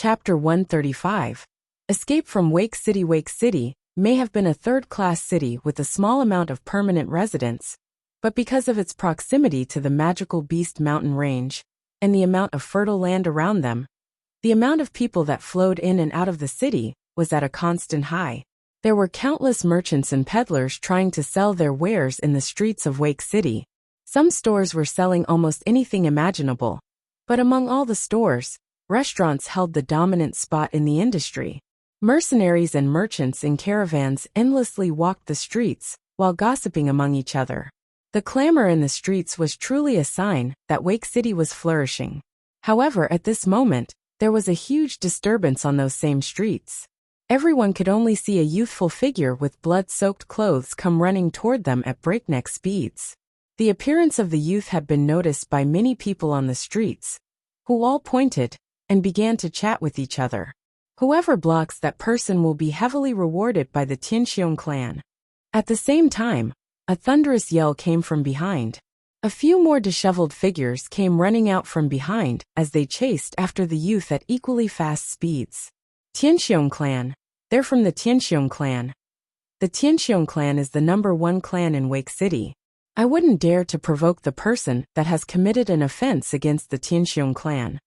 Chapter 135. Escape from Wake City. Wake City may have been a third-class city with a small amount of permanent residents, but because of its proximity to the magical Beast Mountain range and the amount of fertile land around them, the amount of people that flowed in and out of the city was at a constant high. There were countless merchants and peddlers trying to sell their wares in the streets of Wake City. Some stores were selling almost anything imaginable, but among all the stores, restaurants held the dominant spot in the industry. Mercenaries and merchants in caravans endlessly walked the streets while gossiping among each other. The clamor in the streets was truly a sign that Wake City was flourishing. However, at this moment, there was a huge disturbance on those same streets. Everyone could only see a youthful figure with blood-soaked clothes come running toward them at breakneck speeds. The appearance of the youth had been noticed by many people on the streets, who all pointed and began to chat with each other. Whoever blocks that person will be heavily rewarded by the Tianxiong clan. At the same time, a thunderous yell came from behind. A few more disheveled figures came running out from behind as they chased after the youth at equally fast speeds. Tianxiong clan. They're from the Tianxiong clan. The Tianxiong clan is the #1 clan in Wake City. I wouldn't dare to provoke the person that has committed an offense against the Tianxiong clan.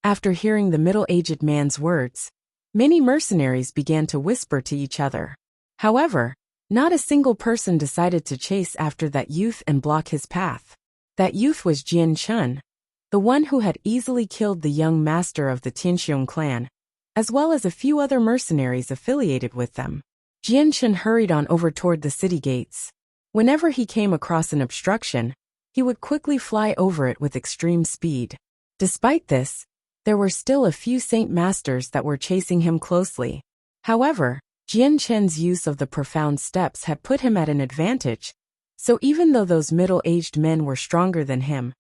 After hearing the middle-aged man's words, many mercenaries began to whisper to each other. However, not a single person decided to chase after that youth and block his path. That youth was Jian Chun, the one who had easily killed the young master of the Tianxiong clan, as well as a few other mercenaries affiliated with them. Jian Chun hurried on over toward the city gates. Whenever he came across an obstruction, he would quickly fly over it with extreme speed. Despite this, there were still a few Saint Masters that were chasing him closely. However, Jian Chen's use of the profound steps had put him at an advantage, so even though those middle-aged men were stronger than him,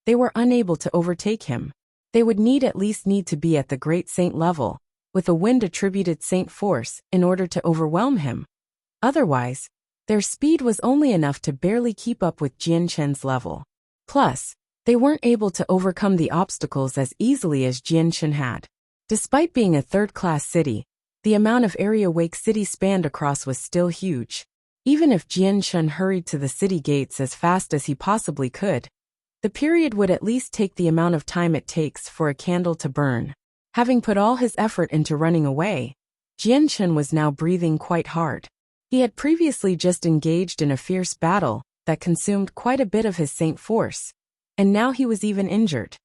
they were unable to overtake him. They would at least need to be at the Great Saint level, with a wind-attributed Saint force, in order to overwhelm him. Otherwise, their speed was only enough to barely keep up with Jian Chen's level. Plus, they weren't able to overcome the obstacles as easily as Jian Chen had. Despite being a third-class city, the amount of area Wake City spanned across was still huge. Even if Jian Chen hurried to the city gates as fast as he possibly could, the period would at least take the amount of time it takes for a candle to burn. Having put all his effort into running away, Jian Chen was now breathing quite hard. He had previously just engaged in a fierce battle that consumed quite a bit of his Saint force, and now he was even injured.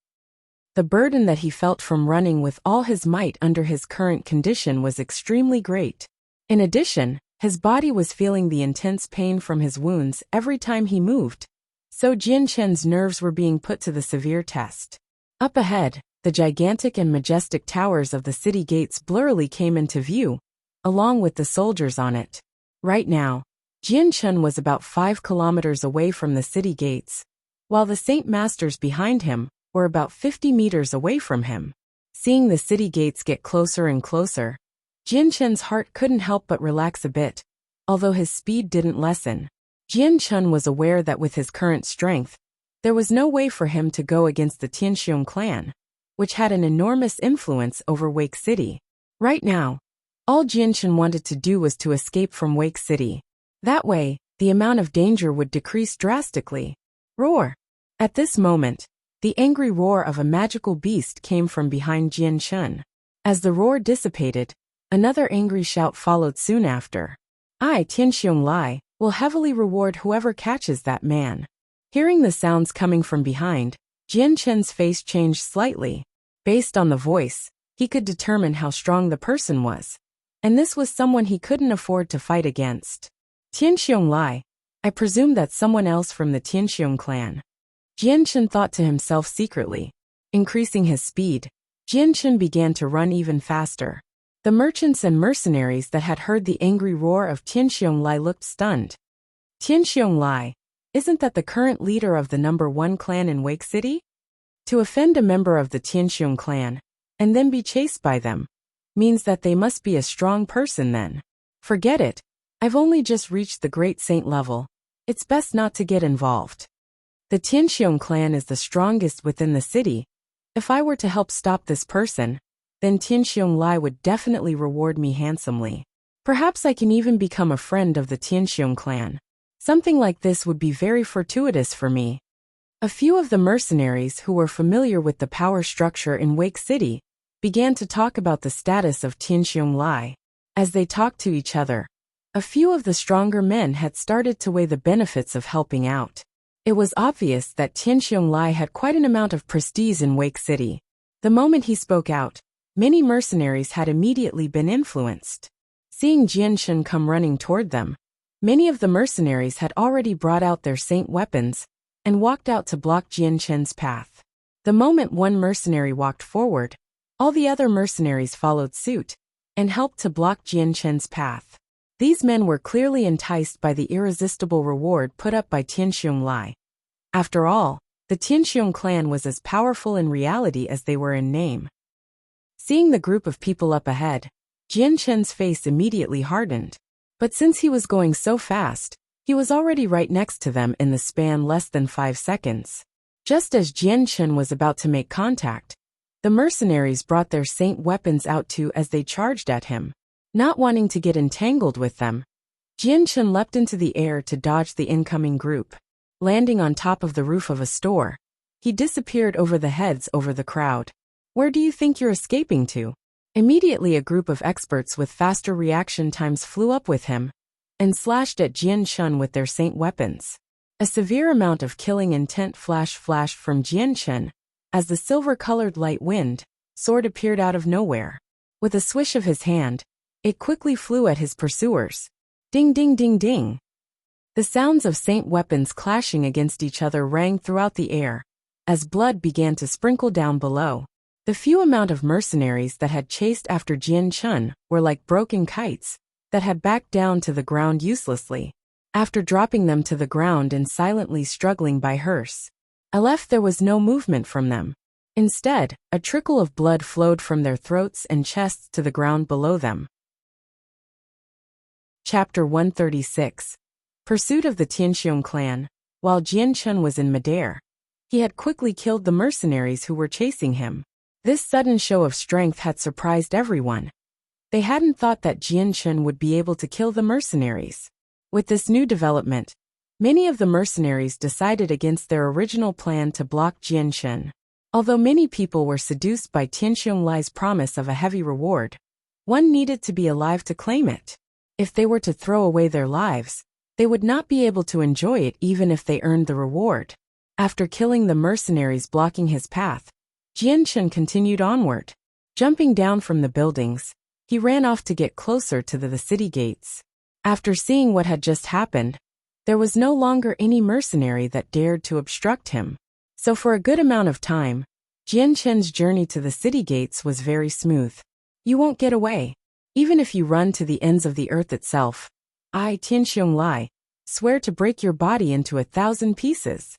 The burden that he felt from running with all his might under his current condition was extremely great. In addition, his body was feeling the intense pain from his wounds every time he moved, so Jian Chen's nerves were being put to the severe test. Up ahead, the gigantic and majestic towers of the city gates blurrily came into view, along with the soldiers on it. Right now, Jian Chen was about 5 kilometers away from the city gates, while the Saint Masters behind him were about 50 meters away from him. Seeing the city gates get closer and closer, Jian Chen's heart couldn't help but relax a bit, although his speed didn't lessen. Jian Chen was aware that with his current strength, there was no way for him to go against the Tianxiong clan, which had an enormous influence over Wake City. Right now, all Jian Chen wanted to do was to escape from Wake City. That way, the amount of danger would decrease drastically. Roar! At this moment, the angry roar of a magical beast came from behind Jian Chen. As the roar dissipated, another angry shout followed soon after. I, Tianxiong Lai, will heavily reward whoever catches that man. Hearing the sounds coming from behind, Jian Chen's face changed slightly. Based on the voice, he could determine how strong the person was, and this was someone he couldn't afford to fight against. Tianxiong Lai, I presume that's someone else from the Tianxiong clan. Jian Chen thought to himself secretly. Increasing his speed, Jian Chen began to run even faster. The merchants and mercenaries that had heard the angry roar of Tianxiong Lai looked stunned. Tianxiong Lai, isn't that the current leader of the #1 clan in Wake City? To offend a member of the Tianxiong clan, and then be chased by them, means that they must be a strong person then. Forget it, I've only just reached the Great Saint level. It's best not to get involved. The Tianxiong clan is the strongest within the city. If I were to help stop this person, then Tianxiong Lai would definitely reward me handsomely. Perhaps I can even become a friend of the Tianxiong clan. Something like this would be very fortuitous for me. A few of the mercenaries who were familiar with the power structure in Wake City began to talk about the status of Tianxiong Lai. As they talked to each other, a few of the stronger men had started to weigh the benefits of helping out. It was obvious that Tianxiong Lai had quite an amount of prestige in Wake City. The moment he spoke out, many mercenaries had immediately been influenced. Seeing Jian Shen come running toward them, many of the mercenaries had already brought out their saint weapons and walked out to block Jian Shen's path. The moment one mercenary walked forward, all the other mercenaries followed suit and helped to block Jian Shen's path. These men were clearly enticed by the irresistible reward put up by Tianxiong Lai. After all, the Tianxiong clan was as powerful in reality as they were in name. Seeing the group of people up ahead, Jian Shen's face immediately hardened. But since he was going so fast, he was already right next to them in the span less than 5 seconds. Just as Jian Shen was about to make contact, the mercenaries brought their saint weapons out too as they charged at him. Not wanting to get entangled with them, Jian Shen leapt into the air to dodge the incoming group. Landing on top of the roof of a store, he disappeared over the heads over the crowd. Where do you think you're escaping to? Immediately a group of experts with faster reaction times flew up with him and slashed at Jian Shen with their saint weapons. A severe amount of killing intent flashed from Jian Shen as the silver-colored light wind sword appeared out of nowhere. With a swish of his hand, it quickly flew at his pursuers. Ding ding ding ding. The sounds of saint weapons clashing against each other rang throughout the air as blood began to sprinkle down below. The few amount of mercenaries that had chased after Jian Shen were like broken kites that had backed down to the ground uselessly. After dropping them to the ground and silently struggling by hearse, there was no movement from them. Instead, a trickle of blood flowed from their throats and chests to the ground below them. Chapter 136. Pursuit of the Tianxiong clan. While Jian Shen was in midair, he had quickly killed the mercenaries who were chasing him. This sudden show of strength had surprised everyone. They hadn't thought that Jian Shen would be able to kill the mercenaries. With this new development, many of the mercenaries decided against their original plan to block Jian Shen. Although many people were seduced by Tianxiong Lai's promise of a heavy reward, one needed to be alive to claim it. If they were to throw away their lives, they would not be able to enjoy it even if they earned the reward. After killing the mercenaries blocking his path, Jian Shen continued onward. Jumping down from the buildings, he ran off to get closer to the city gates. After seeing what had just happened, there was no longer any mercenary that dared to obstruct him. So for a good amount of time, Jian Shen's journey to the city gates was very smooth. You won't get away. Even if you run to the ends of the earth itself, I, Tianxiong Lai, swear to break your body into 1,000 pieces.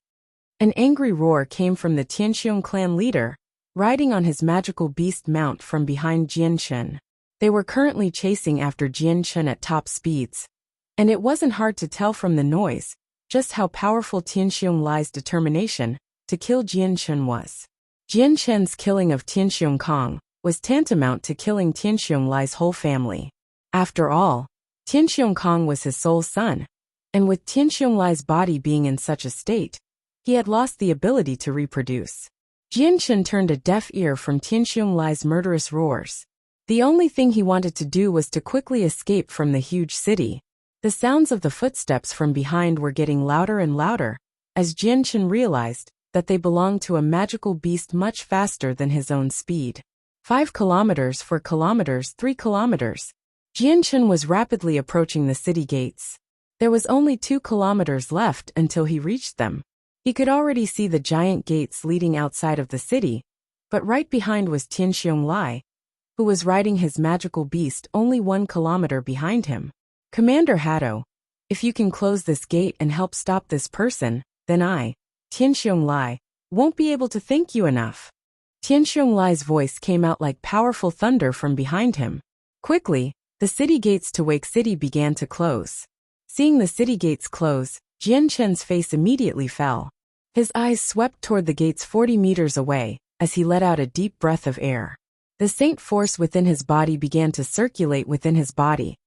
An angry roar came from the Tianxiong clan leader, riding on his magical beast mount from behind Jian Shen. They were currently chasing after Jian Shen at top speeds, and it wasn't hard to tell from the noise just how powerful Tianxiong Lai's determination to kill Jian Shen was. Jian Shen's killing of Tianxiong Kong was tantamount to killing Tianxiong Lai's whole family. After all, Tianxiong Kong was his sole son, and with Tianxiong Lai's body being in such a state, he had lost the ability to reproduce. Jian Shen turned a deaf ear from Tianxiong Lai's murderous roars. The only thing he wanted to do was to quickly escape from the huge city. The sounds of the footsteps from behind were getting louder and louder, as Jian Shen realized that they belonged to a magical beast much faster than his own speed. 5 kilometers, 4 kilometers, 3 kilometers. Jian Shen was rapidly approaching the city gates. There was only 2 kilometers left until he reached them. He could already see the giant gates leading outside of the city, but right behind was Tianxiong Lai, who was riding his magical beast only 1 kilometer behind him. Commander Hatto, if you can close this gate and help stop this person, then I, Tianxiong Lai, won't be able to thank you enough. Tianxiong Lai's voice came out like powerful thunder from behind him. Quickly, the city gates to Wake City began to close. Seeing the city gates close, Jian Shen's face immediately fell. His eyes swept toward the gates 40 meters away, as he let out a deep breath of air. The saint force within his body began to circulate within his body,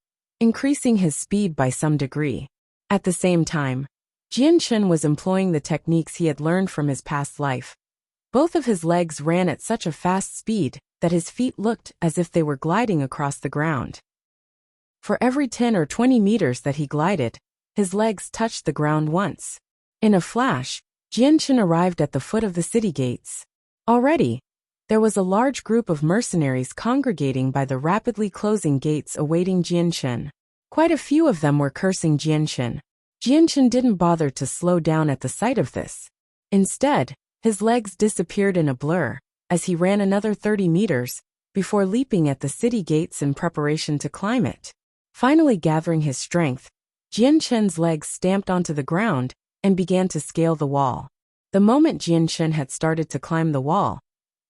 increasing his speed by some degree. At the same time, Jianchen was employing the techniques he had learned from his past life. Both of his legs ran at such a fast speed that his feet looked as if they were gliding across the ground. For every 10 or 20 meters that he glided, his legs touched the ground once. In a flash, Jianchen arrived at the foot of the city gates. Already, there was a large group of mercenaries congregating by the rapidly closing gates awaiting Jianchen. Quite a few of them were cursing Jianchen. Jianchen didn't bother to slow down at the sight of this. Instead, his legs disappeared in a blur, as he ran another 30 meters, before leaping at the city gates in preparation to climb it. Finally gathering his strength, Jianchen's legs stamped onto the ground and began to scale the wall. The moment Jianchen had started to climb the wall,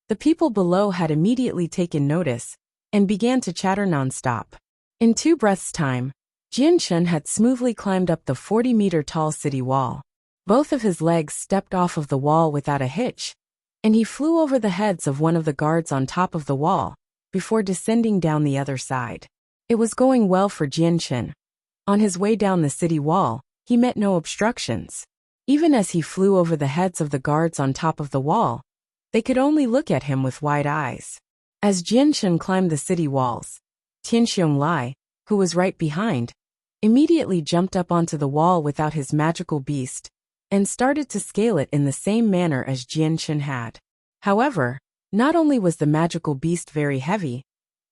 the people below had immediately taken notice and began to chatter nonstop. In 2 breaths' time, Jianchen had smoothly climbed up the 40-meter-tall city wall. Both of his legs stepped off of the wall without a hitch, and he flew over the heads of one of the guards on top of the wall, before descending down the other side. It was going well for Jianchen. On his way down the city wall, he met no obstructions. Even as he flew over the heads of the guards on top of the wall, they could only look at him with wide eyes. As Jianchen climbed the city walls, Tianxiong Lai, who was right behind, immediately jumped up onto the wall without his magical beast, and started to scale it in the same manner as Jianchen had. However, not only was the magical beast very heavy,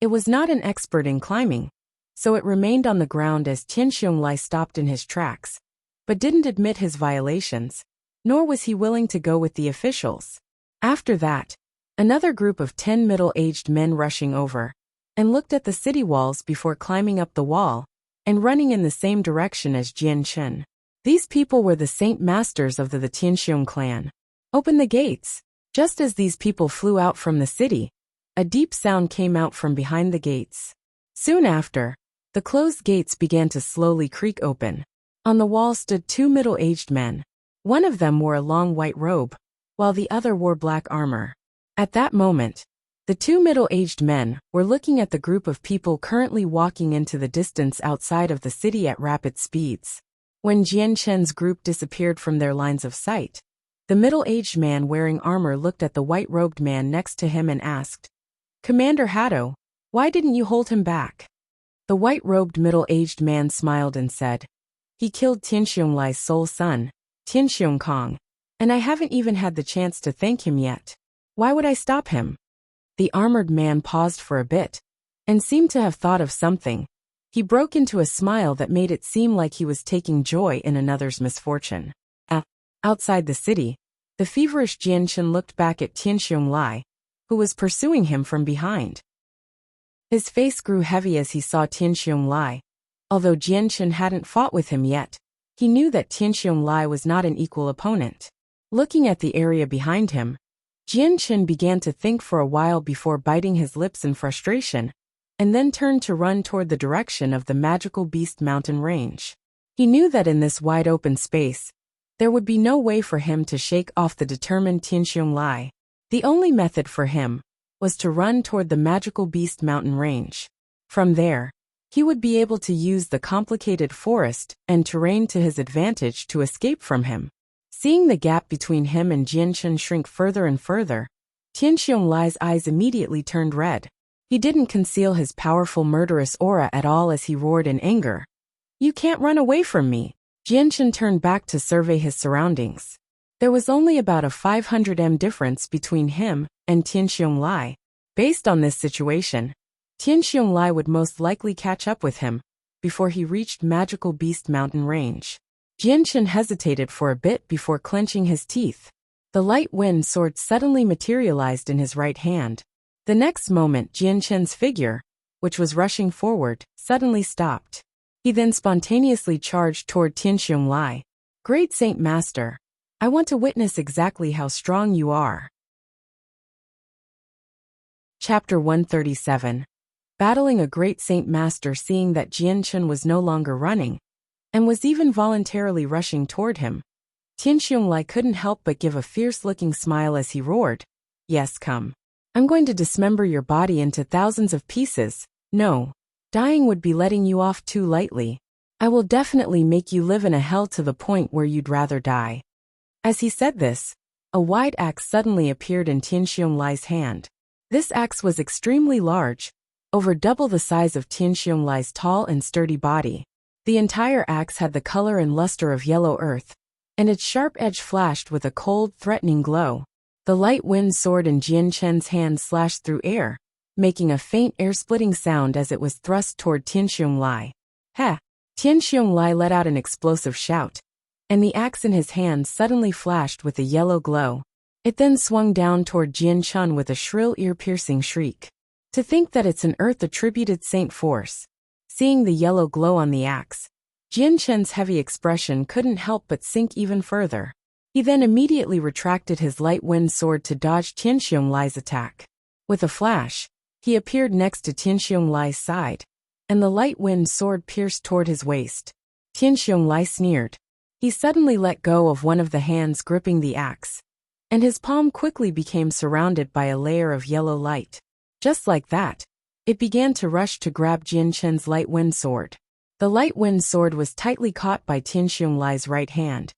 it was not an expert in climbing, so it remained on the ground as Tianxiong Lai stopped in his tracks, but didn't admit his violations, nor was he willing to go with the officials. After that, another group of 10 middle-aged men rushing over, and looked at the city walls before climbing up the wall, and running in the same direction as Jianchen. These people were the Saint Masters of the Tianxiong clan. Open the gates! Just as these people flew out from the city, a deep sound came out from behind the gates. Soon after, the closed gates began to slowly creak open. On the wall stood 2 middle-aged men. One of them wore a long white robe, while the other wore black armor. At that moment, the 2 middle-aged men were looking at the group of people currently walking into the distance outside of the city at rapid speeds. When Jianchen's group disappeared from their lines of sight, the middle-aged man wearing armor looked at the white-robed man next to him and asked, "Commander Haddo, why didn't you hold him back?" The white-robed middle-aged man smiled and said, "He killed Tianxiong Lai's sole son, Tianxiong Kong, and I haven't even had the chance to thank him yet. Why would I stop him?" The armored man paused for a bit, and seemed to have thought of something. He broke into a smile that made it seem like he was taking joy in another's misfortune. Outside the city, the feverish Jianchen looked back at Tianxiong Lai, who was pursuing him from behind. His face grew heavy as he saw Tianxiong Lai. Although Jianchen hadn't fought with him yet, he knew that Tianxiong Lai was not an equal opponent. Looking at the area behind him, Jianchen began to think for a while before biting his lips in frustration, and then turned to run toward the direction of the magical beast mountain range. He knew that in this wide open space, there would be no way for him to shake off the determined Tianxiong Lai. The only method for him was to run toward the magical beast mountain range. From there, he would be able to use the complicated forest and terrain to his advantage to escape from him. Seeing the gap between him and Jianchen shrink further and further, Tianxiong Lai's eyes immediately turned red. He didn't conceal his powerful murderous aura at all as he roared in anger. "You can't run away from me!" Jianchen turned back to survey his surroundings. There was only about a 500 m difference between him and Tianxiong Lai. Based on this situation, Tianxiong Lai would most likely catch up with him before he reached Magical Beast Mountain Range. Jianchen hesitated for a bit before clenching his teeth. The light wind sword suddenly materialized in his right hand. The next moment Jianchen's figure, which was rushing forward, suddenly stopped. He then spontaneously charged toward Tianxiong Lai. "Great Saint Master, I want to witness exactly how strong you are." Chapter 137. Battling a Great Saint Master. Seeing that Jianchen was no longer running, and was even voluntarily rushing toward him, Tianxiong Lai couldn't help but give a fierce-looking smile as he roared, "Yes, come." I'm going to dismember your body into thousands of pieces. No. Dying would be letting you off too lightly. I will definitely make you live in a hell to the point where you'd rather die. As he said this, a wide axe suddenly appeared in Tianxiong Lai's hand. This axe was extremely large, over double the size of Tianxiong Lai's tall and sturdy body. The entire axe had the color and luster of yellow earth, and its sharp edge flashed with a cold, threatening glow. The light wind sword in Jian Chen's hand slashed through air, making a faint air-splitting sound as it was thrust toward Tianxiong Lai. Ha! Tianxiong Lai let out an explosive shout, and the axe in his hand suddenly flashed with a yellow glow. It then swung down toward Jian Chen with a shrill ear-piercing shriek. To think that it's an earth-attributed saint force. Seeing the yellow glow on the axe, Jian Chen's heavy expression couldn't help but sink even further. He then immediately retracted his light wind sword to dodge Tianxiong Lai's attack. With a flash, he appeared next to Tianxiong Lai's side, and the light wind sword pierced toward his waist. Tianxiong Lai sneered. He suddenly let go of one of the hands gripping the axe, and his palm quickly became surrounded by a layer of yellow light. Just like that, it began to rush to grab Jian Chen's light wind sword. The light wind sword was tightly caught by Tianxiong Lai's right hand,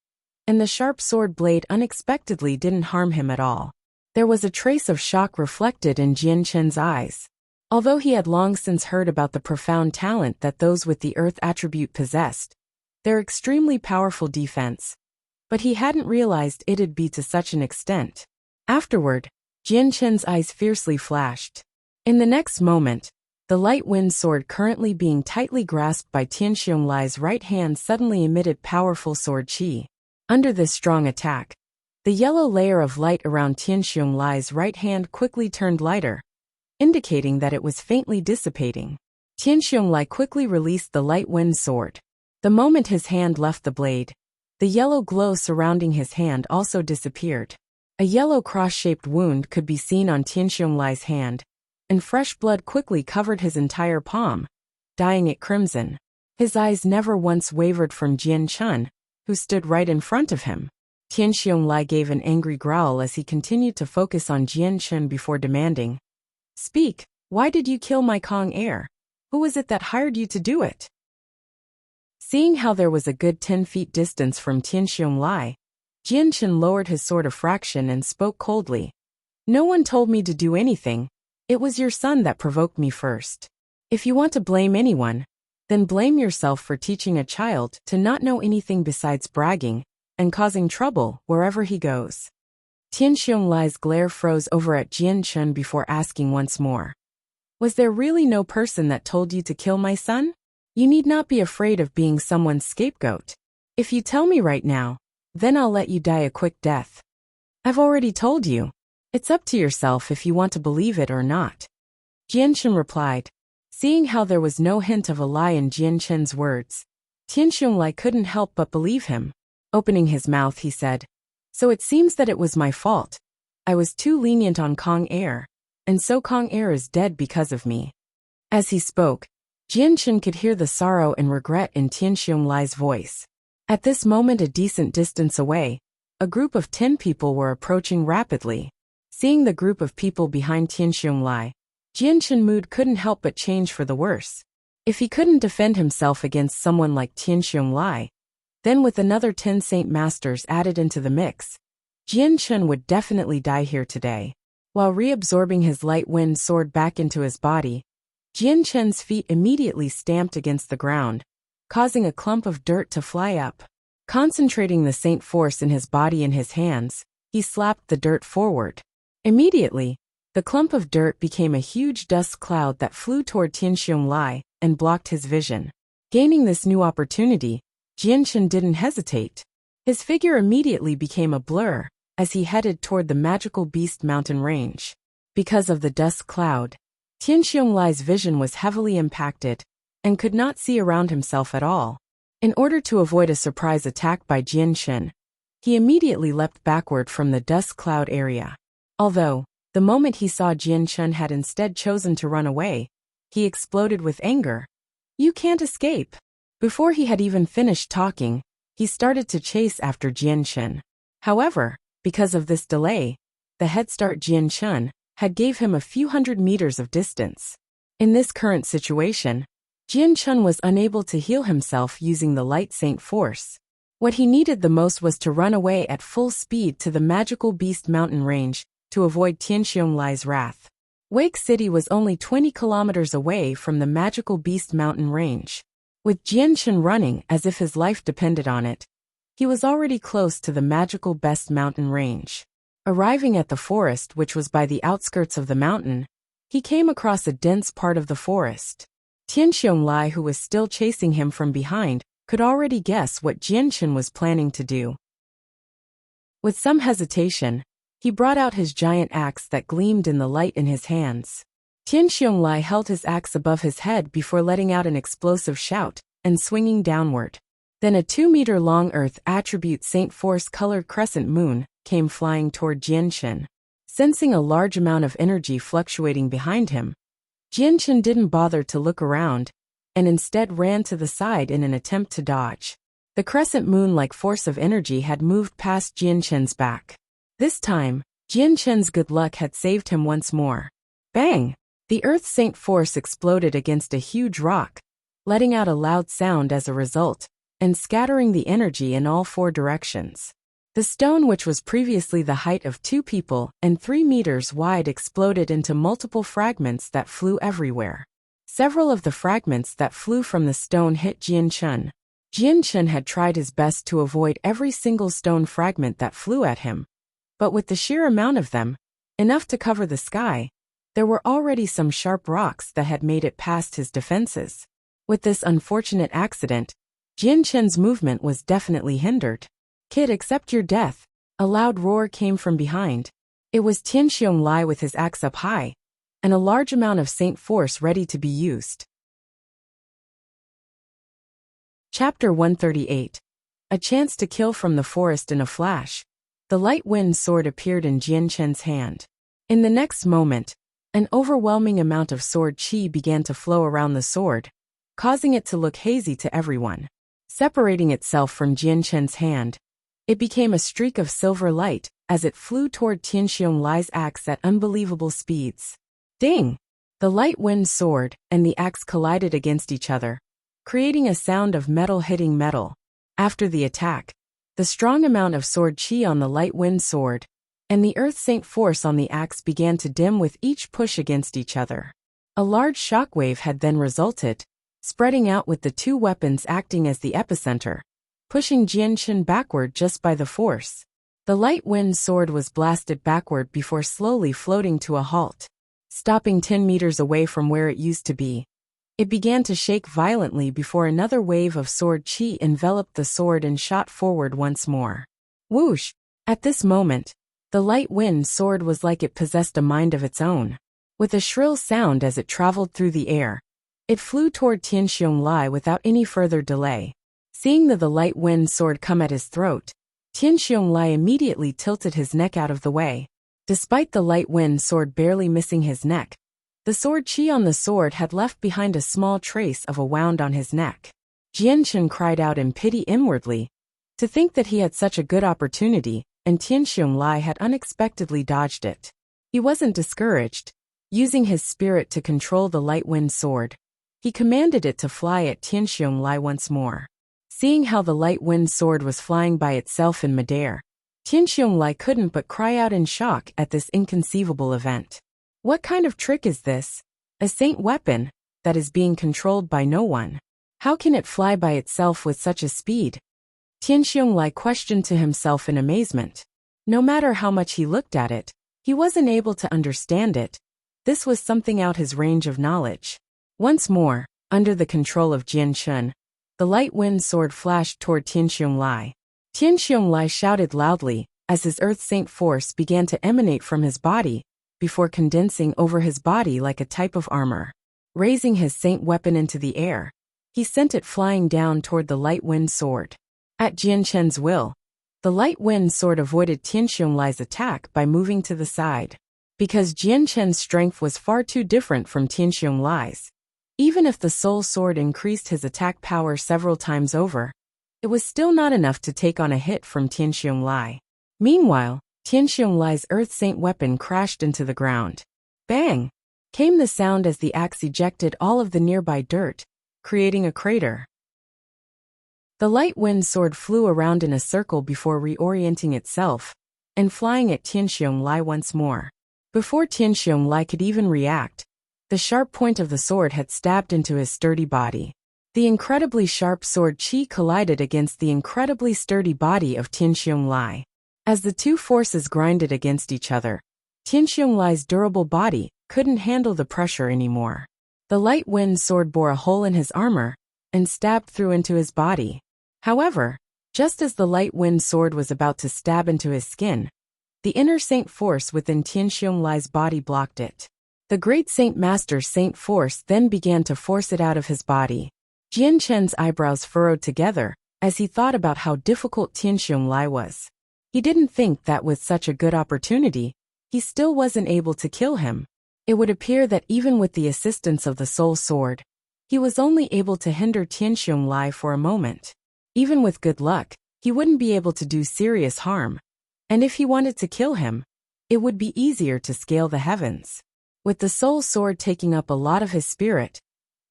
and the sharp sword blade unexpectedly didn't harm him at all. There was a trace of shock reflected in Jian Chen's eyes. Although he had long since heard about the profound talent that those with the earth attribute possessed, their extremely powerful defense, but he hadn't realized it'd be to such an extent. Afterward, Jian Chen's eyes fiercely flashed. In the next moment, the light wind sword currently being tightly grasped by Tianxiong Lai's right hand suddenly emitted powerful sword qi. Under this strong attack, the yellow layer of light around Tianxiong Lai's right hand quickly turned lighter, indicating that it was faintly dissipating. Tianxiong Lai quickly released the light wind sword. The moment his hand left the blade, the yellow glow surrounding his hand also disappeared. A yellow cross-shaped wound could be seen on Tianxiong Lai's hand, and fresh blood quickly covered his entire palm, dyeing it crimson. His eyes never once wavered from Jian Chen, who stood right in front of him. Tianxiong Lai gave an angry growl as he continued to focus on Jian Chen before demanding, "Speak, why did you kill my Kong heir? Who was it that hired you to do it?" Seeing how there was a good 10 feet distance from Tianxiong Lai, Jian Chen lowered his sword a fraction and spoke coldly. "No one told me to do anything. It was your son that provoked me first. If you want to blame anyone, then blame yourself for teaching a child to not know anything besides bragging and causing trouble wherever he goes." Tianxiong Lai's glare froze over at Jian Chen before asking once more, "Was there really no person that told you to kill my son? You need not be afraid of being someone's scapegoat. If you tell me right now, then I'll let you die a quick death." "I've already told you. It's up to yourself if you want to believe it or not," Jian Chen replied. Seeing how there was no hint of a lie in Jian Chen's words, Tianxiong Lai couldn't help but believe him. Opening his mouth, he said, "So it seems that it was my fault. I was too lenient on Kong heir, and so Kong heir is dead because of me." As he spoke, Jian Chen could hear the sorrow and regret in Tianxiong Lai's voice. At this moment, a decent distance away, a group of 10 people were approaching rapidly. Seeing the group of people behind Tianxiong Lai, Jian Chen mood couldn't help but change for the worse. If he couldn't defend himself against someone like Tianxiong Lai, then with another 10 saint masters added into the mix, Jian Chen would definitely die here today. While reabsorbing his light wind sword back into his body, Jian Chen's feet immediately stamped against the ground, causing a clump of dirt to fly up. Concentrating the saint force in his body in his hands, he slapped the dirt forward. Immediately, the clump of dirt became a huge dust cloud that flew toward Tianxiong Lai and blocked his vision. Gaining this new opportunity, Jian Chen didn't hesitate. His figure immediately became a blur as he headed toward the magical beast mountain range. Because of the dust cloud, Tianxiong Lai's vision was heavily impacted and could not see around himself at all. In order to avoid a surprise attack by Jian Chen, he immediately leapt backward from the dust cloud area. Although, the moment he saw Jian Chen had instead chosen to run away, he exploded with anger. "You can't escape." Before he had even finished talking, he started to chase after Jian Chen. However, because of this delay, the head start Jian Chen had gave him a few hundred meters of distance. In this current situation, Jian Chun was unable to heal himself using the light saint force. What he needed the most was to run away at full speed to the magical beast mountain range to avoid Tianxiong Lai's wrath. Wake City was only 20 kilometers away from the magical beast mountain range. With Jian Chun running as if his life depended on it, he was already close to the magical best mountain range. Arriving at the forest, which was by the outskirts of the mountain, he came across a dense part of the forest. Tianxiong Lai, who was still chasing him from behind, could already guess what Jian Chun was planning to do. With some hesitation, he brought out his giant axe that gleamed in the light in his hands. Tianxiong Lai held his axe above his head before letting out an explosive shout and swinging downward. Then a 2-meter-long Earth attribute Saint Force-colored crescent moon came flying toward Jian Chun. Sensing a large amount of energy fluctuating behind him, Jian Chun didn't bother to look around, and instead ran to the side in an attempt to dodge. The crescent moon-like force of energy had moved past Jian Chun's back. This time, Jian Chun's good luck had saved him once more. Bang! The Earth Saint force exploded against a huge rock, letting out a loud sound as a result, and scattering the energy in all 4 directions. The stone, which was previously the height of 2 people and 3 meters wide, exploded into multiple fragments that flew everywhere. Several of the fragments that flew from the stone hit Jian Chun. Jian Chun had tried his best to avoid every single stone fragment that flew at him, but with the sheer amount of them, enough to cover the sky, there were already some sharp rocks that had made it past his defenses. With this unfortunate accident, Jian Chun's movement was definitely hindered. "Kid, accept your death," a loud roar came from behind. It was Tianxiong Lai with his axe up high, and a large amount of Saint Force ready to be used. Chapter 138. A chance to kill from the forest in a flash. The light wind sword appeared in Jian Chun's hand. In the next moment, an overwhelming amount of sword chi began to flow around the sword, causing it to look hazy to everyone. Separating itself from Jian Chun's hand, it became a streak of silver light as it flew toward Tianxiong Lai's axe at unbelievable speeds. Ding! The light wind sword and the axe collided against each other, creating a sound of metal hitting metal. After the attack, the strong amount of sword chi on the light wind sword and the Earth Saint force on the axe began to dim with each push against each other. A large shockwave had then resulted, spreading out with the 2 weapons acting as the epicenter, pushing Jian Chun backward just by the force. The light wind sword was blasted backward before slowly floating to a halt. Stopping 10 meters away from where it used to be, it began to shake violently before another wave of sword chi enveloped the sword and shot forward once more. Whoosh! At this moment, the light wind sword was like it possessed a mind of its own. With a shrill sound as it traveled through the air, it flew toward Tianxiong Lai without any further delay. Seeing the light wind sword come at his throat, Tianxiong Lai immediately tilted his neck out of the way. Despite the light wind sword barely missing his neck, the sword chi on the sword had left behind a small trace of a wound on his neck. Jian Chun cried out in pity inwardly. To think that he had such a good opportunity, and Tianxiong Lai had unexpectedly dodged it. He wasn't discouraged. Using his spirit to control the light wind sword, he commanded it to fly at Tianxiong Lai once more. Seeing how the light wind sword was flying by itself in midair, Tianxiong Lai couldn't but cry out in shock at this inconceivable event. What kind of trick is this? A saint weapon that is being controlled by no one. How can it fly by itself with such a speed? Tianxiong Lai questioned to himself in amazement. No matter how much he looked at it, he wasn't able to understand it. This was something out his range of knowledge. Once more, under the control of Jian Chun, the light wind sword flashed toward Tianxiong Lai. Tianxiong Lai shouted loudly as his Earth Saint force began to emanate from his body, before condensing over his body like a type of armor. Raising his saint weapon into the air, he sent it flying down toward the light wind sword. At Jian Chun's will, the light wind sword avoided Tianxiong Lai's attack by moving to the side. Because Jian Chun's strength was far too different from Tianxiong Lai's, even if the soul sword increased his attack power several times over, it was still not enough to take on a hit from Tianxiong Lai. Meanwhile, Tianxiong Lai's Earth Saint weapon crashed into the ground. Bang! Came the sound as the axe ejected all of the nearby dirt, creating a crater. The light wind sword flew around in a circle before reorienting itself and flying at Tianxiong Lai once more. Before Tianxiong Lai could even react, the sharp point of the sword had stabbed into his sturdy body. The incredibly sharp sword chi collided against the incredibly sturdy body of Tianxiong Lai. As the two forces grinded against each other, Tianxiong Lai's durable body couldn't handle the pressure anymore. The light wind sword bore a hole in his armor and stabbed through into his body. However, just as the light wind sword was about to stab into his skin, the inner saint force within Tianxiong Lai's body blocked it. The great Saint Master Saint force then began to force it out of his body. Jian Chen's eyebrows furrowed together as he thought about how difficult Tianxiong Lai was. He didn't think that with such a good opportunity, he still wasn't able to kill him. It would appear that even with the assistance of the soul sword, he was only able to hinder Tianxiong Lai for a moment. Even with good luck, he wouldn't be able to do serious harm. And if he wanted to kill him, it would be easier to scale the heavens. With the soul sword taking up a lot of his spirit,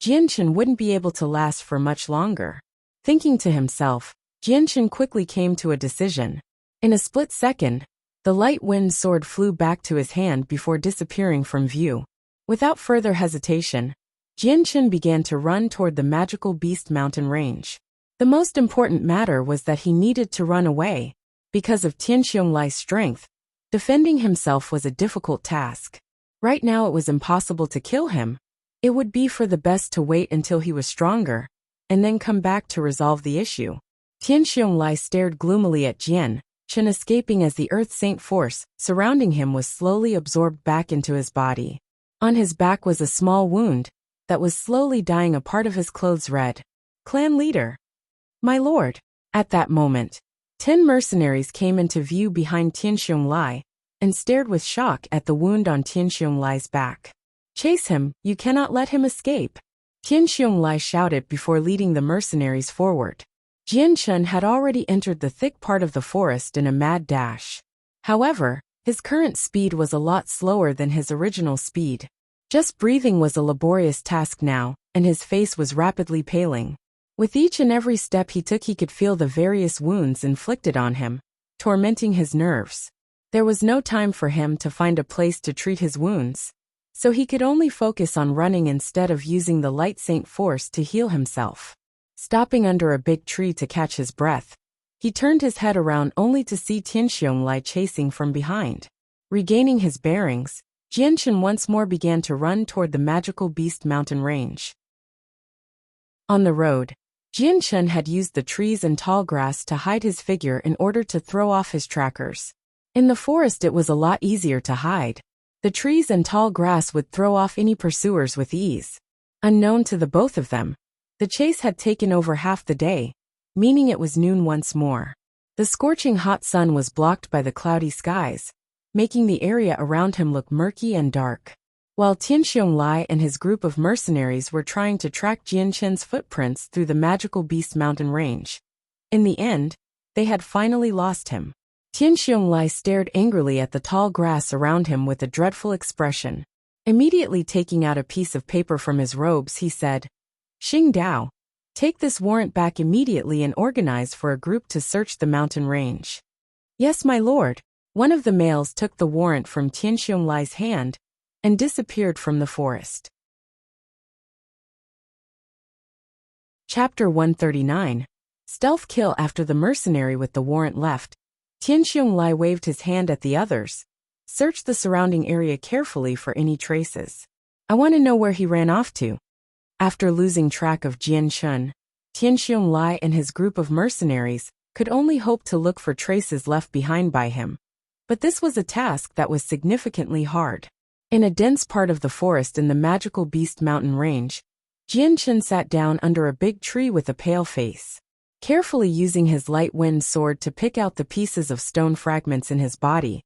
Jianchen wouldn't be able to last for much longer. Thinking to himself, Jianchen quickly came to a decision. In a split second, the light wind sword flew back to his hand before disappearing from view. Without further hesitation, Jianchen began to run toward the magical beast mountain range. The most important matter was that he needed to run away. Because of Tianxiong Lai's strength, defending himself was a difficult task. Right now it was impossible to kill him. It would be for the best to wait until he was stronger, and then come back to resolve the issue. Tianxiong Lai stared gloomily at Jian Chen, escaping as the Earth Saint force surrounding him was slowly absorbed back into his body. On his back was a small wound that was slowly dyeing a part of his clothes red. Clan leader. My lord. At that moment, 10 mercenaries came into view behind Tianxiong Lai and stared with shock at the wound on Tianxiong Lai's back. Chase him, you cannot let him escape. Tianxiong Lai shouted before leading the mercenaries forward. Jian Chen had already entered the thick part of the forest in a mad dash. However, his current speed was a lot slower than his original speed. Just breathing was a laborious task now, and his face was rapidly paling. With each and every step he took he could feel the various wounds inflicted on him, tormenting his nerves. There was no time for him to find a place to treat his wounds, so he could only focus on running instead of using the light saint force to heal himself. Stopping under a big tree to catch his breath, he turned his head around only to see Tianxiong Lai chasing from behind. Regaining his bearings, Jianchen once more began to run toward the magical beast mountain range. On the road, Jianchen had used the trees and tall grass to hide his figure in order to throw off his trackers. In the forest it was a lot easier to hide. The trees and tall grass would throw off any pursuers with ease. Unknown to the both of them, the chase had taken over half the day, meaning it was noon once more. The scorching hot sun was blocked by the cloudy skies, making the area around him look murky and dark. While Tianxiong Lai and his group of mercenaries were trying to track Jian Chen's footprints through the magical beast mountain range. In the end, they had finally lost him. Tianxiong Lai stared angrily at the tall grass around him with a dreadful expression. Immediately taking out a piece of paper from his robes, he said, Xing Dao, take this warrant back immediately and organize for a group to search the mountain range. Yes, my lord. One of the males took the warrant from Tianxiong Lai's hand and disappeared from the forest. Chapter 139. Stealth kill. After the mercenary with the warrant left, Tianxiong Lai waved his hand at the others, searched the surrounding area carefully for any traces. I want to know where he ran off to. After losing track of Jian Chen, Tianxiong Lai and his group of mercenaries could only hope to look for traces left behind by him. But this was a task that was significantly hard. In a dense part of the forest in the magical beast mountain range, Jian Chen sat down under a big tree with a pale face. Carefully using his light wind sword to pick out the pieces of stone fragments in his body,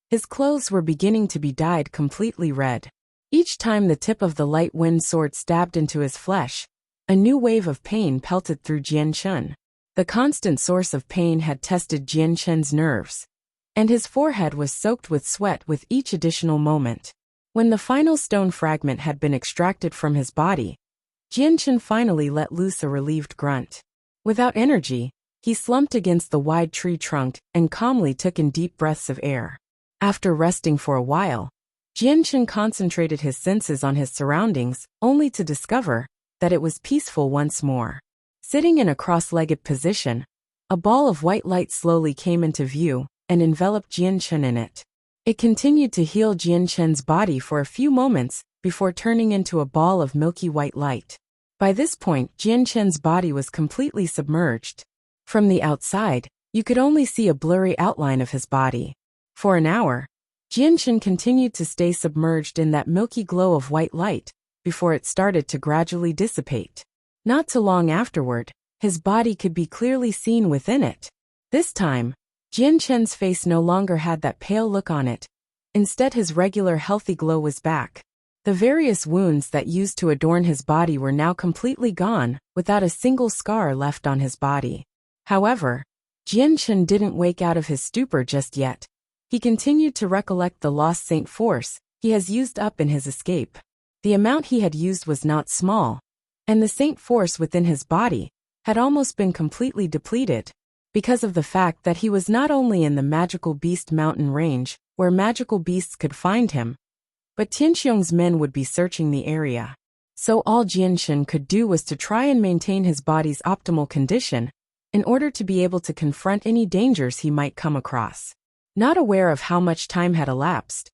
his clothes were beginning to be dyed completely red. Each time the tip of the light wind sword stabbed into his flesh, a new wave of pain pelted through Jian Chen. The constant source of pain had tested Jian Chen's nerves, and his forehead was soaked with sweat with each additional moment. When the final stone fragment had been extracted from his body, Jianchen finally let loose a relieved grunt. Without energy, he slumped against the wide tree trunk and calmly took in deep breaths of air. After resting for a while, Jianchen concentrated his senses on his surroundings, only to discover that it was peaceful once more. Sitting in a cross-legged position, a ball of white light slowly came into view and enveloped Jianchen in it. It continued to heal Jianchen's body for a few moments before turning into a ball of milky white light. By this point, Jianchen's body was completely submerged. From the outside, you could only see a blurry outline of his body. For an hour, Jianchen continued to stay submerged in that milky glow of white light before it started to gradually dissipate. Not too long afterward, his body could be clearly seen within it. This time, Jianchen's face no longer had that pale look on it. Instead, his regular healthy glow was back. The various wounds that used to adorn his body were now completely gone, without a single scar left on his body. However, Jianchen didn't wake out of his stupor just yet. He continued to recollect the lost Saint Force he has used up in his escape. The amount he had used was not small, and the Saint Force within his body had almost been completely depleted, because of the fact that he was not only in the magical beast mountain range, where magical beasts could find him, but Tianxiong's men would be searching the area. So all Jianchen could do was to try and maintain his body's optimal condition in order to be able to confront any dangers he might come across. Not aware of how much time had elapsed,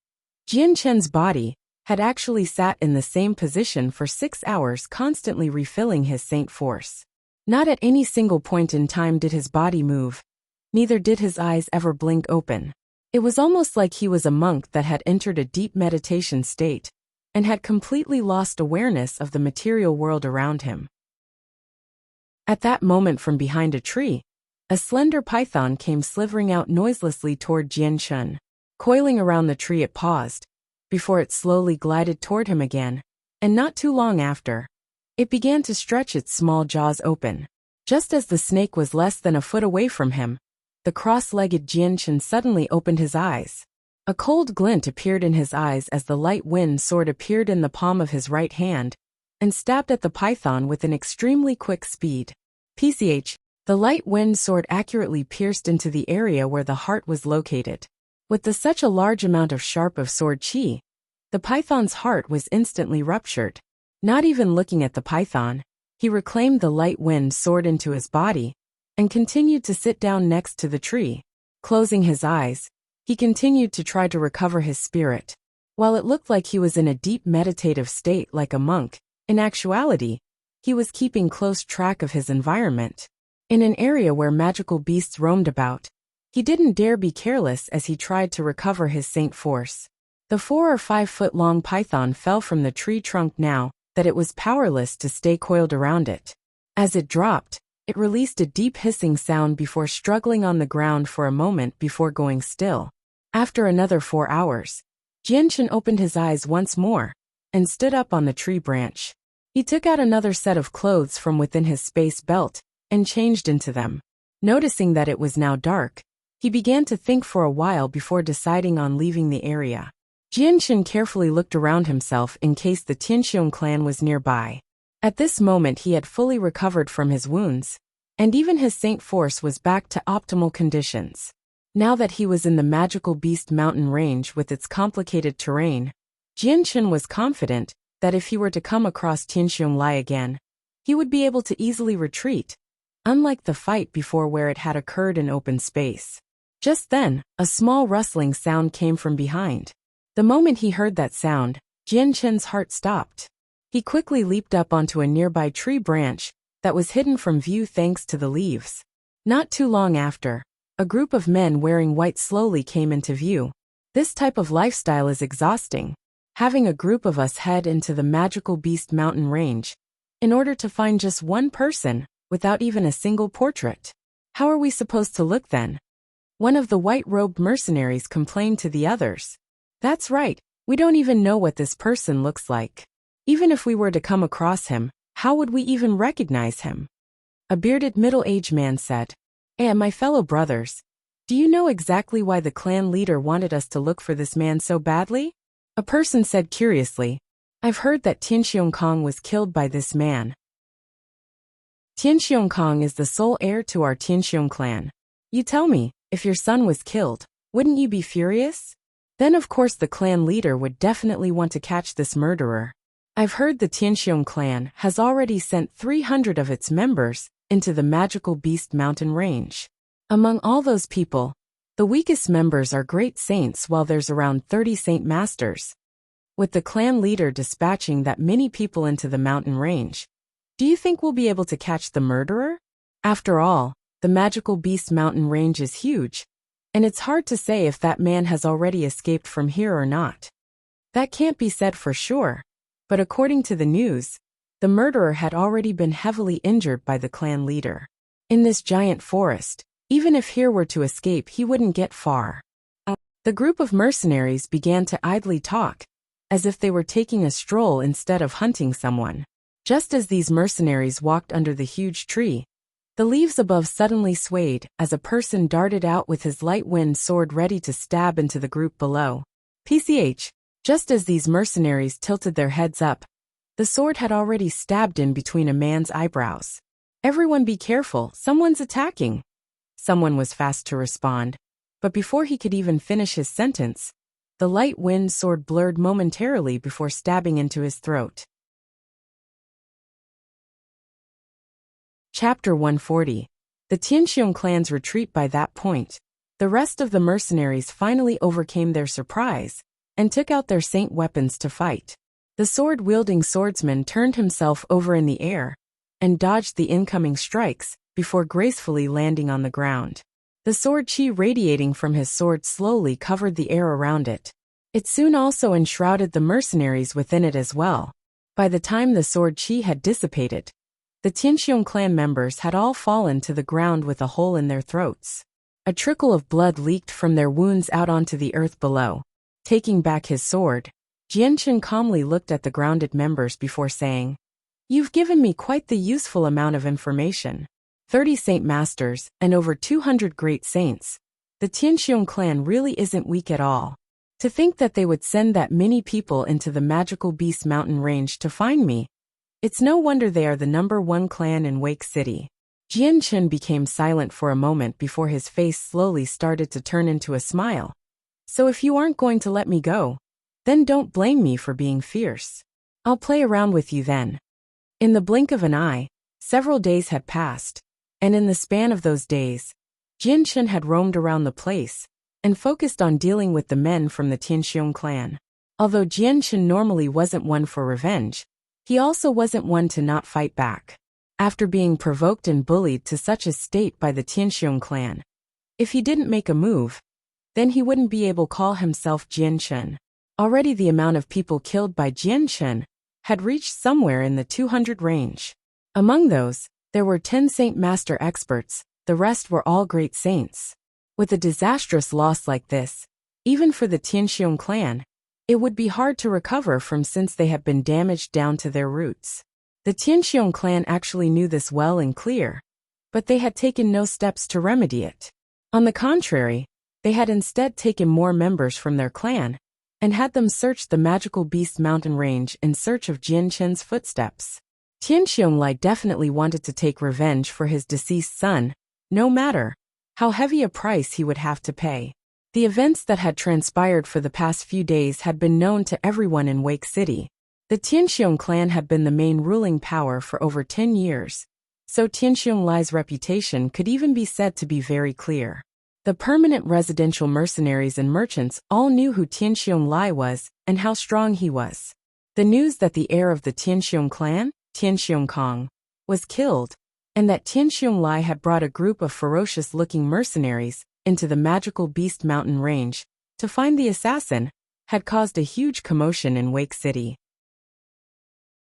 Jianchen's body had actually sat in the same position for 6 hours, constantly refilling his Saint Force. Not at any single point in time did his body move, neither did his eyes ever blink open. It was almost like he was a monk that had entered a deep meditation state and had completely lost awareness of the material world around him. At that moment, from behind a tree, a slender python came slithering out noiselessly toward Jianchen. Coiling around the tree, it paused, before it slowly glided toward him again, and not too long after, it began to stretch its small jaws open. Just as the snake was less than a foot away from him, the cross-legged Jianchen suddenly opened his eyes. A cold glint appeared in his eyes as the light wind sword appeared in the palm of his right hand and stabbed at the python with an extremely quick speed. PCH, the light wind sword accurately pierced into the area where the heart was located. With such a large amount of sharp of sword chi, the python's heart was instantly ruptured. Not even looking at the python, he reclaimed the light wind sword into his body and continued to sit down next to the tree. Closing his eyes, he continued to try to recover his spirit. While it looked like he was in a deep meditative state like a monk, in actuality, he was keeping close track of his environment. In an area where magical beasts roamed about, he didn't dare be careless as he tried to recover his Saint Force. The 4 or 5 foot long python fell from the tree trunk now that it was powerless to stay coiled around it. As it dropped, it released a deep hissing sound before struggling on the ground for a moment before going still. After another 4 hours, Jianchen opened his eyes once more and stood up on the tree branch. He took out another set of clothes from within his space belt and changed into them. Noticing that it was now dark, he began to think for a while before deciding on leaving the area. Jianchen carefully looked around himself in case the Tianxiong clan was nearby. At this moment he had fully recovered from his wounds, and even his Saint Force was back to optimal conditions. Now that he was in the magical beast mountain range with its complicated terrain, Jianchen was confident that if he were to come across Tianxiong Lai again, he would be able to easily retreat, unlike the fight before where it had occurred in open space. Just then, a small rustling sound came from behind. The moment he heard that sound, Jianchen's heart stopped. He quickly leaped up onto a nearby tree branch that was hidden from view thanks to the leaves. Not too long after, a group of men wearing white slowly came into view. This type of lifestyle is exhausting. Having a group of us head into the magical beast mountain range in order to find just one person without even a single portrait. How are we supposed to look then? One of the white-robed mercenaries complained to the others. That's right, we don't even know what this person looks like. Even if we were to come across him, how would we even recognize him? A bearded middle-aged man said, my fellow brothers, Do you know exactly why the clan leader wanted us to look for this man so badly? A person said curiously, I've heard that Tianxiongkong was killed by this man. Tianxiongkong is the sole heir to our Tianxiong clan. You tell me, if your son was killed, wouldn't you be furious? Then of course the clan leader would definitely want to catch this murderer. I've heard the Tianxiong clan has already sent 300 of its members into the magical beast mountain range. Among all those people, the weakest members are great saints while there's around 30 saint masters. With the clan leader dispatching that many people into the mountain range, do you think we'll be able to catch the murderer? After all, the magical beast mountain range is huge, and it's hard to say if that man has already escaped from here or not. That can't be said for sure, but according to the news, the murderer had already been heavily injured by the clan leader. In this giant forest, even if he were to escape, he wouldn't get far. The group of mercenaries began to idly talk, as if they were taking a stroll instead of hunting someone. Just as these mercenaries walked under the huge tree, the leaves above suddenly swayed as a person darted out with his light wind sword ready to stab into the group below. PCH, just as these mercenaries tilted their heads up, the sword had already stabbed in between a man's eyebrows. Everyone be careful, someone's attacking. Someone was fast to respond, but before he could even finish his sentence, the light wind sword blurred momentarily before stabbing into his throat. Chapter 140. The Tianxiong clan's retreat. By that point, the rest of the mercenaries finally overcame their surprise and took out their saint weapons to fight. The sword-wielding swordsman turned himself over in the air and dodged the incoming strikes before gracefully landing on the ground. The sword chi radiating from his sword slowly covered the air around it. It soon also enshrouded the mercenaries within it as well. By the time the sword chi had dissipated, the Tianxiong clan members had all fallen to the ground with a hole in their throats. A trickle of blood leaked from their wounds out onto the earth below. Taking back his sword, Jianchen calmly looked at the grounded members before saying, You've given me quite the useful amount of information. 30 saint masters and over 200 great saints. The Tianxiong clan really isn't weak at all. To think that they would send that many people into the magical beast mountain range to find me. It's no wonder they are the #1 clan in Wake City. Jianchen became silent for a moment before his face slowly started to turn into a smile. So if you aren't going to let me go, then don't blame me for being fierce. I'll play around with you then. In the blink of an eye, several days had passed, and in the span of those days, Jianchen had roamed around the place and focused on dealing with the men from the Tianxiong clan. Although Jianchen normally wasn't one for revenge, he also wasn't one to not fight back. After being provoked and bullied to such a state by the Tianxiong clan, if he didn't make a move, then he wouldn't be able to call himself Jianchen. Already the amount of people killed by Jianchen had reached somewhere in the 200 range. Among those, there were 10 Saint Master experts, the rest were all great saints. With a disastrous loss like this, even for the Tianxiong clan, it would be hard to recover from since they had been damaged down to their roots. The Tianxiong clan actually knew this well and clear, but they had taken no steps to remedy it. On the contrary, they had instead taken more members from their clan and had them search the magical beast mountain range in search of Jianchen's footsteps. Tianxiong Lai definitely wanted to take revenge for his deceased son, no matter how heavy a price he would have to pay. The events that had transpired for the past few days had been known to everyone in Wake City. The Tianxiong clan had been the main ruling power for over 10 years, so Tianxiong Lai's reputation could even be said to be very clear. The permanent residential mercenaries and merchants all knew who Tianxiong Lai was and how strong he was. The news that the heir of the Tianxiong clan, Tianxiongkong, was killed, and that Tianxiong Lai had brought a group of ferocious-looking mercenaries into the magical beast mountain range to find the assassin, had caused a huge commotion in Wake City.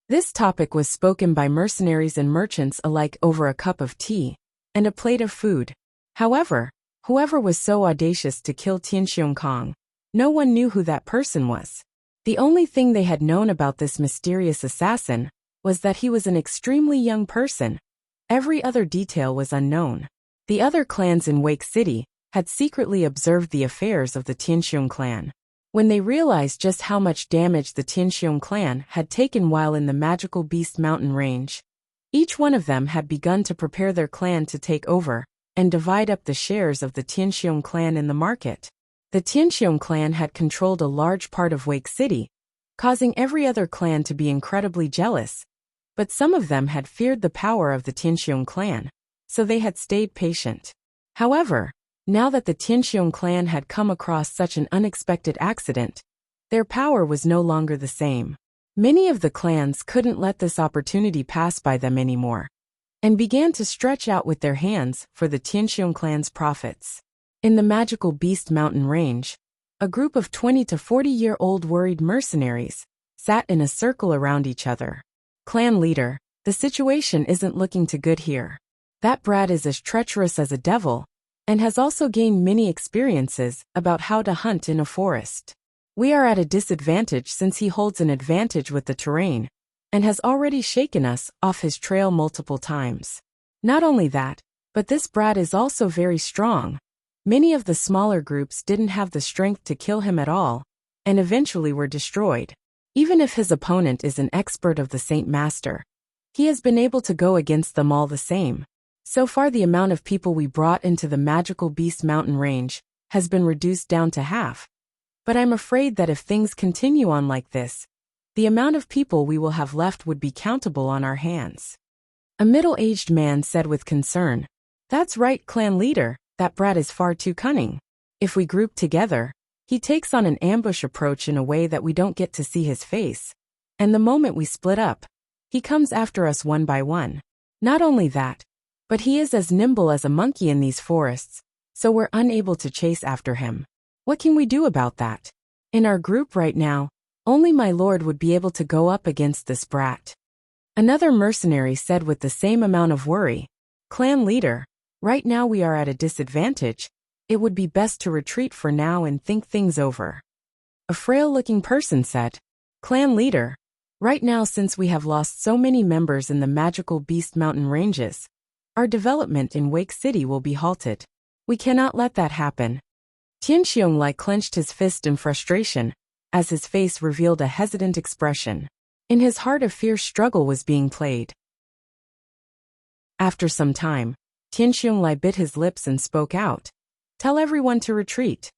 This topic was spoken by mercenaries and merchants alike over a cup of tea and a plate of food. However, whoever was so audacious to kill Tianxiongkong, no one knew who that person was. The only thing they had known about this mysterious assassin was that he was an extremely young person. Every other detail was unknown. The other clans in Wake City had secretly observed the affairs of the Tianxiong clan. When they realized just how much damage the Tianxiong clan had taken while in the magical beast mountain range, each one of them had begun to prepare their clan to take over and divide up the shares of the Tianxiong clan in the market. The Tianxiong clan had controlled a large part of Wake City, causing every other clan to be incredibly jealous, but some of them had feared the power of the Tianxiong clan, so they had stayed patient. However, now that the Tianxiong clan had come across such an unexpected accident, their power was no longer the same. Many of the clans couldn't let this opportunity pass by them anymore, and began to stretch out with their hands for the Tianxiong clan's profits. In the magical beast mountain range, a group of 20 to 40-year-old worried mercenaries sat in a circle around each other. Clan leader, the situation isn't looking too good here. That brat is as treacherous as a devil, and has also gained many experiences about how to hunt in a forest. We are at a disadvantage since he holds an advantage with the terrain, and has already shaken us off his trail multiple times. Not only that, but this brat is also very strong. Many of the smaller groups didn't have the strength to kill him at all, and eventually were destroyed. Even if his opponent is an expert of the Saint Master, he has been able to go against them all the same. So far the amount of people we brought into the magical beast mountain range has been reduced down to half. But I'm afraid that if things continue on like this, the amount of people we will have left would be countable on our hands. A middle-aged man said with concern, "That's right, clan leader, that brat is far too cunning. If we group together, he takes on an ambush approach in a way that we don't get to see his face, and the moment we split up, he comes after us one by one. Not only that, but he is as nimble as a monkey in these forests, so we're unable to chase after him. What can we do about that? In our group right now, only my lord would be able to go up against this brat." Another mercenary said with the same amount of worry, "Clan leader, right now we are at a disadvantage. It would be best to retreat for now and think things over." A frail-looking person said, "Clan leader, right now since we have lost so many members in the magical beast mountain ranges, our development in Wake City will be halted. We cannot let that happen." Tianxiong Lai clenched his fist in frustration, as his face revealed a hesitant expression. In his heart a fierce struggle was being played. After some time, Tianxiong Lai bit his lips and spoke out, "Tell everyone to retreat."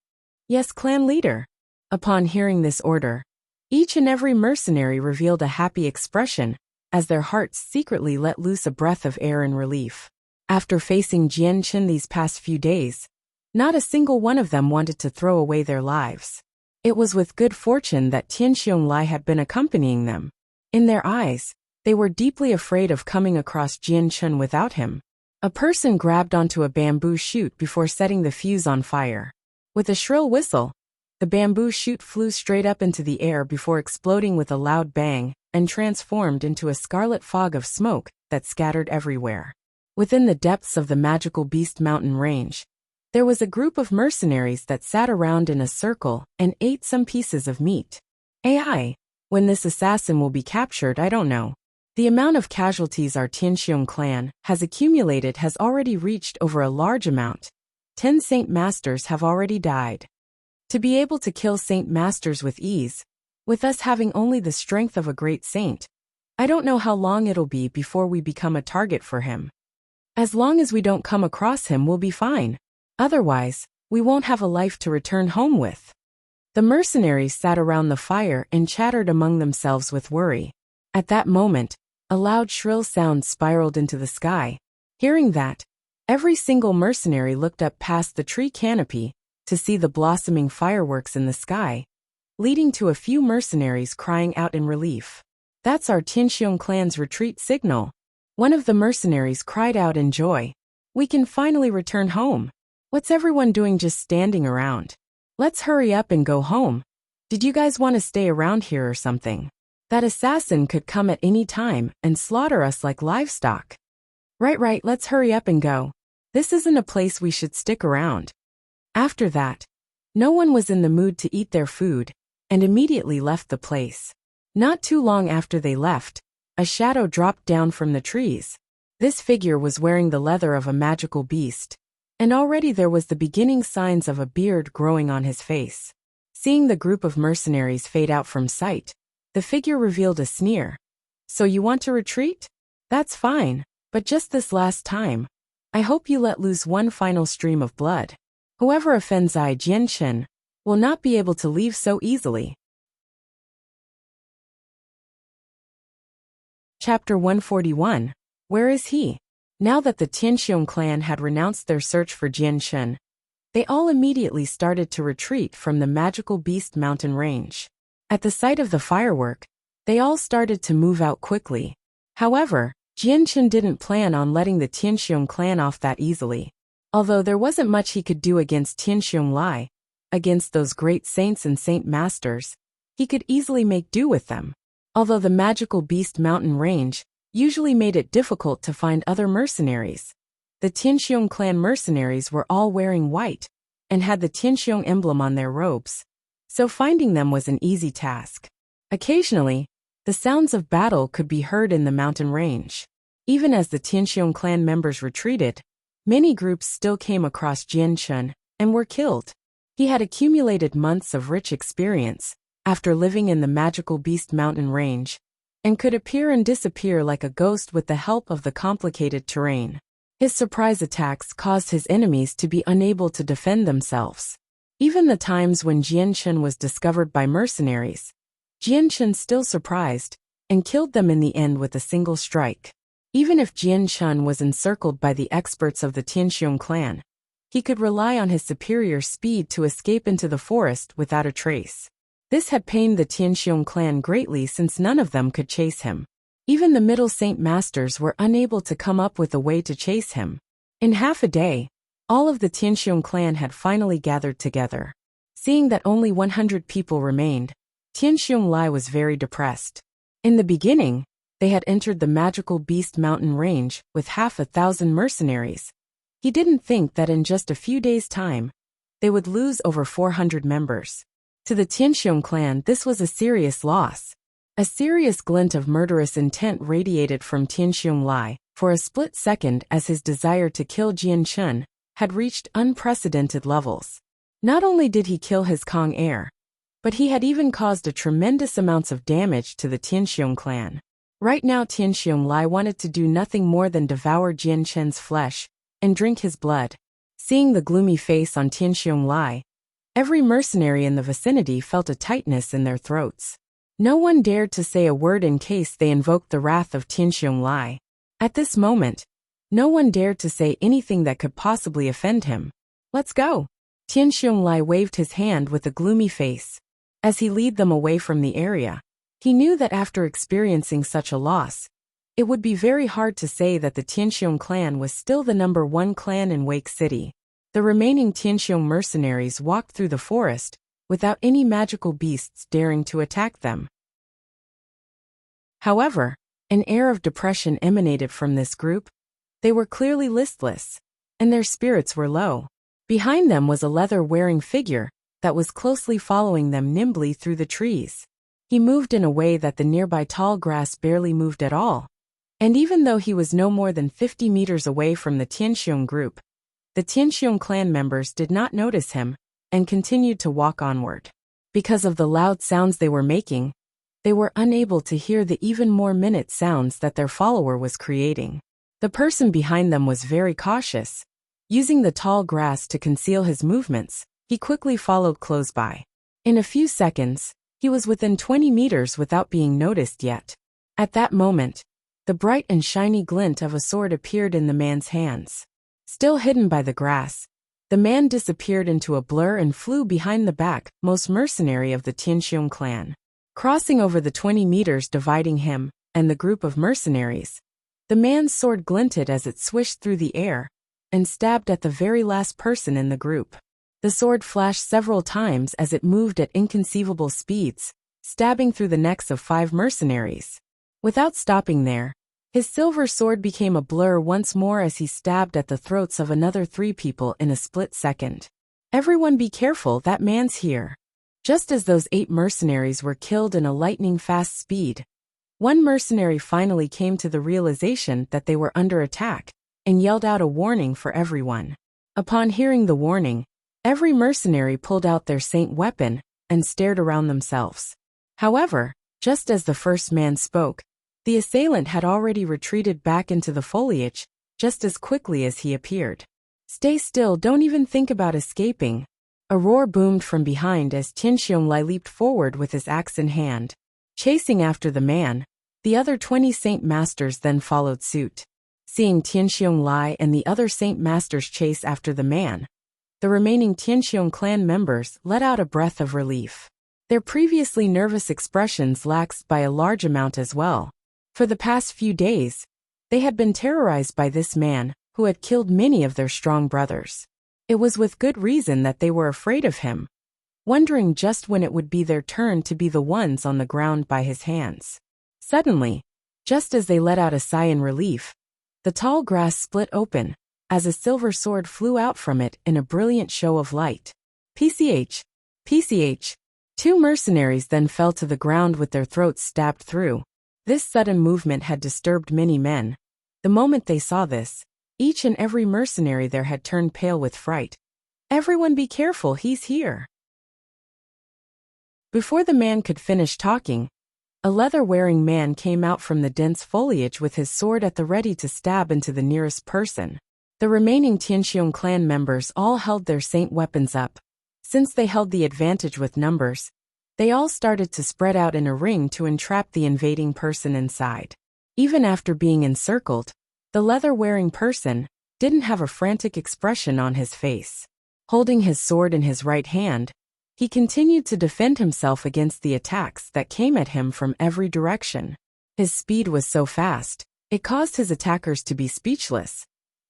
"Yes, clan leader." Upon hearing this order, each and every mercenary revealed a happy expression, as their hearts secretly let loose a breath of air in relief. After facing Jian Qin these past few days, not a single one of them wanted to throw away their lives. It was with good fortune that Tianxiong Lai had been accompanying them. In their eyes, they were deeply afraid of coming across Jian Qin without him. A person grabbed onto a bamboo shoot before setting the fuse on fire. With a shrill whistle, the bamboo shoot flew straight up into the air before exploding with a loud bang and transformed into a scarlet fog of smoke that scattered everywhere. Within the depths of the magical beast mountain range, there was a group of mercenaries that sat around in a circle and ate some pieces of meat. AI, when this assassin will be captured, I don't know. The amount of casualties our Tianxiong clan has accumulated has already reached over a large amount. 10 Saint Masters have already died. To be able to kill Saint Masters with ease, with us having only the strength of a great saint, I don't know how long it'll be before we become a target for him. As long as we don't come across him, we'll be fine. Otherwise, we won't have a life to return home with." The mercenaries sat around the fire and chattered among themselves with worry. At that moment, a loud shrill sound spiraled into the sky. Hearing that, every single mercenary looked up past the tree canopy to see the blossoming fireworks in the sky, leading to a few mercenaries crying out in relief. "That's our Tianxiong clan's retreat signal." One of the mercenaries cried out in joy. "We can finally return home. What's everyone doing just standing around? Let's hurry up and go home. Did you guys want to stay around here or something? That assassin could come at any time and slaughter us like livestock." Right, let's hurry up and go. This isn't a place we should stick around." After that, no one was in the mood to eat their food, and immediately left the place. Not too long after they left, a shadow dropped down from the trees. This figure was wearing the leather of a magical beast, and already there was the beginning signs of a beard growing on his face. Seeing the group of mercenaries fade out from sight, the figure revealed a sneer. So you want to retreat? That's fine, but just this last time. I hope you let loose one final stream of blood. Whoever offends I Jianshen will not be able to leave so easily. Chapter 141. Where is he? Now that the Tianxiong clan had renounced their search for Jianshen, they all immediately started to retreat from the magical beast mountain range. At the sight of the firework, they all started to move out quickly. However, Jianshen didn't plan on letting the Tianxiong clan off that easily. Although there wasn't much he could do against Tianxiong Lai, against those great saints and saint masters, he could easily make do with them. Although the magical beast mountain range usually made it difficult to find other mercenaries, the Tianxiong clan mercenaries were all wearing white and had the Tianxiong emblem on their robes, so finding them was an easy task. Occasionally, the sounds of battle could be heard in the mountain range. Even as the Tianxiong clan members retreated, many groups still came across Jianshen and were killed. He had accumulated months of rich experience after living in the magical beast mountain range, and could appear and disappear like a ghost with the help of the complicated terrain. His surprise attacks caused his enemies to be unable to defend themselves. Even the times when Jianshen was discovered by mercenaries, Jianshen still surprised and killed them in the end with a single strike. Even if Jianshen was encircled by the experts of the Tianxiong clan, he could rely on his superior speed to escape into the forest without a trace. This had pained the Tianxiong clan greatly since none of them could chase him. Even the middle saint masters were unable to come up with a way to chase him. In half a day, all of the Tianxiong clan had finally gathered together. Seeing that only 100 people remained, Tianxiong Lai was very depressed. In the beginning, they had entered the magical beast mountain range with 50,000 mercenaries. He didn't think that in just a few days' time, they would lose over 400 members. To the Tianxiong clan, this was a serious loss. A serious glint of murderous intent radiated from Tianxiong Lai for a split second as his desire to kill Jianshen had reached unprecedented levels. Not only did he kill his Kong heir, but he had even caused a tremendous amounts of damage to the Tianxiong clan. Right now Tianxiong Lai wanted to do nothing more than devour Jianshen's flesh and drink his blood. Seeing the gloomy face on Tianxiong Lai, every mercenary in the vicinity felt a tightness in their throats. No one dared to say a word in case they invoked the wrath of Tianxiong Lai. At this moment, no one dared to say anything that could possibly offend him. Let's go. Tianxiong Lai waved his hand with a gloomy face. As he led them away from the area, he knew that after experiencing such a loss, it would be very hard to say that the Tianxiong clan was still the #1 clan in Wake City. The remaining Tianxiong mercenaries walked through the forest without any magical beasts daring to attack them. However, an air of depression emanated from this group. They were clearly listless, and their spirits were low. Behind them was a leather-wearing figure that was closely following them nimbly through the trees. He moved in a way that the nearby tall grass barely moved at all. And even though he was no more than 50 meters away from the Tianxiong group, the Tianxiong clan members did not notice him and continued to walk onward. Because of the loud sounds they were making, they were unable to hear the even more minute sounds that their follower was creating. The person behind them was very cautious. Using the tall grass to conceal his movements, he quickly followed close by. In a few seconds, he was within 20 meters without being noticed yet. At that moment, the bright and shiny glint of a sword appeared in the man's hands. Still hidden by the grass, the man disappeared into a blur and flew behind the back most mercenary of the Tianxiong clan. Crossing over the 20 meters dividing him and the group of mercenaries, the man's sword glinted as it swished through the air and stabbed at the very last person in the group. The sword flashed several times as it moved at inconceivable speeds, stabbing through the necks of 5 mercenaries. Without stopping there, his silver sword became a blur once more as he stabbed at the throats of another 3 people in a split second. Everyone be careful, that man's here. Just as those 8 mercenaries were killed in a lightning-fast speed, one mercenary finally came to the realization that they were under attack and yelled out a warning for everyone. Upon hearing the warning, every mercenary pulled out their saint weapon and stared around themselves. However, just as the first man spoke, the assailant had already retreated back into the foliage, just as quickly as he appeared. "Stay still, don't even think about escaping." A roar boomed from behind as Tian Xiongli leaped forward with his axe in hand. Chasing after the man, the other 20 Saint Masters then followed suit. Seeing Tian Xiongli and the other Saint Masters chase after the man, the remaining Tianxiong clan members let out a breath of relief. Their previously nervous expressions laxed by a large amount as well. For the past few days, they had been terrorized by this man, who had killed many of their strong brothers. It was with good reason that they were afraid of him, wondering just when it would be their turn to be the ones on the ground by his hands. Suddenly, just as they let out a sigh in relief, the tall grass split open, as a silver sword flew out from it in a brilliant show of light. PCH! PCH! 2 mercenaries then fell to the ground with their throats stabbed through. This sudden movement had disturbed many men. The moment they saw this, each and every mercenary there had turned pale with fright. "Everyone be careful, he's here." Before the man could finish talking, a leather-wearing man came out from the dense foliage with his sword at the ready to stab into the nearest person. The remaining Tianxiong clan members all held their saint weapons up. Since they held the advantage with numbers, they all started to spread out in a ring to entrap the invading person inside. Even after being encircled, the leather-wearing person didn't have a frantic expression on his face. Holding his sword in his right hand, he continued to defend himself against the attacks that came at him from every direction. His speed was so fast, it caused his attackers to be speechless.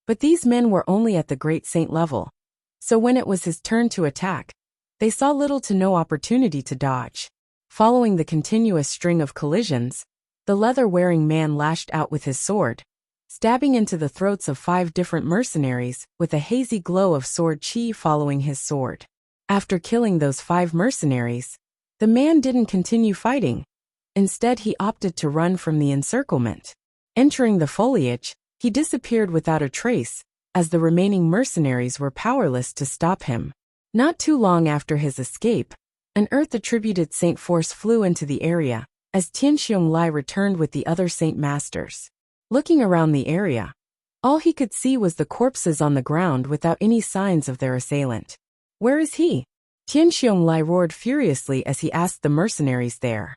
But these men were only at the great saint level, so when it was his turn to attack, they saw little to no opportunity to dodge. Following the continuous string of collisions, the leather-wearing man lashed out with his sword, stabbing into the throats of 5 different mercenaries with a hazy glow of sword chi following his sword. After killing those 5 mercenaries, the man didn't continue fighting. Instead, he opted to run from the encirclement. Entering the foliage, he disappeared without a trace, as the remaining mercenaries were powerless to stop him. Not too long after his escape, an Earth-attributed saint force flew into the area, as Tian Xiongli returned with the other Saint Masters. Looking around the area, all he could see was the corpses on the ground without any signs of their assailant. "Where is he?" Tian Xiongli roared furiously as he asked the mercenaries there.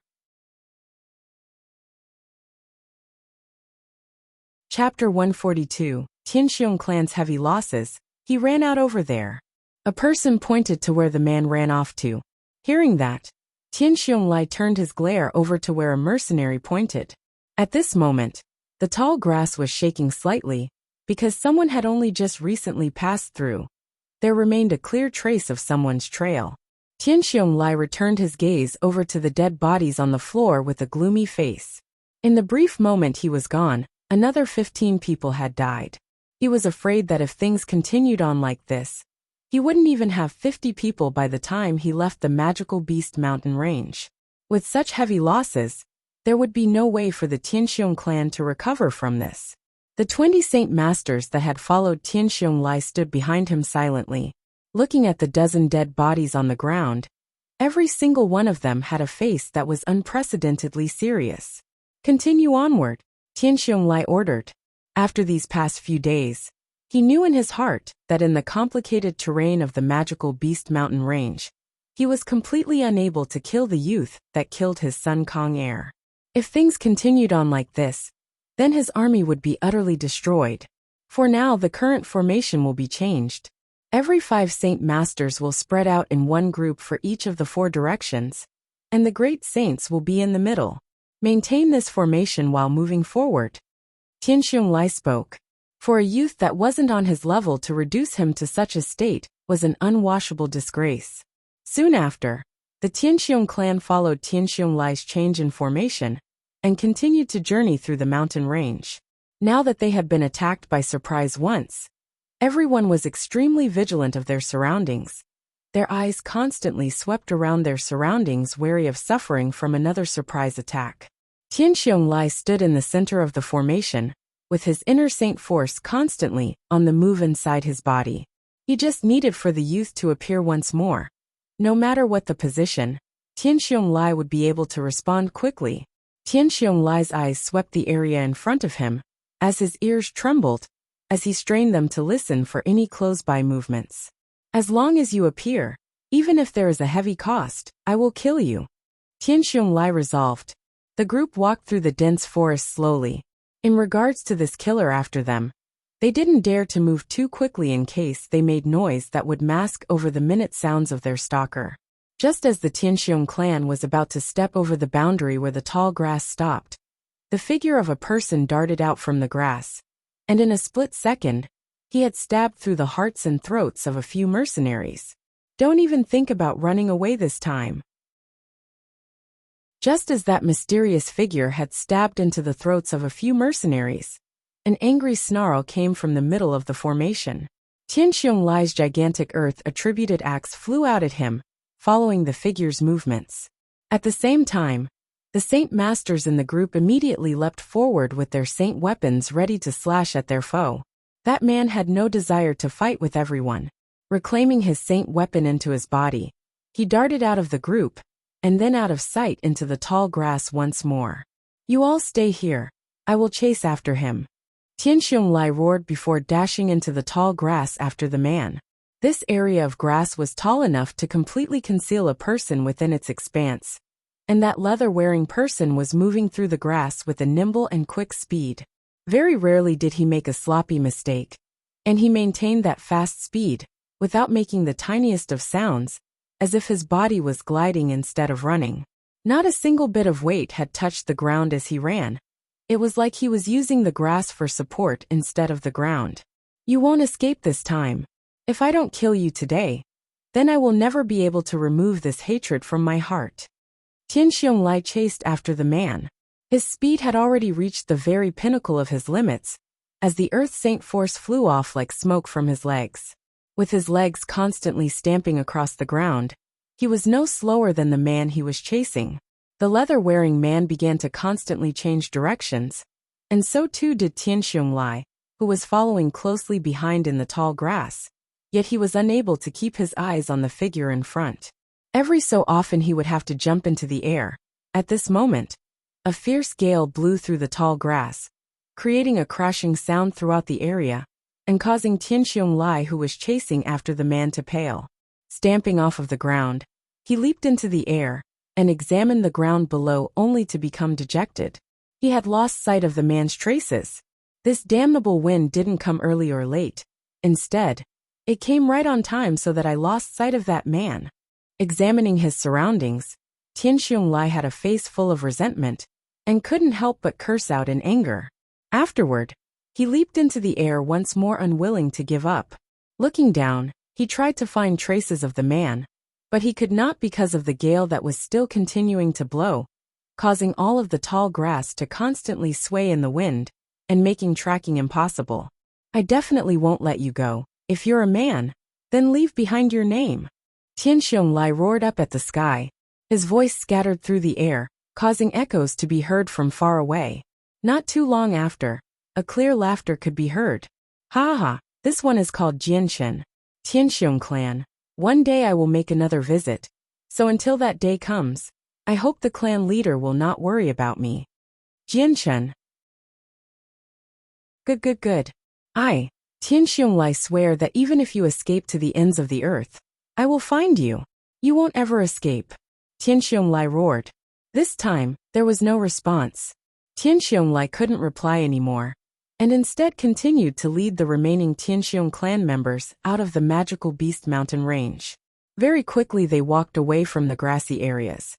Chapter 142, Tianxiong clan's heavy losses. He ran out over there. A person pointed to where the man ran off to. Hearing that, Tian Xiongli turned his glare over to where a mercenary pointed. At this moment, the tall grass was shaking slightly, because someone had only just recently passed through. There remained a clear trace of someone's trail. Tian Xiongli returned his gaze over to the dead bodies on the floor with a gloomy face. In the brief moment he was gone, another 15 people had died. He was afraid that if things continued on like this, he wouldn't even have 50 people by the time he left the magical beast mountain range. With such heavy losses, there would be no way for the Tianxiong clan to recover from this. The 20 Saint Masters that had followed Tian Xiongli stood behind him silently, looking at the dozen dead bodies on the ground. Every single one of them had a face that was unprecedentedly serious. "Continue onward," Tian Xiongli ordered. After these past few days, he knew in his heart that in the complicated terrain of the magical beast mountain range, he was completely unable to kill the youth that killed his son Kong Heir. If things continued on like this, then his army would be utterly destroyed. For now, the current formation will be changed. Every 5 Saint Masters will spread out in one group for each of the 4 directions, and the great saints will be in the middle. Maintain this formation while moving forward. Tian Xiongli spoke. For a youth that wasn't on his level, to reduce him to such a state was an unwashable disgrace. Soon after, the Tianxiong clan followed Tian Xionglei's change in formation and continued to journey through the mountain range. Now that they had been attacked by surprise once, everyone was extremely vigilant of their surroundings. Their eyes constantly swept around their surroundings, wary of suffering from another surprise attack. Tian Xiongli stood in the center of the formation, with his inner saint force constantly on the move inside his body. He just needed for the youth to appear once more. No matter what the position, Tian Xiong-Lai would be able to respond quickly. Tian Xiong-Lai's eyes swept the area in front of him, as his ears trembled, as he strained them to listen for any close-by movements. As long as you appear, even if there is a heavy cost, I will kill you. Tian Xiong-Lai resolved. The group walked through the dense forest slowly. In regards to this killer after them, they didn't dare to move too quickly in case they made noise that would mask over the minute sounds of their stalker. Just as the Tianxiong clan was about to step over the boundary where the tall grass stopped, the figure of a person darted out from the grass, and in a split second, he had stabbed through the hearts and throats of a few mercenaries. Don't even think about running away this time. Just as that mysterious figure had stabbed into the throats of a few mercenaries, an angry snarl came from the middle of the formation. Tian Xiong-Lai's gigantic earth-attributed axe flew out at him, following the figure's movements. At the same time, the Saint Masters in the group immediately leapt forward with their Saint weapons ready to slash at their foe. That man had no desire to fight with everyone. Reclaiming his Saint weapon into his body, he darted out of the group, and then out of sight into the tall grass once more. You all stay here. I will chase after him. Tian Xiong-Lai roared before dashing into the tall grass after the man. This area of grass was tall enough to completely conceal a person within its expanse, and that leather-wearing person was moving through the grass with a nimble and quick speed. Very rarely did he make a sloppy mistake, and he maintained that fast speed, without making the tiniest of sounds, as if his body was gliding instead of running. Not a single bit of weight had touched the ground as he ran. It was like he was using the grass for support instead of the ground. You won't escape this time. If I don't kill you today, then I will never be able to remove this hatred from my heart. Tian Xiong-Lai chased after the man. His speed had already reached the very pinnacle of his limits, as the Earth Saint force flew off like smoke from his legs. With his legs constantly stamping across the ground, he was no slower than the man he was chasing. The leather-wearing man began to constantly change directions, and so too did Tian Xiong-Lai, who was following closely behind in the tall grass. Yet he was unable to keep his eyes on the figure in front. Every so often he would have to jump into the air. At this moment, a fierce gale blew through the tall grass, creating a crashing sound throughout the area, and causing Tian Xiong-Lai, who was chasing after the man, to pale. Stamping off of the ground, he leaped into the air, and examined the ground below only to become dejected. He had lost sight of the man's traces. This damnable wind didn't come early or late. Instead, it came right on time so that I lost sight of that man. Examining his surroundings, Tian Xiong-Lai had a face full of resentment, and couldn't help but curse out in anger. Afterward, he leaped into the air once more, unwilling to give up. Looking down, he tried to find traces of the man, but he could not because of the gale that was still continuing to blow, causing all of the tall grass to constantly sway in the wind, and making tracking impossible. I definitely won't let you go. If you're a man, then leave behind your name. Tian Xiong-Lai roared up at the sky. His voice scattered through the air, causing echoes to be heard from far away. Not too long after, a clear laughter could be heard. Ha ha, this one is called Jianshen. Tianxiong clan. One day I will make another visit. So until that day comes, I hope the clan leader will not worry about me. Jianshen. Good. Tian Xiong-Lai, swear that even if you escape to the ends of the earth, I will find you. You won't ever escape. Tian Xiong-Lai roared. This time, there was no response. Tian Xiong-Lai couldn't reply anymore, and instead continued to lead the remaining Tianxiong clan members out of the magical Beast Mountain range. Very quickly they walked away from the grassy areas,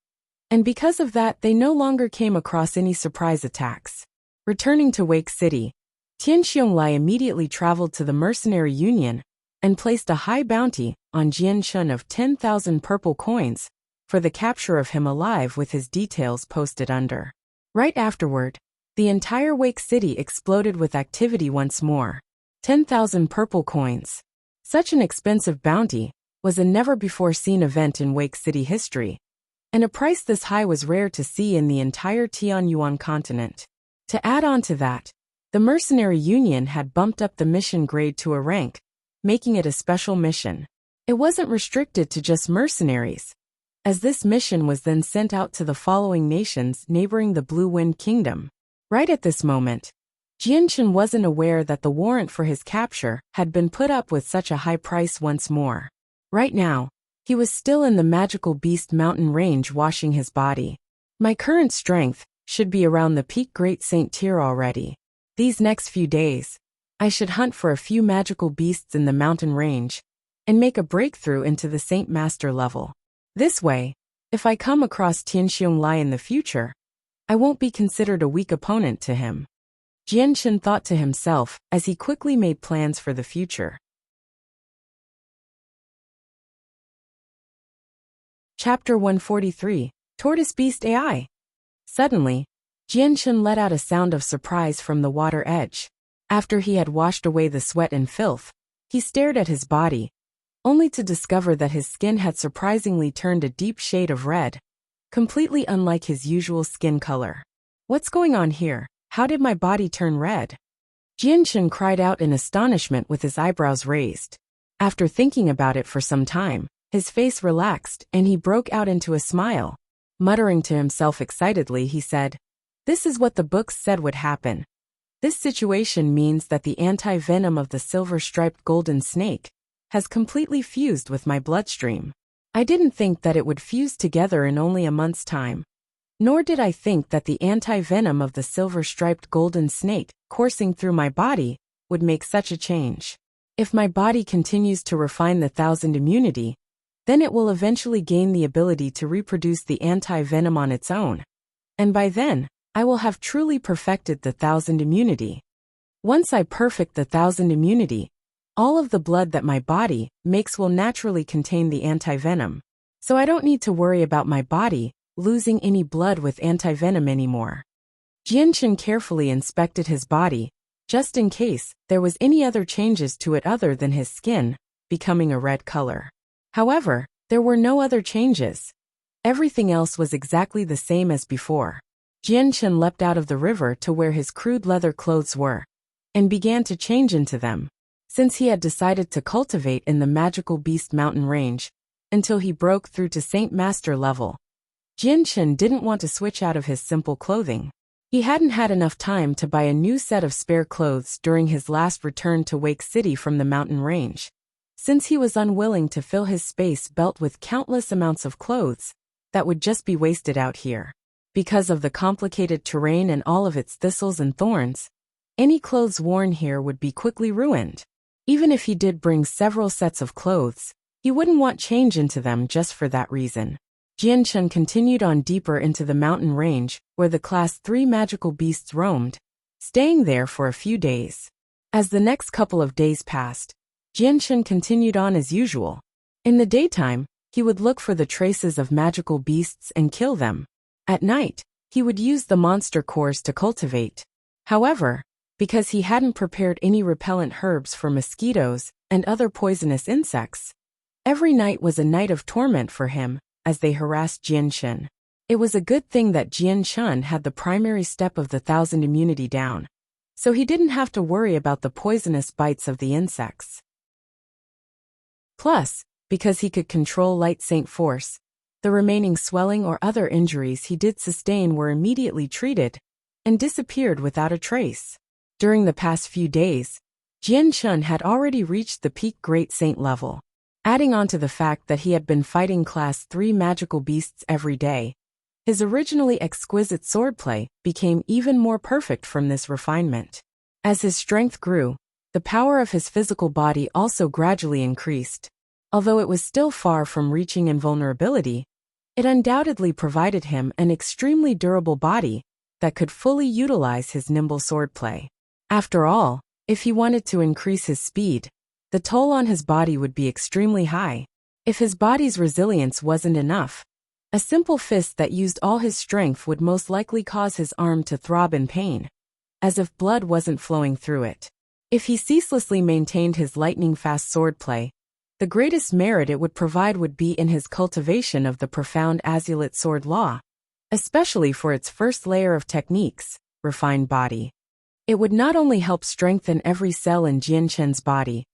and because of that they no longer came across any surprise attacks. Returning to Wake City, Tian Xiong-Lai immediately traveled to the Mercenary Union and placed a high bounty on Jianshen of 10,000 purple coins for the capture of him alive, with his details posted under. Right afterward, the entire Wake City exploded with activity once more. 10,000 purple coins. Such an expensive bounty was a never-before-seen event in Wake City history, and a price this high was rare to see in the entire Tianyuan continent. To add on to that, the Mercenary Union had bumped up the mission grade to a rank, making it a special mission. It wasn't restricted to just mercenaries, as this mission was then sent out to the following nations neighboring the Blue Wind Kingdom. Right at this moment, Jianchen wasn't aware that the warrant for his capture had been put up with such a high price once more. Right now, he was still in the magical beast mountain range washing his body. My current strength should be around the peak Great Saint tier already. These next few days, I should hunt for a few magical beasts in the mountain range and make a breakthrough into the Saint Master level. This way, if I come across Tianxiong Lai in the future, I won't be considered a weak opponent to him. Jianchen thought to himself as he quickly made plans for the future. Chapter 143, Tortoise Beast AI. Suddenly, Jianchen let out a sound of surprise from the water edge. After he had washed away the sweat and filth, he stared at his body, only to discover that his skin had surprisingly turned a deep shade of red, completely unlike his usual skin color. What's going on here? How did my body turn red? Jianchen cried out in astonishment with his eyebrows raised. After thinking about it for some time, his face relaxed and he broke out into a smile. Muttering to himself excitedly, he said, "This is what the books said would happen. This situation means that the anti-venom of the silver-striped golden snake has completely fused with my bloodstream. I didn't think that it would fuse together in only a month's time. Nor did I think that the anti-venom of the silver-striped golden snake coursing through my body would make such a change. If my body continues to refine the 1000 immunity, then it will eventually gain the ability to reproduce the anti-venom on its own. And by then, I will have truly perfected the 1000 immunity. Once I perfect the 1000 immunity, all of the blood that my body makes will naturally contain the anti-venom. So I don't need to worry about my body losing any blood with anti-venom anymore." Jianchen carefully inspected his body, just in case there was any other changes to it other than his skin becoming a red color. However, there were no other changes. Everything else was exactly the same as before. Jianchen leapt out of the river to where his crude leather clothes were, and began to change into them, since he had decided to cultivate in the magical beast mountain range until he broke through to Saint Master level. Jianchen didn't want to switch out of his simple clothing. He hadn't had enough time to buy a new set of spare clothes during his last return to Wake City from the mountain range. Since he was unwilling to fill his space belt with countless amounts of clothes that would just be wasted out here. Because of the complicated terrain and all of its thistles and thorns, any clothes worn here would be quickly ruined. Even if he did bring several sets of clothes, he wouldn't want change into them just for that reason. Jianchen continued on deeper into the mountain range where the Class 3 magical beasts roamed, staying there for a few days. As the next couple of days passed, Jianchen continued on as usual. In the daytime, he would look for the traces of magical beasts and kill them. At night, he would use the monster cores to cultivate. However, because he hadn't prepared any repellent herbs for mosquitoes and other poisonous insects, every night was a night of torment for him as they harassed Jianchen. It was a good thing that Jianchen had the primary step of the 1000 immunity down, so he didn't have to worry about the poisonous bites of the insects. Plus, because he could control Light Saint Force, the remaining swelling or other injuries he did sustain were immediately treated and disappeared without a trace. During the past few days, Jianchen had already reached the peak Great Saint level. Adding on to the fact that he had been fighting Class 3 magical beasts every day, his originally exquisite swordplay became even more perfect from this refinement. As his strength grew, the power of his physical body also gradually increased. Although it was still far from reaching invulnerability, it undoubtedly provided him an extremely durable body that could fully utilize his nimble swordplay. After all, if he wanted to increase his speed, the toll on his body would be extremely high. If his body's resilience wasn't enough, a simple fist that used all his strength would most likely cause his arm to throb in pain, as if blood wasn't flowing through it. If he ceaselessly maintained his lightning-fast swordplay, the greatest merit it would provide would be in his cultivation of the profound Azulite sword law, especially for its first layer of techniques, refined body. It would not only help strengthen every cell in Jianchen's body,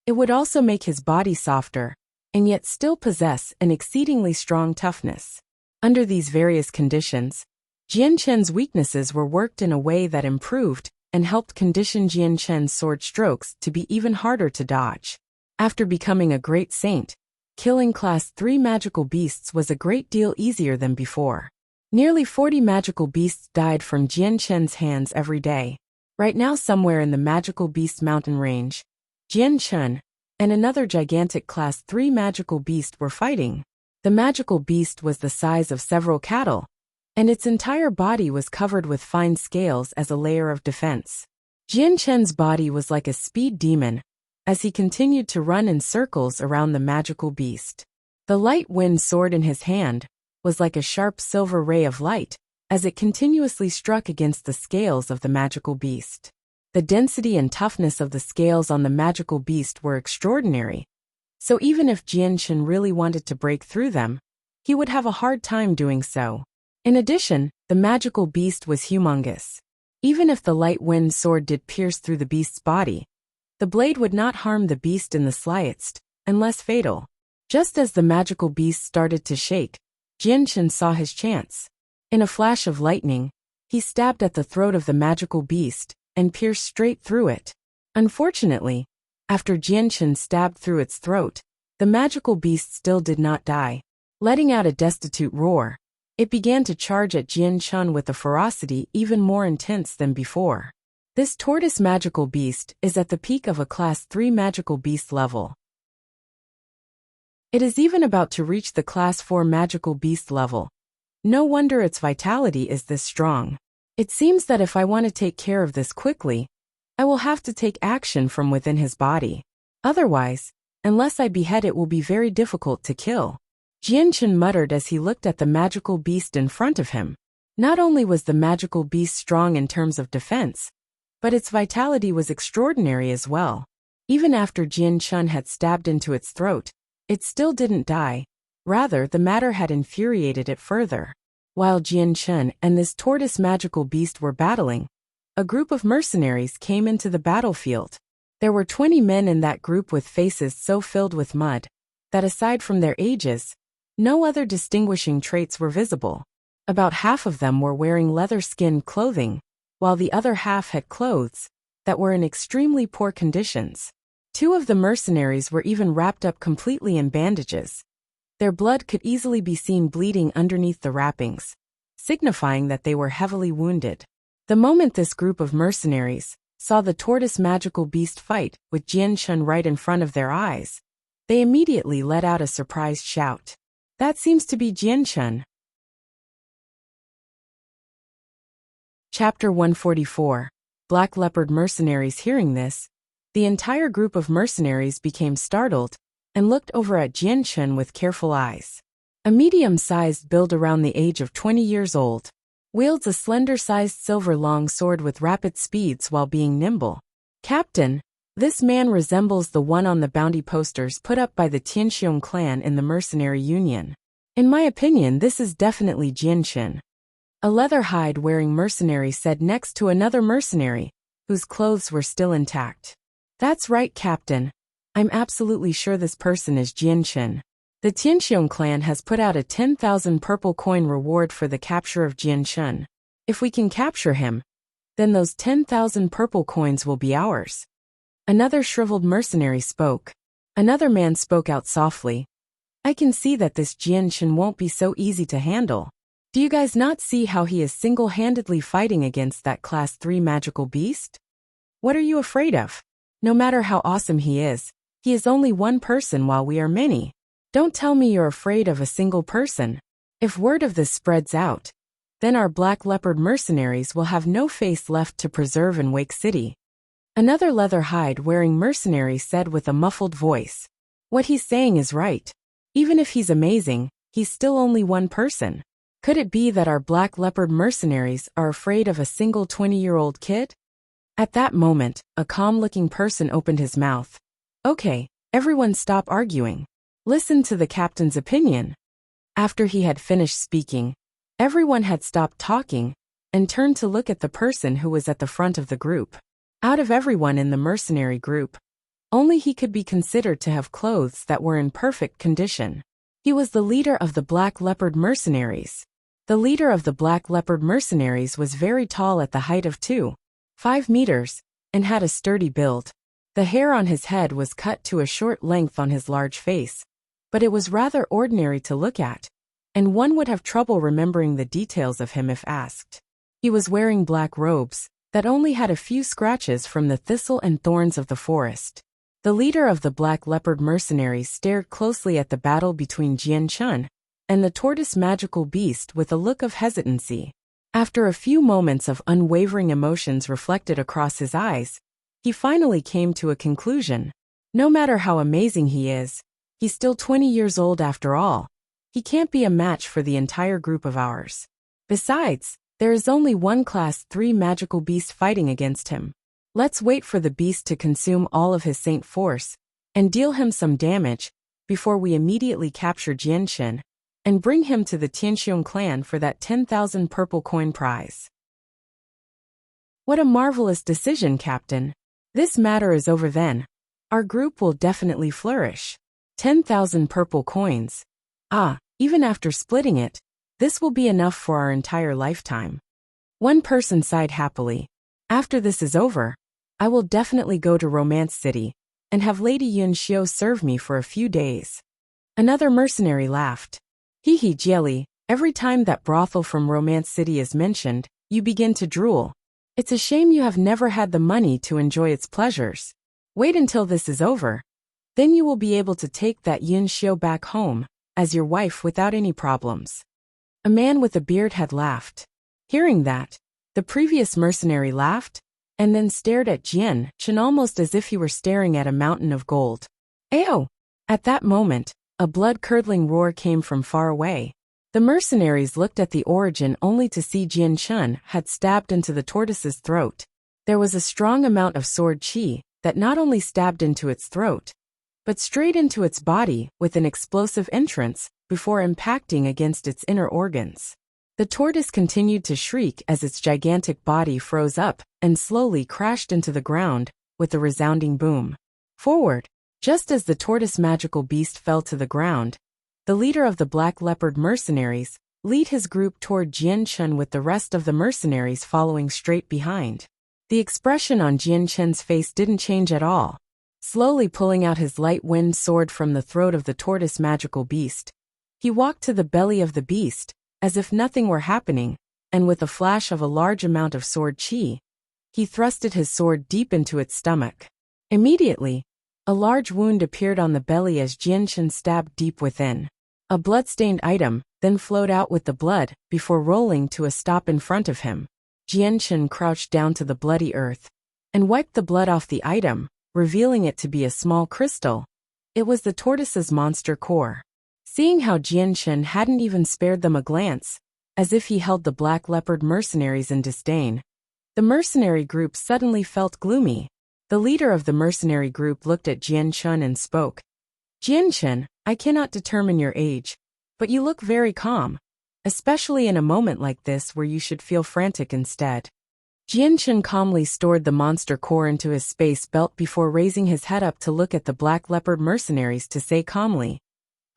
It would also make his body softer, and yet still possess an exceedingly strong toughness. Under these various conditions, Jian Chen's weaknesses were worked in a way that improved and helped condition Jian Chen's sword strokes to be even harder to dodge. After becoming a great saint, killing Class 3 magical beasts was a great deal easier than before. Nearly 40 magical beasts died from Jian Chen's hands every day. Right now, somewhere in the Magical Beast mountain range, Jian Chen and another gigantic Class 3 magical beast were fighting. The magical beast was the size of several cattle, and its entire body was covered with fine scales as a layer of defense. Jian Chen's body was like a speed demon, as he continued to run in circles around the magical beast. The light wind sword in his hand was like a sharp silver ray of light, as it continuously struck against the scales of the magical beast. The density and toughness of the scales on the magical beast were extraordinary, so even if Jian Chen really wanted to break through them, he would have a hard time doing so. In addition, the magical beast was humongous. Even if the light wind sword did pierce through the beast's body, the blade would not harm the beast in the slightest, unless fatal. Just as the magical beast started to shake, Jian Chen saw his chance. In a flash of lightning, he stabbed at the throat of the magical beast and pierced straight through it. Unfortunately, after Jian Chen stabbed through its throat, the magical beast still did not die. Letting out a destitute roar, it began to charge at Jian Chen with a ferocity even more intense than before. This tortoise magical beast is at the peak of a Class 3 magical beast level. It is even about to reach the Class 4 magical beast level. No wonder its vitality is this strong. It seems that if I want to take care of this quickly, I will have to take action from within his body. Otherwise, unless I behead it, will be very difficult to kill. Jian Chen muttered as he looked at the magical beast in front of him. Not only was the magical beast strong in terms of defense, but its vitality was extraordinary as well. Even after Jian Chen had stabbed into its throat, it still didn't die. Rather, the matter had infuriated it further. While Jian Chen and this tortoise magical beast were battling, a group of mercenaries came into the battlefield. There were 20 men in that group with faces so filled with mud that aside from their ages, no other distinguishing traits were visible. About half of them were wearing leather-skinned clothing, while the other half had clothes that were in extremely poor conditions. 2 of the mercenaries were even wrapped up completely in bandages. Their blood could easily be seen bleeding underneath the wrappings, signifying that they were heavily wounded. The moment this group of mercenaries saw the tortoise magical beast fight with Jian Chen right in front of their eyes, they immediately let out a surprised shout. That seems to be Jian Chen. Chapter 144. Black Leopard Mercenaries. Hearing this, the entire group of mercenaries became startled and looked over at Jian Chen with careful eyes. A medium-sized build around the age of 20 years old, wields a slender-sized silver long sword with rapid speeds while being nimble. Captain, this man resembles the one on the bounty posters put up by the Tianxiong clan in the mercenary union. In my opinion, this is definitely Jian Chen. A leather hide-wearing mercenary said next to another mercenary, whose clothes were still intact. That's right, Captain. I'm absolutely sure this person is Jian Chen. The Tianxiong clan has put out a 10,000 purple coin reward for the capture of Jian Chen. If we can capture him, then those 10,000 purple coins will be ours. Another shriveled mercenary spoke. Another man spoke out softly. I can see that this Jian Chen won't be so easy to handle. Do you guys not see how he is single-handedly fighting against that Class 3 magical beast? What are you afraid of? No matter how awesome he is only one person while we are many. Don't tell me you're afraid of a single person. If word of this spreads out, then our Black Leopard mercenaries will have no face left to preserve in Wake City. Another leather hide-wearing mercenary said with a muffled voice. What he's saying is right. Even if he's amazing, he's still only one person. Could it be that our Black Leopard mercenaries are afraid of a single 20-year-old kid? At that moment, a calm-looking person opened his mouth. Okay, everyone stop arguing. Listen to the captain's opinion. After he had finished speaking, everyone had stopped talking and turned to look at the person who was at the front of the group. Out of everyone in the mercenary group, Only he could be considered to have clothes that were in perfect condition. He was the leader of the Black Leopard mercenaries. The leader of the Black Leopard mercenaries was very tall at the height of 2.5 meters, and had a sturdy build. The hair on his head was cut to a short length on his large face, but it was rather ordinary to look at, and one would have trouble remembering the details of him if asked. He was wearing black robes that only had a few scratches from the thistle and thorns of the forest. The leader of the Black Leopard mercenaries stared closely at the battle between Jian Chun and the tortoise magical beast with a look of hesitancy. After a few moments of unwavering emotions reflected across his eyes, he finally came to a conclusion. No matter how amazing he is, he's still 20 years old after all. He can't be a match for the entire group of ours. Besides, there is only one Class 3 magical beast fighting against him. Let's wait for the beast to consume all of his saint force and deal him some damage before we immediately capture Jianshin and bring him to the Tianxiong clan for that 10,000 purple coin prize. What a marvelous decision, Captain. This matter is over then. Our group will definitely flourish. 10,000 purple coins. Even after splitting it, this will be enough for our entire lifetime. One person sighed happily. After this is over, I will definitely go to Romance City and have Lady Yun Xiu serve me for a few days. Another mercenary laughed. Hee hee, Jelly, every time that brothel from Romance City is mentioned, you begin to drool. It's a shame you have never had the money to enjoy its pleasures. Wait until this is over. Then you will be able to take that Yun Xiu back home as your wife without any problems. A man with a beard had laughed. Hearing that, the previous mercenary laughed and then stared at Jian Chen almost as if he were staring at a mountain of gold. Ayo! At that moment, a blood-curdling roar came from far away. The mercenaries looked at the origin only to see Jian Chen had stabbed into the tortoise's throat. There was a strong amount of sword qi that not only stabbed into its throat, but straight into its body with an explosive entrance before impacting against its inner organs. The tortoise continued to shriek as its gigantic body froze up and slowly crashed into the ground with a resounding boom. Forward! Just as the tortoise magical beast fell to the ground, the leader of the Black Leopard mercenaries led his group toward Jian Chen with the rest of the mercenaries following straight behind. The expression on Jian Chen's face didn't change at all. Slowly pulling out his light-wind sword from the throat of the tortoise magical beast, he walked to the belly of the beast, as if nothing were happening, and with a flash of a large amount of sword qi, he thrusted his sword deep into its stomach. Immediately, a large wound appeared on the belly as Jianshin stabbed deep within. A blood-stained item then flowed out with the blood before rolling to a stop in front of him. Jianshin crouched down to the bloody earth and wiped the blood off the item, revealing it to be a small crystal. It was the tortoise's monster core. Seeing how Jianshin hadn't even spared them a glance, as if he held the Black Leopard mercenaries in disdain, the mercenary group suddenly felt gloomy. The leader of the mercenary group looked at Jianshin and spoke. Jianshin, I cannot determine your age, but you look very calm, especially in a moment like this where you should feel frantic instead. Jianshin calmly stored the monster core into his space belt before raising his head up to look at the Black Leopard mercenaries to say calmly,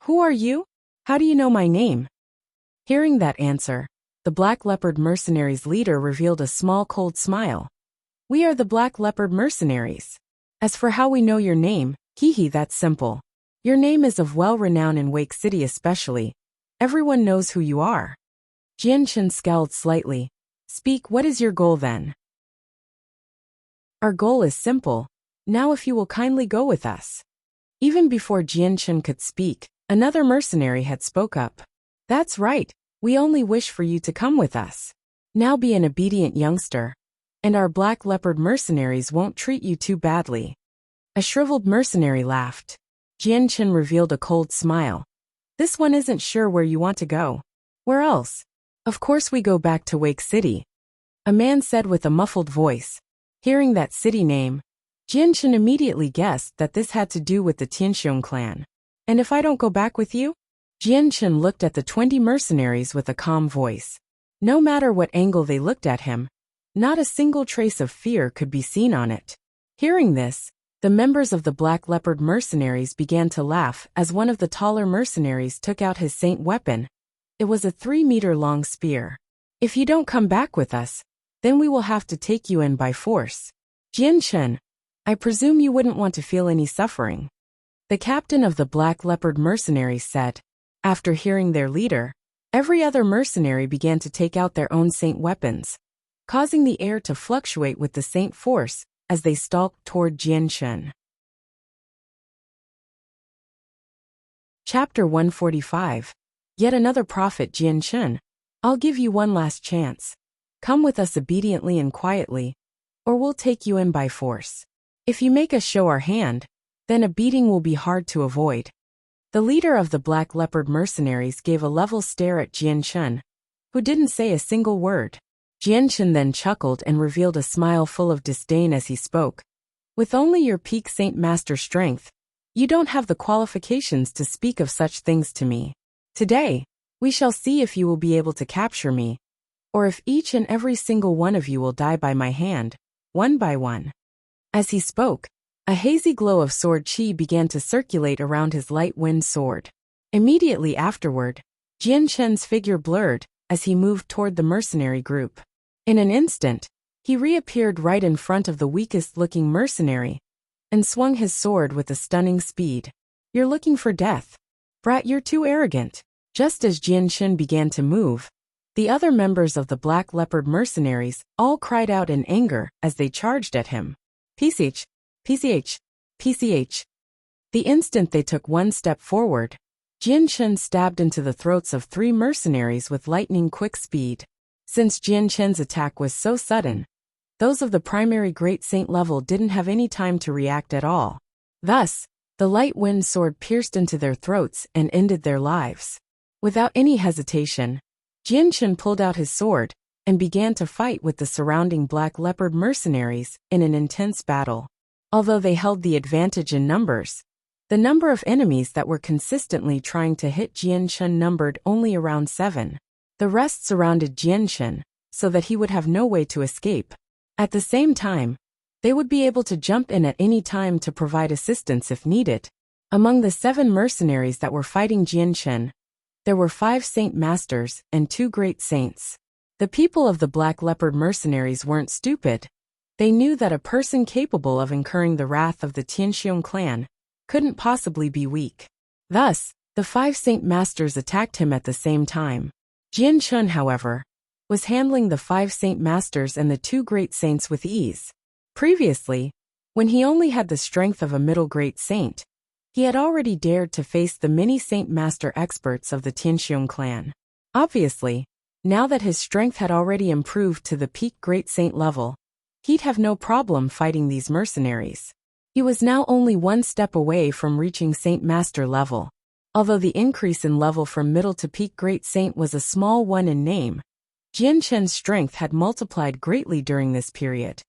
Who are you? How do you know my name? Hearing that answer, the Black Leopard mercenaries' leader revealed a small cold smile. We are the Black Leopard mercenaries. As for how we know your name, hee, that's simple. Your name is of well-renown in Wake City especially. Everyone knows who you are. Jianshin scowled slightly. Speak, what is your goal then? Our goal is simple. Now if you will kindly go with us. Even before Jianshin could speak, another mercenary had spoke up. That's right, we only wish for you to come with us. Now be an obedient youngster, and our Black Leopard mercenaries won't treat you too badly. A shriveled mercenary laughed. Jianshin revealed a cold smile. This one isn't sure where you want to go. Where else? Of course we go back to Wake City. A man said with a muffled voice. Hearing that city name, Jianshin immediately guessed that this had to do with the Tianxiong clan. And if I don't go back with you? Jianshin looked at the 20 mercenaries with a calm voice. No matter what angle they looked at him, not a single trace of fear could be seen on it. Hearing this, The members of the Black Leopard mercenaries began to laugh as one of the taller mercenaries took out his saint weapon. It was a 3-meter-long spear. "If you don't come back with us, then we will have to take you in by force. Jian, I presume you wouldn't want to feel any suffering," the captain of the Black Leopard mercenaries said. After hearing their leader, every other mercenary began to take out their own saint weapons, causing the air to fluctuate with the saint force as they stalked toward Jian. Chapter 145. Yet another prophet. Jian, I'll give you one last chance. Come with us obediently and quietly, or we'll take you in by force. If you make us show our hand, then a beating will be hard to avoid. The leader of the Black Leopard mercenaries gave a level stare at Jian, who didn't say a single word. Jian then chuckled and revealed a smile full of disdain as he spoke. "With only your peak Saint Master strength, you don't have the qualifications to speak of such things to me. Today, we shall see if you will be able to capture me, or if each and every single one of you will die by my hand, one by one." As he spoke, a hazy glow of sword chi began to circulate around his light-wind sword. Immediately afterward, Jian's figure blurred as he moved toward the mercenary group. In an instant, he reappeared right in front of the weakest-looking mercenary and swung his sword with a stunning speed. "You're looking for death. Brat, you're too arrogant." Just as Jian began to move, the other members of the Black Leopard mercenaries all cried out in anger as they charged at him. "PCH! PCH! PCH!" The instant they took one step forward, Jian stabbed into the throats of 3 mercenaries with lightning-quick speed. Since Jian's attack was so sudden, those of the primary Great Saint level didn't have any time to react at all. Thus, the light-wind sword pierced into their throats and ended their lives. Without any hesitation, Jian pulled out his sword and began to fight with the surrounding Black Leopard mercenaries in an intense battle. Although they held the advantage in numbers, the number of enemies that were consistently trying to hit Jian numbered only around 7. The rest surrounded Jian so that he would have no way to escape. At the same time, they would be able to jump in at any time to provide assistance if needed. Among the 7 mercenaries that were fighting Jian, there were 5 Saint Masters and 2 Great Saints. The people of the Black Leopard mercenaries weren't stupid. They knew that a person capable of incurring the wrath of the Tianxiong clan couldn't possibly be weak. Thus, the 5 Saint Masters attacked him at the same time. Jian, however, was handling the 5 Saint Masters and the 2 Great Saints with ease. Previously, when he only had the strength of a middle Great Saint, he had already dared to face the many Saint Master experts of the Tianxiong clan. Obviously, now that his strength had already improved to the peak Great Saint level, he'd have no problem fighting these mercenaries. He was now only one step away from reaching Saint Master level. Although the increase in level from middle to peak Great Saint was a small one in name, Jian's strength had multiplied greatly during this period.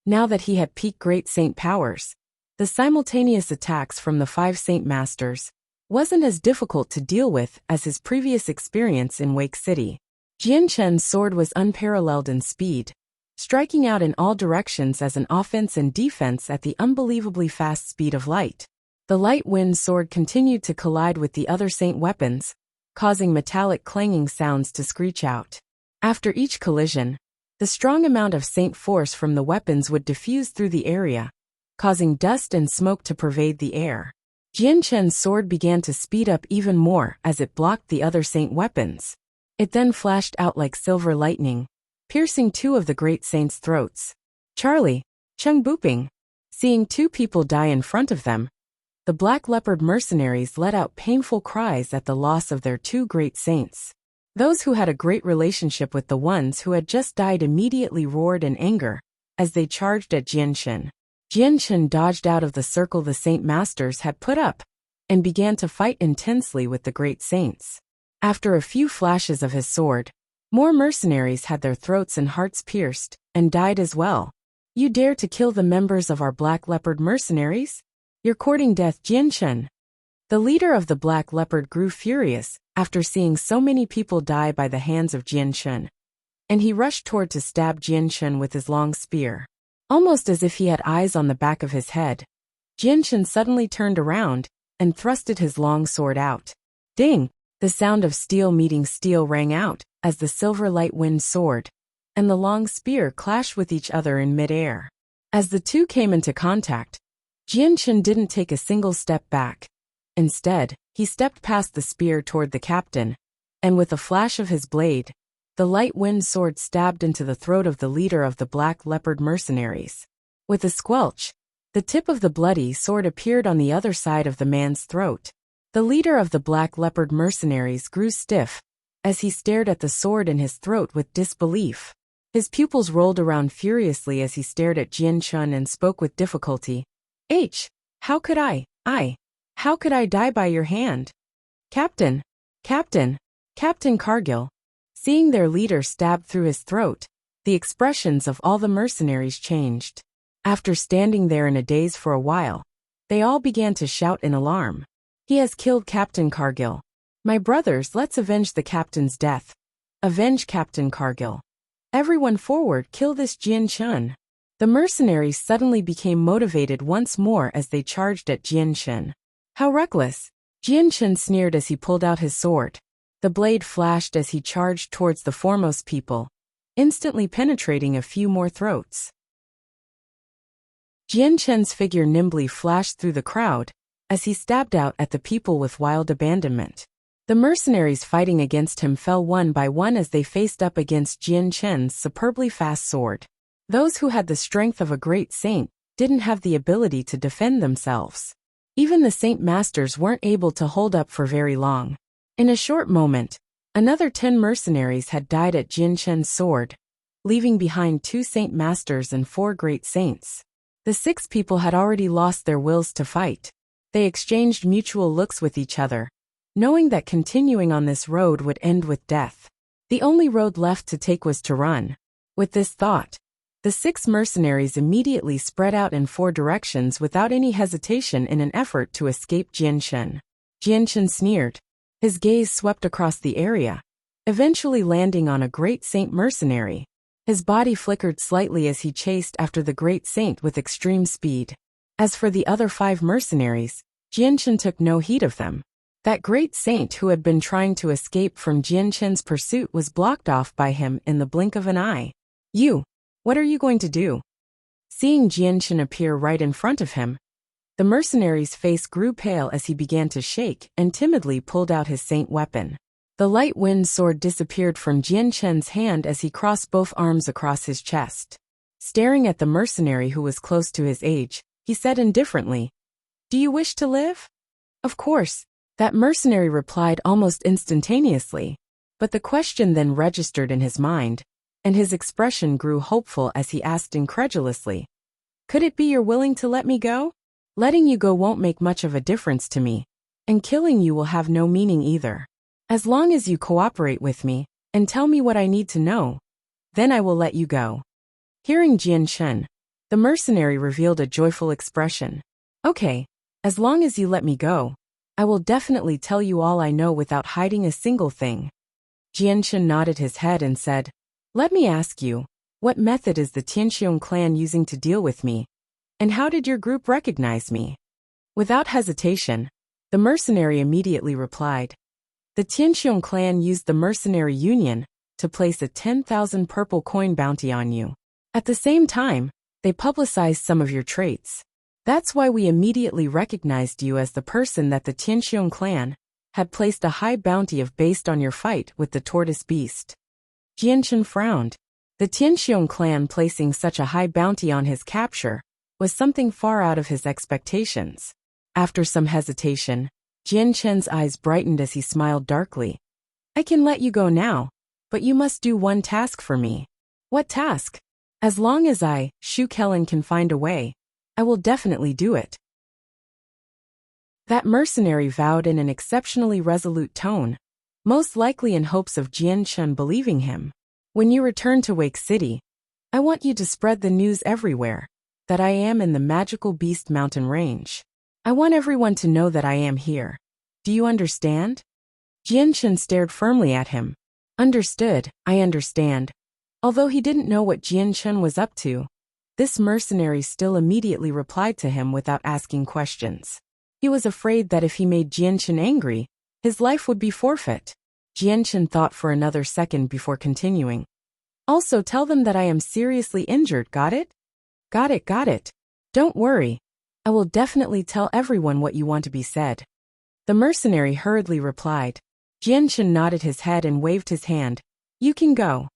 Now that he had peak Great Saint powers, the simultaneous attacks from the 5 Saint Masters wasn't as difficult to deal with as his previous experience in Wake City. Jian's sword was unparalleled in speed, striking out in all directions as an offense and defense at the unbelievably fast speed of light. The light-wind sword continued to collide with the other Saint weapons, causing metallic clanging sounds to screech out. After each collision, the strong amount of Saint force from the weapons would diffuse through the area, causing dust and smoke to pervade the air. Jian's sword began to speed up even more as it blocked the other Saint weapons. It then flashed out like silver lightning, piercing 2 of the Great Saints' throats. Charlie, Cheng Booping. Seeing 2 people die in front of them, the Black Leopard mercenaries let out painful cries at the loss of their 2 Great Saints. Those who had a great relationship with the ones who had just died immediately roared in anger as they charged at Jian. Jian dodged out of the circle the Saint Masters had put up and began to fight intensely with the Great Saints. After a few flashes of his sword, more mercenaries had their throats and hearts pierced and died as well. "You dare to kill the members of our Black Leopard mercenaries? You're courting death, Jian." The leader of the Black Leopard grew furious after seeing so many people die by the hands of Jian, and he rushed toward to stab Jian with his long spear. Almost as if he had eyes on the back of his head, Jianshan suddenly turned around and thrusted his long sword out. Ding! The sound of steel meeting steel rang out as the silver light wind sword and the long spear clashed with each other in mid-air. As the two came into contact, Jianshan didn't take a single step back. Instead, he stepped past the spear toward the captain, and with a flash of his blade, the light wind sword stabbed into the throat of the leader of the Black Leopard mercenaries. With a squelch, the tip of the bloody sword appeared on the other side of the man's throat. The leader of the Black Leopard mercenaries grew stiff as he stared at the sword in his throat with disbelief. His pupils rolled around furiously as he stared at Jianshan and spoke with difficulty. How could I die by your hand? Captain Cargill. Seeing their leader stabbed through his throat, the expressions of all the mercenaries changed. After standing there in a daze for a while, they all began to shout in alarm. He has killed Captain Cargill. My brothers, let's avenge the captain's death. Avenge Captain Cargill. Everyone forward, kill this Jianshan. The mercenaries suddenly became motivated once more as they charged at Jianshan. How reckless! Jianshan sneered as he pulled out his sword. The blade flashed as he charged towards the foremost people, instantly penetrating a few more throats. Jianshan's figure nimbly flashed through the crowd as he stabbed out at the people with wild abandonment. The mercenaries fighting against him fell one by one as they faced up against Jianshan's superbly fast sword. Those who had the strength of a great saint didn't have the ability to defend themselves. Even the saint masters weren't able to hold up for very long. In a short moment, another 10 mercenaries had died at Jianshan's sword, leaving behind 2 saint masters and 4 great saints. The 6 people had already lost their wills to fight. They exchanged mutual looks with each other, knowing that continuing on this road would end with death. The only road left to take was to run. With this thought, the 6 mercenaries immediately spread out in 4 directions without any hesitation in an effort to escape Jianshan. Jianshan sneered. His gaze swept across the area, eventually landing on a great saint mercenary. His body flickered slightly as he chased after the great saint with extreme speed. As for the other 5 mercenaries, Jianshan took no heed of them. That great saint who had been trying to escape from Jianshan's pursuit was blocked off by him in the blink of an eye. What are you going to do? Seeing Jianshan appear right in front of him, the mercenary's face grew pale as he began to shake and timidly pulled out his saint weapon. The light wind sword disappeared from Jianshan's hand as he crossed both arms across his chest. Staring at the mercenary who was close to his age, he said indifferently, "Do you wish to live?" "Of course," that mercenary replied almost instantaneously, but the question then registered in his mind, and his expression grew hopeful as he asked incredulously, "Could it be you're willing to let me go? Letting you go won't make much of a difference to me, and killing you will have no meaning either. As long as you cooperate with me and tell me what I need to know, then I will let you go." Hearing Jianshan, the mercenary revealed a joyful expression. "Okay, as long as you let me go, I will definitely tell you all I know without hiding a single thing." Jianshan nodded his head and said, "Let me ask you, what method is the Tianxiong clan using to deal with me? And how did your group recognize me?" Without hesitation, the mercenary immediately replied, "The Tianxiong clan used the mercenary union to place a 10,000 purple coin bounty on you. At the same time, they publicized some of your traits. That's why we immediately recognized you as the person that the Tianxiong clan had placed a high bounty of based on your fight with the tortoise beast." Jianshan frowned. The Tianxiong clan placing such a high bounty on his capture was something far out of his expectations. After some hesitation, Jianshan's eyes brightened as he smiled darkly. "I can let you go now, but you must do one task for me." "What task?" "As long as Shu Kellen, can find a way, I will definitely do it." That mercenary vowed in an exceptionally resolute tone, most likely in hopes of Jianshan believing him. "When you return to Wake City, I want you to spread the news everywhere that I am in the magical Beast Mountain Range. I want everyone to know that I am here. Do you understand?" Jianshan stared firmly at him. "Understood, I understand." Although he didn't know what Jianshan was up to, this mercenary still immediately replied to him without asking questions. He was afraid that if he made Jianchen angry, his life would be forfeit. Jianchen thought for another second before continuing. Also tell them that I am seriously injured, got it? Got it, got it. Don't worry. I will definitely tell everyone what you want to be said. The mercenary hurriedly replied. Jianchen nodded his head and waved his hand. You can go.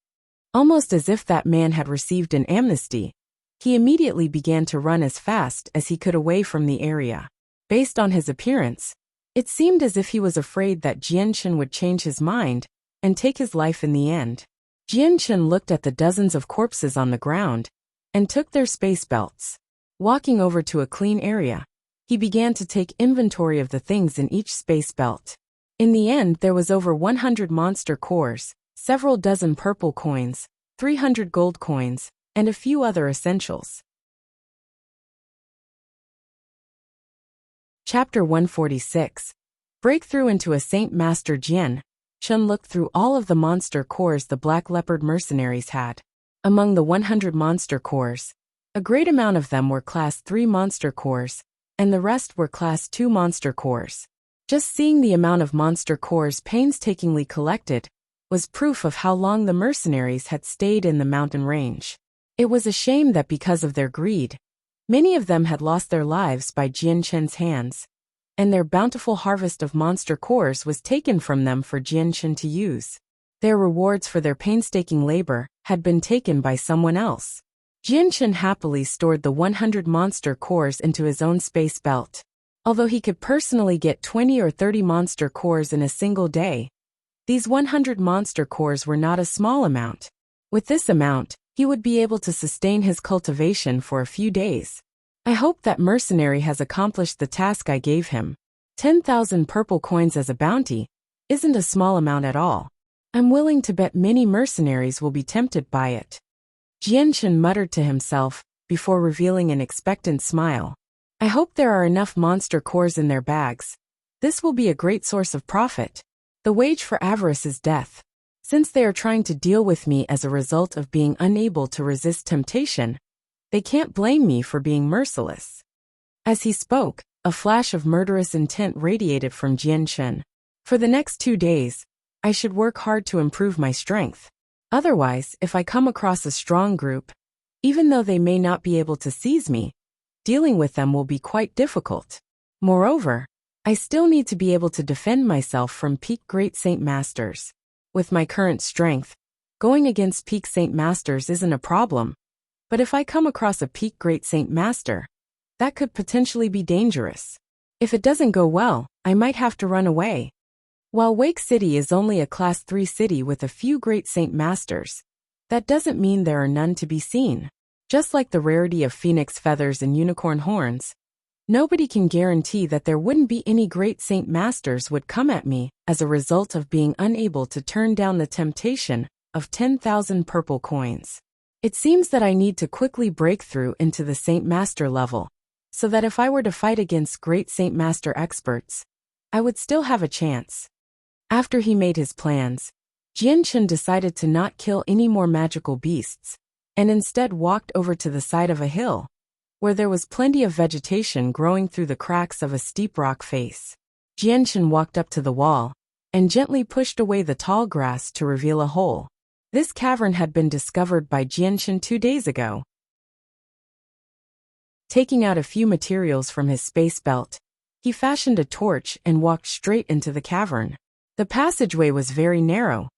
Almost as if that man had received an amnesty, he immediately began to run as fast as he could away from the area. Based on his appearance, it seemed as if he was afraid that Jianchen would change his mind and take his life in the end. Jianchen looked at the dozens of corpses on the ground and took their space belts. Walking over to a clean area, he began to take inventory of the things in each space belt. In the end, there was over 100 monster cores, several dozen purple coins, 300 gold coins, and a few other essentials. Chapter 146. Breakthrough into a Saint Master Jian. Chen looked through all of the monster cores the Black Leopard mercenaries had. Among the 100 monster cores, a great amount of them were Class 3 monster cores, and the rest were Class 2 monster cores. Just seeing the amount of monster cores painstakingly collected was proof of how long the mercenaries had stayed in the mountain range. It was a shame that because of their greed, many of them had lost their lives by Jianchen's hands, and their bountiful harvest of monster cores was taken from them for Jianchen to use. Their rewards for their painstaking labor had been taken by someone else. Jianchen happily stored the 100 monster cores into his own space belt. Although he could personally get 20 or 30 monster cores in a single day, these 100 monster cores were not a small amount. With this amount, he would be able to sustain his cultivation for a few days. I hope that mercenary has accomplished the task I gave him. 10,000 purple coins as a bounty isn't a small amount at all. I'm willing to bet many mercenaries will be tempted by it. Jianchen muttered to himself before revealing an expectant smile. I hope there are enough monster cores in their bags. This will be a great source of profit. The wage for avarice is death. Since they are trying to deal with me as a result of being unable to resist temptation, they can't blame me for being merciless. As he spoke, a flash of murderous intent radiated from Jianchen. For the next 2 days, I should work hard to improve my strength. Otherwise, if I come across a strong group, even though they may not be able to seize me, dealing with them will be quite difficult. Moreover, I still need to be able to defend myself from peak Great Saint Masters. With my current strength, going against peak Saint Masters isn't a problem. But if I come across a peak Great Saint Master, that could potentially be dangerous. If it doesn't go well, I might have to run away. While Wake City is only a Class 3 city with a few Great Saint Masters, that doesn't mean there are none to be seen. Just like the rarity of phoenix feathers and unicorn horns, nobody can guarantee that there wouldn't be any Great Saint Masters would come at me as a result of being unable to turn down the temptation of 10,000 purple coins. It seems that I need to quickly break through into the Saint Master level, so that if I were to fight against Great Saint Master experts, I would still have a chance. After he made his plans, Jianchen decided to not kill any more magical beasts, and instead walked over to the side of a hill, where there was plenty of vegetation growing through the cracks of a steep rock face. Jianchen walked up to the wall, and gently pushed away the tall grass to reveal a hole. This cavern had been discovered by Jianchen 2 days ago. Taking out a few materials from his space belt, he fashioned a torch and walked straight into the cavern. The passageway was very narrow.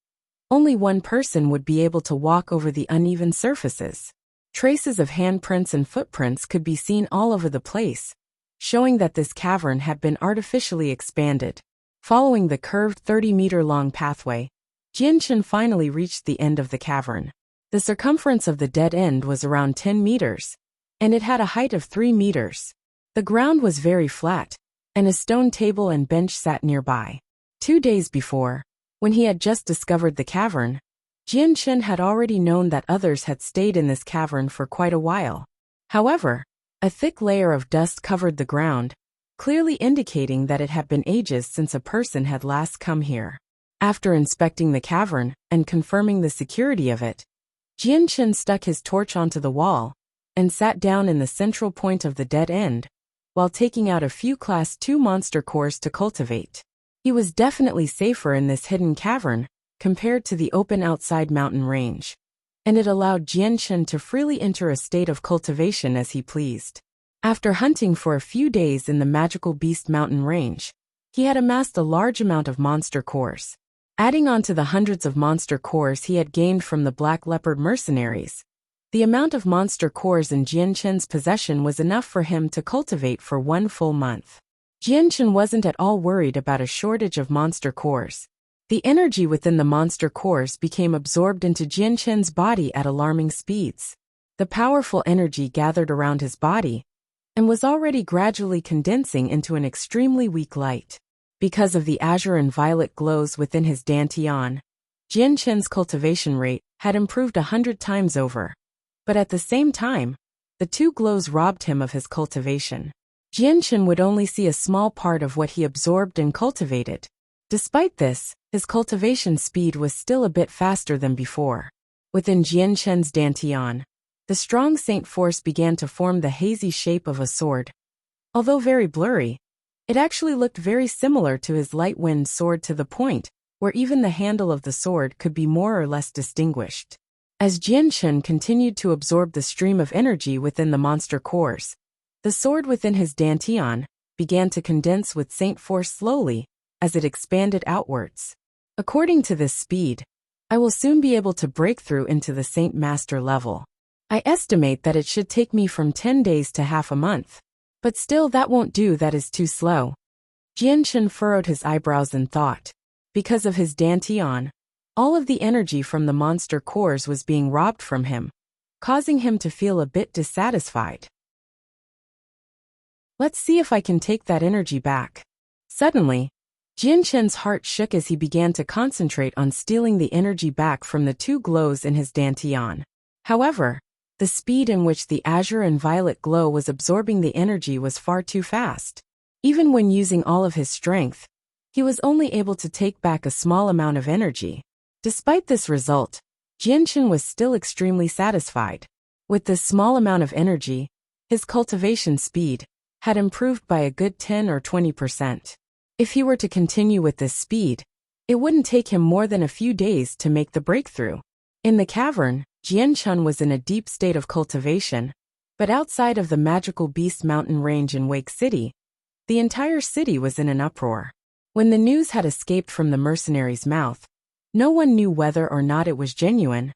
Only one person would be able to walk over the uneven surfaces. Traces of handprints and footprints could be seen all over the place, showing that this cavern had been artificially expanded. Following the curved 30-meter-long pathway, Jianchen finally reached the end of the cavern. The circumference of the dead end was around 10 meters, and it had a height of 3 meters. The ground was very flat, and a stone table and bench sat nearby. 2 days before, when he had just discovered the cavern, Jianchen had already known that others had stayed in this cavern for quite a while. However, a thick layer of dust covered the ground, clearly indicating that it had been ages since a person had last come here. After inspecting the cavern and confirming the security of it, Jianchen stuck his torch onto the wall and sat down in the central point of the dead end, while taking out a few Class 2 monster cores to cultivate. He was definitely safer in this hidden cavern compared to the open outside mountain range, and it allowed Jianchen to freely enter a state of cultivation as he pleased. After hunting for a few days in the magical beast mountain range, he had amassed a large amount of monster cores. Adding on to the hundreds of monster cores he had gained from the Black Leopard mercenaries, the amount of monster cores in Jianchen's possession was enough for him to cultivate for 1 full month. Jianchen wasn't at all worried about a shortage of monster cores. The energy within the monster cores became absorbed into Jianchen's body at alarming speeds. The powerful energy gathered around his body and was already gradually condensing into an extremely weak light. Because of the azure and violet glows within his dantian, Jianchen's cultivation rate had improved 100 times over. But at the same time, the two glows robbed him of his cultivation. Jianchen would only see a small part of what he absorbed and cultivated. Despite this, his cultivation speed was still a bit faster than before. Within Jianchen's dantian, the strong saint force began to form the hazy shape of a sword. Although very blurry, it actually looked very similar to his light wind sword to the point where even the handle of the sword could be more or less distinguished. As Jianchen continued to absorb the stream of energy within the monster cores, the sword within his dantian began to condense with saint force slowly as it expanded outwards. According to this speed, I will soon be able to break through into the Saint Master level. I estimate that it should take me from 10 days to half a month. But still that won't do, that is too slow. Jianchen furrowed his eyebrows in thought. Because of his dantian, all of the energy from the monster cores was being robbed from him, causing him to feel a bit dissatisfied. Let's see if I can take that energy back. Suddenly, Jianchen's heart shook as he began to concentrate on stealing the energy back from the two glows in his dantian. However, the speed in which the azure and violet glow was absorbing the energy was far too fast. Even when using all of his strength, he was only able to take back a small amount of energy. Despite this result, Jianchen was still extremely satisfied. With this small amount of energy, his cultivation speed had improved by a good 10 or 20%. If he were to continue with this speed, it wouldn't take him more than a few days to make the breakthrough. In the cavern, Jianchen was in a deep state of cultivation, but outside of the magical beast mountain range in Wake City, the entire city was in an uproar. When the news had escaped from the mercenary's mouth, no one knew whether or not it was genuine,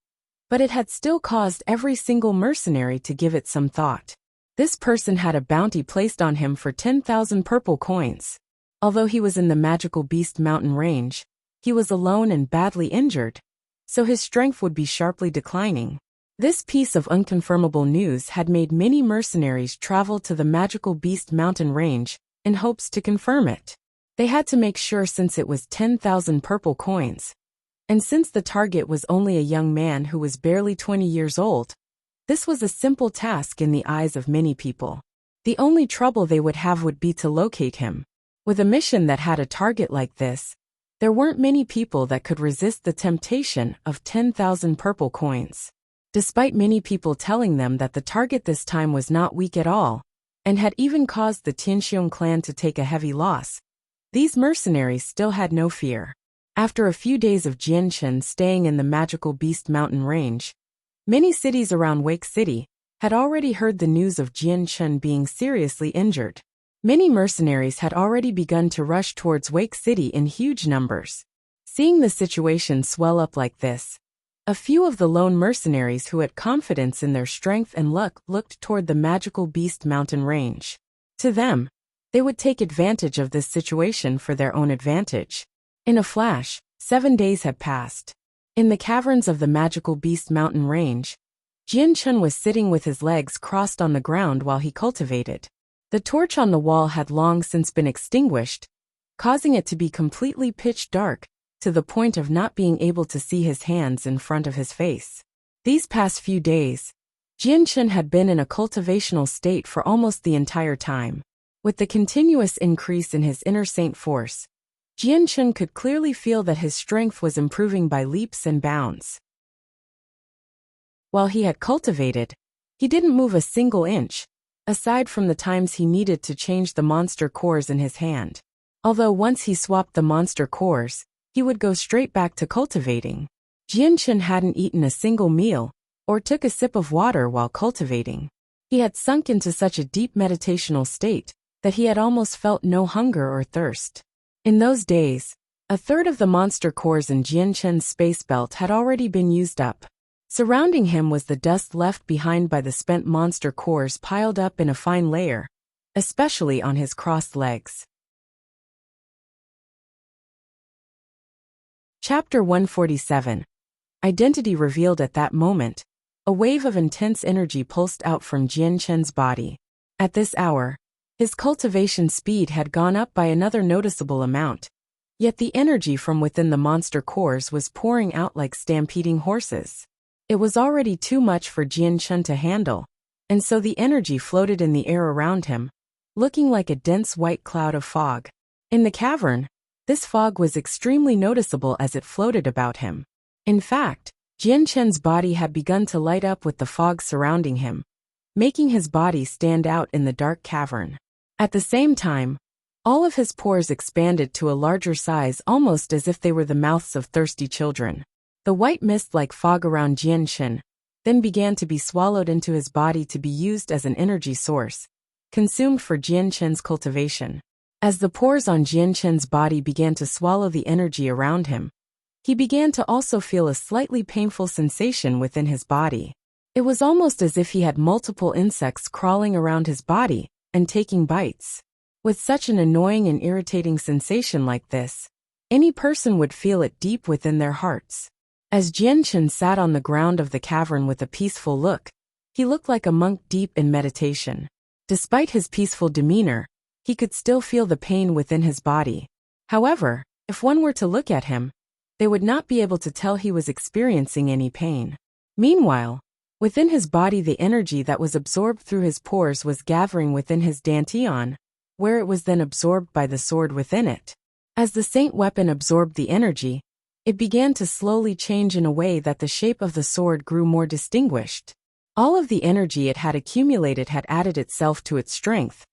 but it had still caused every single mercenary to give it some thought. This person had a bounty placed on him for 10,000 purple coins. Although he was in the magical beast mountain range, he was alone and badly injured, so his strength would be sharply declining. This piece of unconfirmable news had made many mercenaries travel to the magical beast mountain range in hopes to confirm it. They had to make sure since it was 10,000 purple coins. And since the target was only a young man who was barely 20 years old, this was a simple task in the eyes of many people. The only trouble they would have would be to locate him. With a mission that had a target like this, there weren't many people that could resist the temptation of 10,000 purple coins. Despite many people telling them that the target this time was not weak at all, and had even caused the Tianxiong clan to take a heavy loss, these mercenaries still had no fear. After a few days of Jianchen staying in the magical beast mountain range, many cities around Wake City had already heard the news of Jianchen being seriously injured. Many mercenaries had already begun to rush towards Wake City in huge numbers. Seeing the situation swell up like this, a few of the lone mercenaries who had confidence in their strength and luck looked toward the magical beast mountain range. To them, they would take advantage of this situation for their own advantage. In a flash, 7 days had passed. In the caverns of the magical beast mountain range, Jianchen was sitting with his legs crossed on the ground while he cultivated. The torch on the wall had long since been extinguished, causing it to be completely pitch dark, to the point of not being able to see his hands in front of his face. These past few days, Jianchen had been in a cultivational state for almost the entire time. With the continuous increase in his inner saint force, Jianchen could clearly feel that his strength was improving by leaps and bounds. While he had cultivated, He didn't move a single inch, aside from the times he needed to change the monster cores in his hand. Although once he swapped the monster cores, he would go straight back to cultivating. Jianchen hadn't eaten a single meal, or took a sip of water while cultivating. He had sunk into such a deep meditational state that he had almost felt no hunger or thirst. In those days, a third of the monster cores in Jianchen's space belt had already been used up. Surrounding him was the dust left behind by the spent monster cores piled up in a fine layer, especially on his crossed legs. Chapter 147. Identity revealed. At that moment, a wave of intense energy pulsed out from Jianchen's body. At this hour, his cultivation speed had gone up by another noticeable amount, yet the energy from within the monster cores was pouring out like stampeding horses. It was already too much for Jianchen to handle, and so the energy floated in the air around him, looking like a dense white cloud of fog. In the cavern, this fog was extremely noticeable as it floated about him. In fact, Jianchen's body had begun to light up with the fog surrounding him, making his body stand out in the dark cavern. At the same time, all of his pores expanded to a larger size, almost as if they were the mouths of thirsty children. The white mist-like fog around Jianchen then began to be swallowed into his body to be used as an energy source, consumed for Jianchen's cultivation. As the pores on Jianchen's body began to swallow the energy around him, he began to also feel a slightly painful sensation within his body. It was almost as if he had multiple insects crawling around his body and taking bites. With such an annoying and irritating sensation like this, any person would feel it deep within their hearts. As Jianchen sat on the ground of the cavern with a peaceful look, he looked like a monk deep in meditation. Despite his peaceful demeanor, he could still feel the pain within his body. However, if one were to look at him, they would not be able to tell he was experiencing any pain. Meanwhile, within his body the energy that was absorbed through his pores was gathering within his dantian, where it was then absorbed by the sword within it. As the saint weapon absorbed the energy, it began to slowly change in a way that the shape of the sword grew more distinguished. All of the energy it had accumulated had added itself to its strength,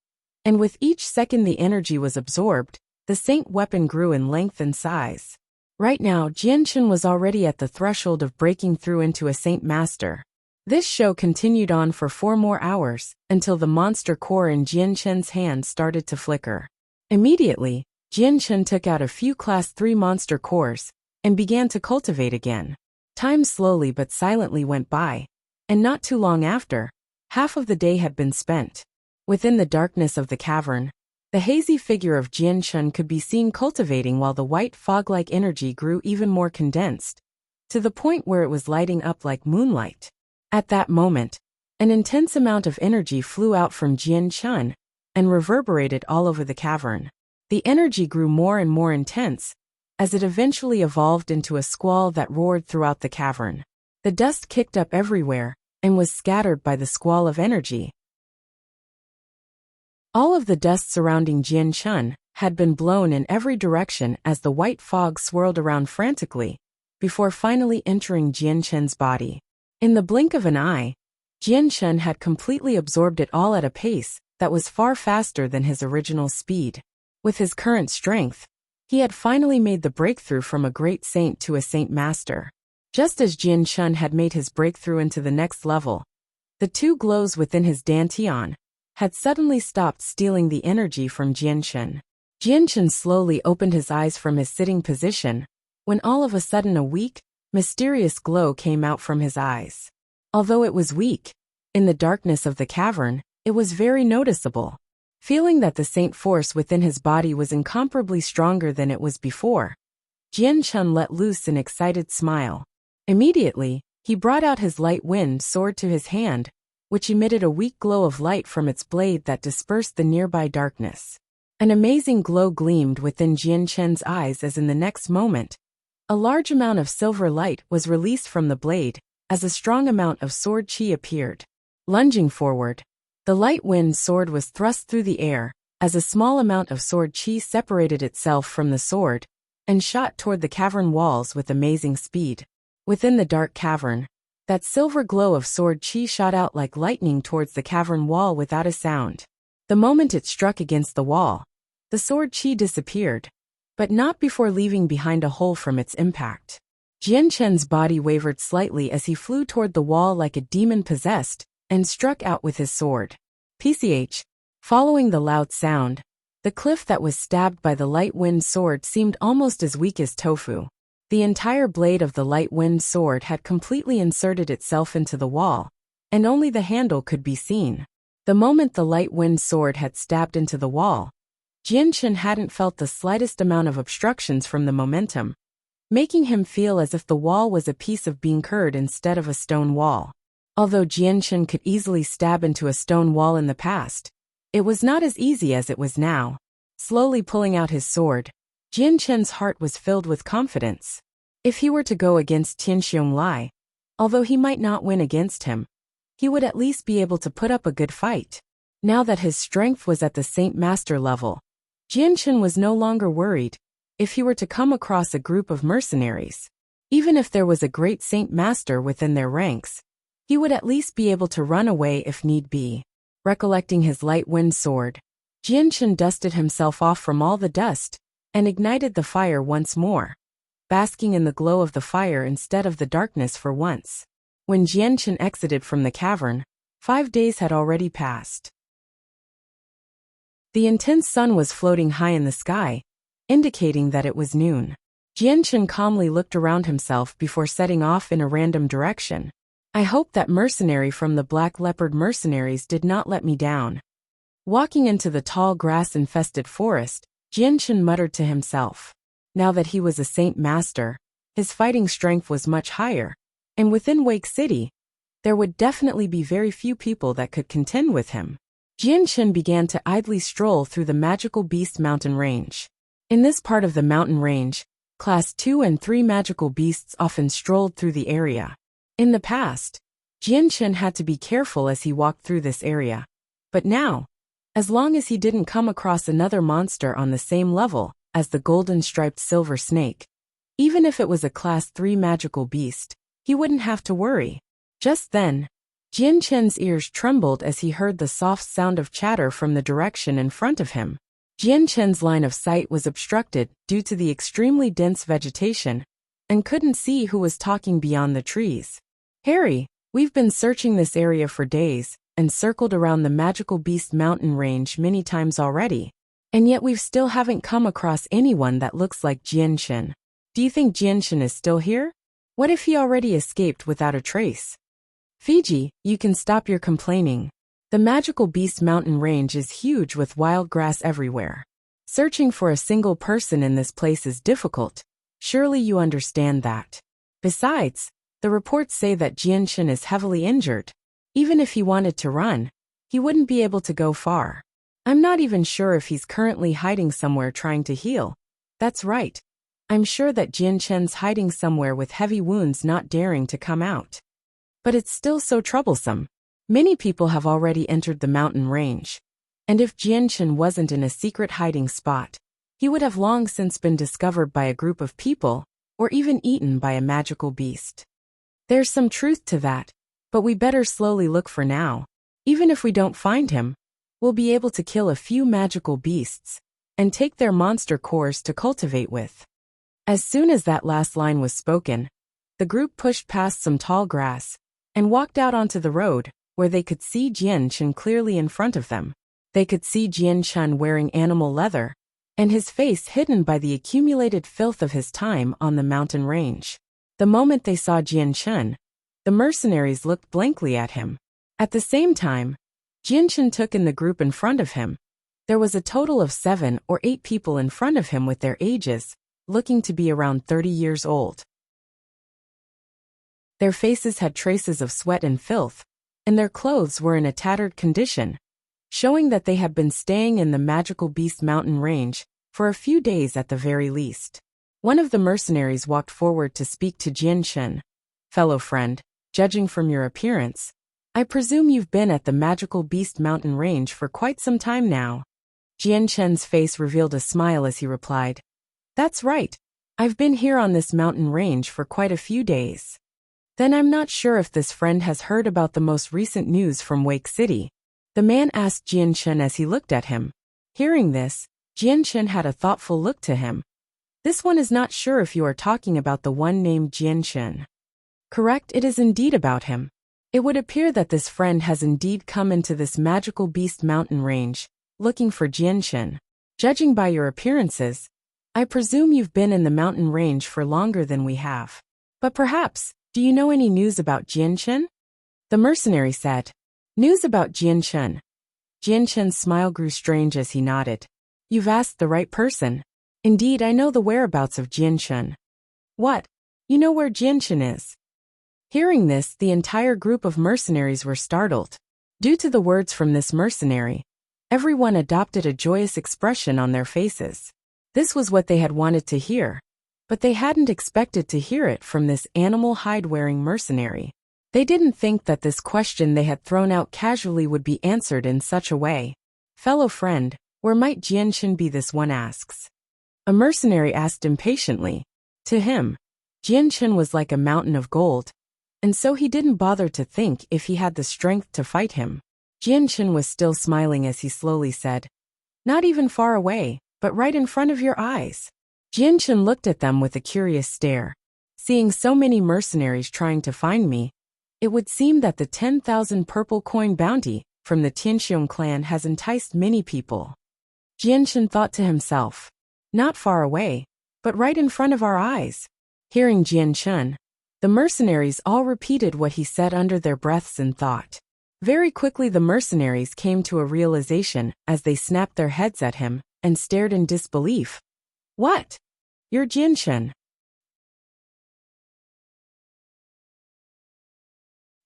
and with each second the energy was absorbed, the saint weapon grew in length and size. Right now, Jianchen was already at the threshold of breaking through into a saint master. This show continued on for 4 more hours, until the monster core in Jianchen's hand started to flicker. Immediately, Jianchen took out a few Class 3 monster cores, and began to cultivate again. Time slowly but silently went by, and not too long after, half of the day had been spent. Within the darkness of the cavern, the hazy figure of Jianchen could be seen cultivating while the white fog-like energy grew even more condensed, to the point where it was lighting up like moonlight. At that moment, an intense amount of energy flew out from Jianchen and reverberated all over the cavern. The energy grew more and more intense, as it eventually evolved into a squall that roared throughout the cavern. The dust kicked up everywhere and was scattered by the squall of energy. All of the dust surrounding Jianchen had been blown in every direction as the white fog swirled around frantically, before finally entering Jianchen's body. In the blink of an eye, Jianchen had completely absorbed it all at a pace that was far faster than his original speed. With his current strength, he had finally made the breakthrough from a great saint to a saint master. Just as Jianchen had made his breakthrough into the next level, the 2 glows within his dantian had suddenly stopped stealing the energy from Jianchen. Jianchen slowly opened his eyes from his sitting position, when all of a sudden a weak, mysterious glow came out from his eyes. Although it was weak, in the darkness of the cavern, it was very noticeable. Feeling that the saint force within his body was incomparably stronger than it was before, Jianchen let loose an excited smile. Immediately, he brought out his light wind sword to his hand, which emitted a weak glow of light from its blade that dispersed the nearby darkness. An amazing glow gleamed within Jianchen's eyes as in the next moment, a large amount of silver light was released from the blade, as a strong amount of sword chi appeared. Lunging forward, the light wind sword was thrust through the air, as a small amount of sword chi separated itself from the sword, and shot toward the cavern walls with amazing speed. Within the dark cavern, That silver glow of sword chi shot out like lightning towards the cavern wall without a sound. The moment it struck against the wall, the sword chi disappeared, but not before leaving behind a hole from its impact. Jian Chen's body wavered slightly as he flew toward the wall like a demon possessed and struck out with his sword. PCH. Following the loud sound, the cliff that was stabbed by the light wind sword seemed almost as weak as tofu. The entire blade of the light wind sword had completely inserted itself into the wall, and only the handle could be seen. The moment the light wind sword had stabbed into the wall, Jian Chen hadn't felt the slightest amount of obstructions from the momentum, making him feel as if the wall was a piece of being curd instead of a stone wall. Although Jian Chen could easily stab into a stone wall in the past, it was not as easy as it was now. Slowly pulling out his sword, Jian Chen's heart was filled with confidence. If he were to go against Tian Xiong, although he might not win against him, he would at least be able to put up a good fight. Now that his strength was at the Saint Master level, Jian Chen was no longer worried if he were to come across a group of mercenaries. Even if there was a great Saint Master within their ranks, he would at least be able to run away if need be. Recollecting his light wind sword, Jian Chen dusted himself off from all the dust and ignited the fire once more, basking in the glow of the fire instead of the darkness for once. When Jian Chen exited from the cavern, 5 days had already passed. The intense sun was floating high in the sky, indicating that it was noon. Jian Chen calmly looked around himself before setting off in a random direction. I hope that mercenary from the Black Leopard mercenaries did not let me down. Walking into the tall grass-infested forest, Jian Chen muttered to himself. Now that he was a Saint Master, his fighting strength was much higher, and within Wake City, there would definitely be very few people that could contend with him. Jian Chen began to idly stroll through the Magical Beast mountain range. In this part of the mountain range, Class 2 and 3 magical beasts often strolled through the area. In the past, Jian Chen had to be careful as he walked through this area. But now, as long as he didn't come across another monster on the same level as the golden-striped silver snake, even if it was a Class 3 magical beast, he wouldn't have to worry. Just then, Jian Chen's ears trembled as he heard the soft sound of chatter from the direction in front of him. Jian Chen's line of sight was obstructed due to the extremely dense vegetation, and couldn't see who was talking beyond the trees. Harry, we've been searching this area for days, and circled around the Magical Beast mountain range many times already, and yet we've still haven't come across anyone that looks like Jian Chen. Do you think Jian Chen is still here? What if he already escaped without a trace? Fiji, you can stop your complaining. The Magical Beast mountain range is huge with wild grass everywhere. Searching for a single person in this place is difficult. Surely you understand that. Besides, the reports say that Jian Chen is heavily injured. Even if he wanted to run, he wouldn't be able to go far. I'm not even sure if he's currently hiding somewhere trying to heal. That's right. I'm sure that Jian Chen's hiding somewhere with heavy wounds not daring to come out. But it's still so troublesome. Many people have already entered the mountain range. And if Jian Chen wasn't in a secret hiding spot, he would have long since been discovered by a group of people, or even eaten by a magical beast. There's some truth to that, but we better slowly look for now. Even if we don't find him, we'll be able to kill a few magical beasts, and take their monster cores to cultivate with. As soon as that last line was spoken, the group pushed past some tall grass, and walked out onto the road, where they could see Jian Chen clearly in front of them. They could see Jian Chen wearing animal leather, and his face hidden by the accumulated filth of his time on the mountain range. The moment they saw Jian Chen, the mercenaries looked blankly at him. At the same time, Jian Chen took in the group in front of him. There was a total of 7 or 8 people in front of him with their ages, looking to be around 30 years old. Their faces had traces of sweat and filth, and their clothes were in a tattered condition, showing that they had been staying in the Magical Beast mountain range for a few days at the very least. One of the mercenaries walked forward to speak to Jian Chen. Fellow friend, judging from your appearance, I presume you've been at the Magical Beast mountain range for quite some time now. Jian Chen's face revealed a smile as he replied, That's right. I've been here on this mountain range for quite a few days. Then I'm not sure if this friend has heard about the most recent news from Wake City. The man asked Jianchen as he looked at him. Hearing this, Jianchen had a thoughtful look to him. This one is not sure if you are talking about the one named Jianchen. Correct, it is indeed about him. It would appear that this friend has indeed come into this magical beast mountain range, looking for Jianchen. Judging by your appearances, I presume you've been in the mountain range for longer than we have. But perhaps, do you know any news about Jianchen? The mercenary said. News about Jianchen. Jianchen's smile grew strange as he nodded. You've asked the right person. Indeed, I know the whereabouts of Jianchen. What? You know where Jianchen is? Hearing this, the entire group of mercenaries were startled. Due to the words from this mercenary, everyone adopted a joyous expression on their faces. This was what they had wanted to hear, but they hadn't expected to hear it from this animal hide-wearing mercenary. They didn't think that this question they had thrown out casually would be answered in such a way. Fellow friend, where might Jianchen be? This one asks. A mercenary asked impatiently. To him, Jianchen was like a mountain of gold, and so he didn't bother to think if he had the strength to fight him. Jianchen was still smiling as he slowly said, Not even far away, but right in front of your eyes. Jianchen looked at them with a curious stare. Seeing so many mercenaries trying to find me, it would seem that the 10,000 purple coin bounty from the Tianxiong clan has enticed many people. Jianchen thought to himself, Not far away, but right in front of our eyes. Hearing Jianchen, the mercenaries all repeated what he said under their breaths in thought. Very quickly the mercenaries came to a realization as they snapped their heads at him and stared in disbelief. What? You're Jianchen.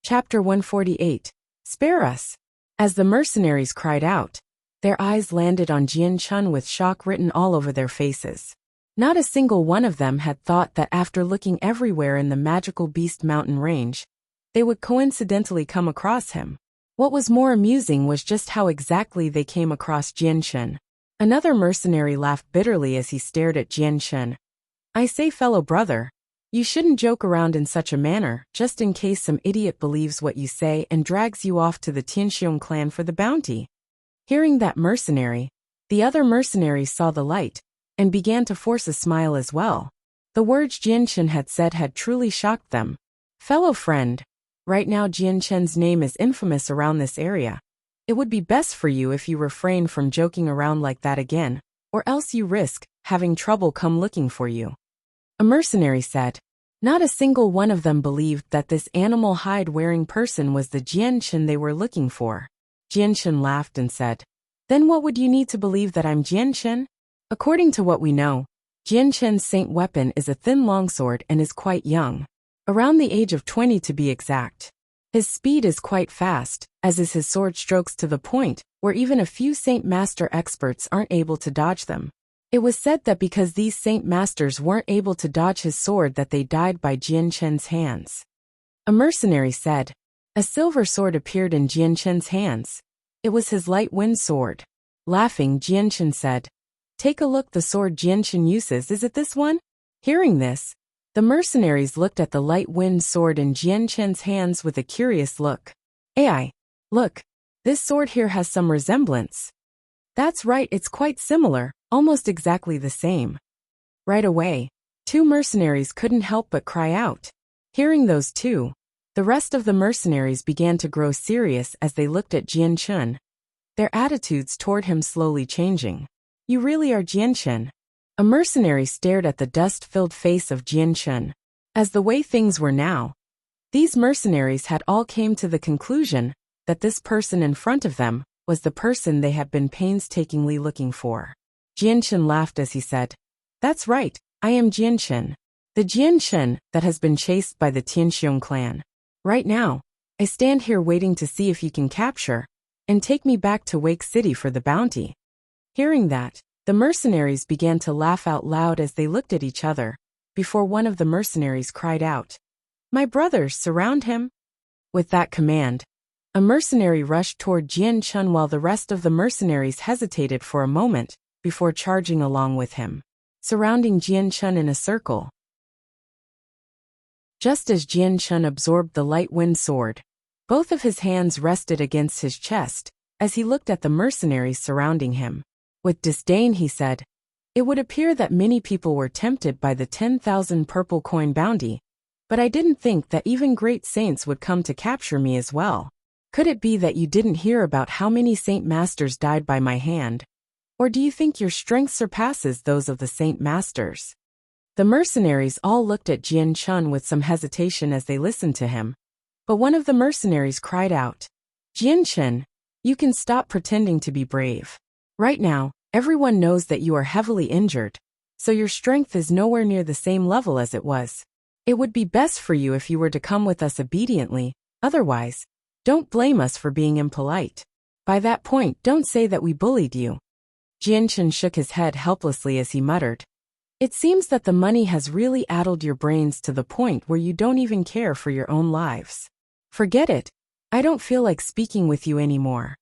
Chapter 148. Spare us. As the mercenaries cried out, their eyes landed on Jianchen with shock written all over their faces. Not a single one of them had thought that after looking everywhere in the magical beast mountain range, they would coincidentally come across him. What was more amusing was just how exactly they came across Jianchen. Another mercenary laughed bitterly as he stared at Jianchen. I say, fellow brother, you shouldn't joke around in such a manner, just in case some idiot believes what you say and drags you off to the Tianxiong clan for the bounty. Hearing that mercenary, the other mercenaries saw the light and began to force a smile as well. The words Jianchen had said had truly shocked them. Fellow friend, right now Jianchen's name is infamous around this area. It would be best for you if you refrain from joking around like that again, or else you risk having trouble come looking for you. A mercenary said. Not a single one of them believed that this animal hide-wearing person was the Jianchen they were looking for. Jianchen laughed and said, Then what would you need to believe that I'm Jianchen? According to what we know, Jianchen's saint weapon is a thin longsword and is quite young. Around the age of 20 to be exact. His speed is quite fast, as is his sword strokes to the point, where even a few Saint Master experts aren't able to dodge them. It was said that because these Saint Masters weren't able to dodge his sword that they died by Jianchen's hands. A mercenary said. A silver sword appeared in Jianchen's hands. It was his light wind sword. Laughing, Jianchen said, Take a look, the sword Jianchen uses, is it this one? Hearing this, the mercenaries looked at the light wind sword in Jianchen's hands with a curious look. Ai, look, this sword here has some resemblance. That's right, it's quite similar, almost exactly the same. Right away, two mercenaries couldn't help but cry out. Hearing those two, the rest of the mercenaries began to grow serious as they looked at Jianchen. Their attitudes toward him slowly changing. You really are Jianchen. A mercenary stared at the dust-filled face of Jianchen. As the way things were now, these mercenaries had all came to the conclusion that this person in front of them was the person they had been painstakingly looking for. Jianchen laughed as he said, That's right, I am Jianchen. The Jianchen that has been chased by the Tianxiong clan. Right now, I stand here waiting to see if you can capture and take me back to Wake City for the bounty. Hearing that, the mercenaries began to laugh out loud as they looked at each other, before one of the mercenaries cried out, My brothers, surround him. With that command, a mercenary rushed toward Jianchen while the rest of the mercenaries hesitated for a moment before charging along with him, surrounding Jianchen in a circle. Just as Jian Chun absorbed the light wind sword, both of his hands rested against his chest as he looked at the mercenaries surrounding him. With disdain he said, "It would appear that many people were tempted by the 10,000 purple coin bounty, but I didn't think that even great saints would come to capture me as well. Could it be that you didn't hear about how many saint masters died by my hand? Or do you think your strength surpasses those of the saint masters?" The mercenaries all looked at Jian Chun with some hesitation as they listened to him, but one of the mercenaries cried out, "Jian Chun, you can stop pretending to be brave. Right now, everyone knows that you are heavily injured, so your strength is nowhere near the same level as it was. It would be best for you if you were to come with us obediently, otherwise, don't blame us for being impolite. By that point, don't say that we bullied you." Jian Chun shook his head helplessly as he muttered, "It seems that the money has really addled your brains to the point where you don't even care for your own lives. Forget it. I don't feel like speaking with you anymore."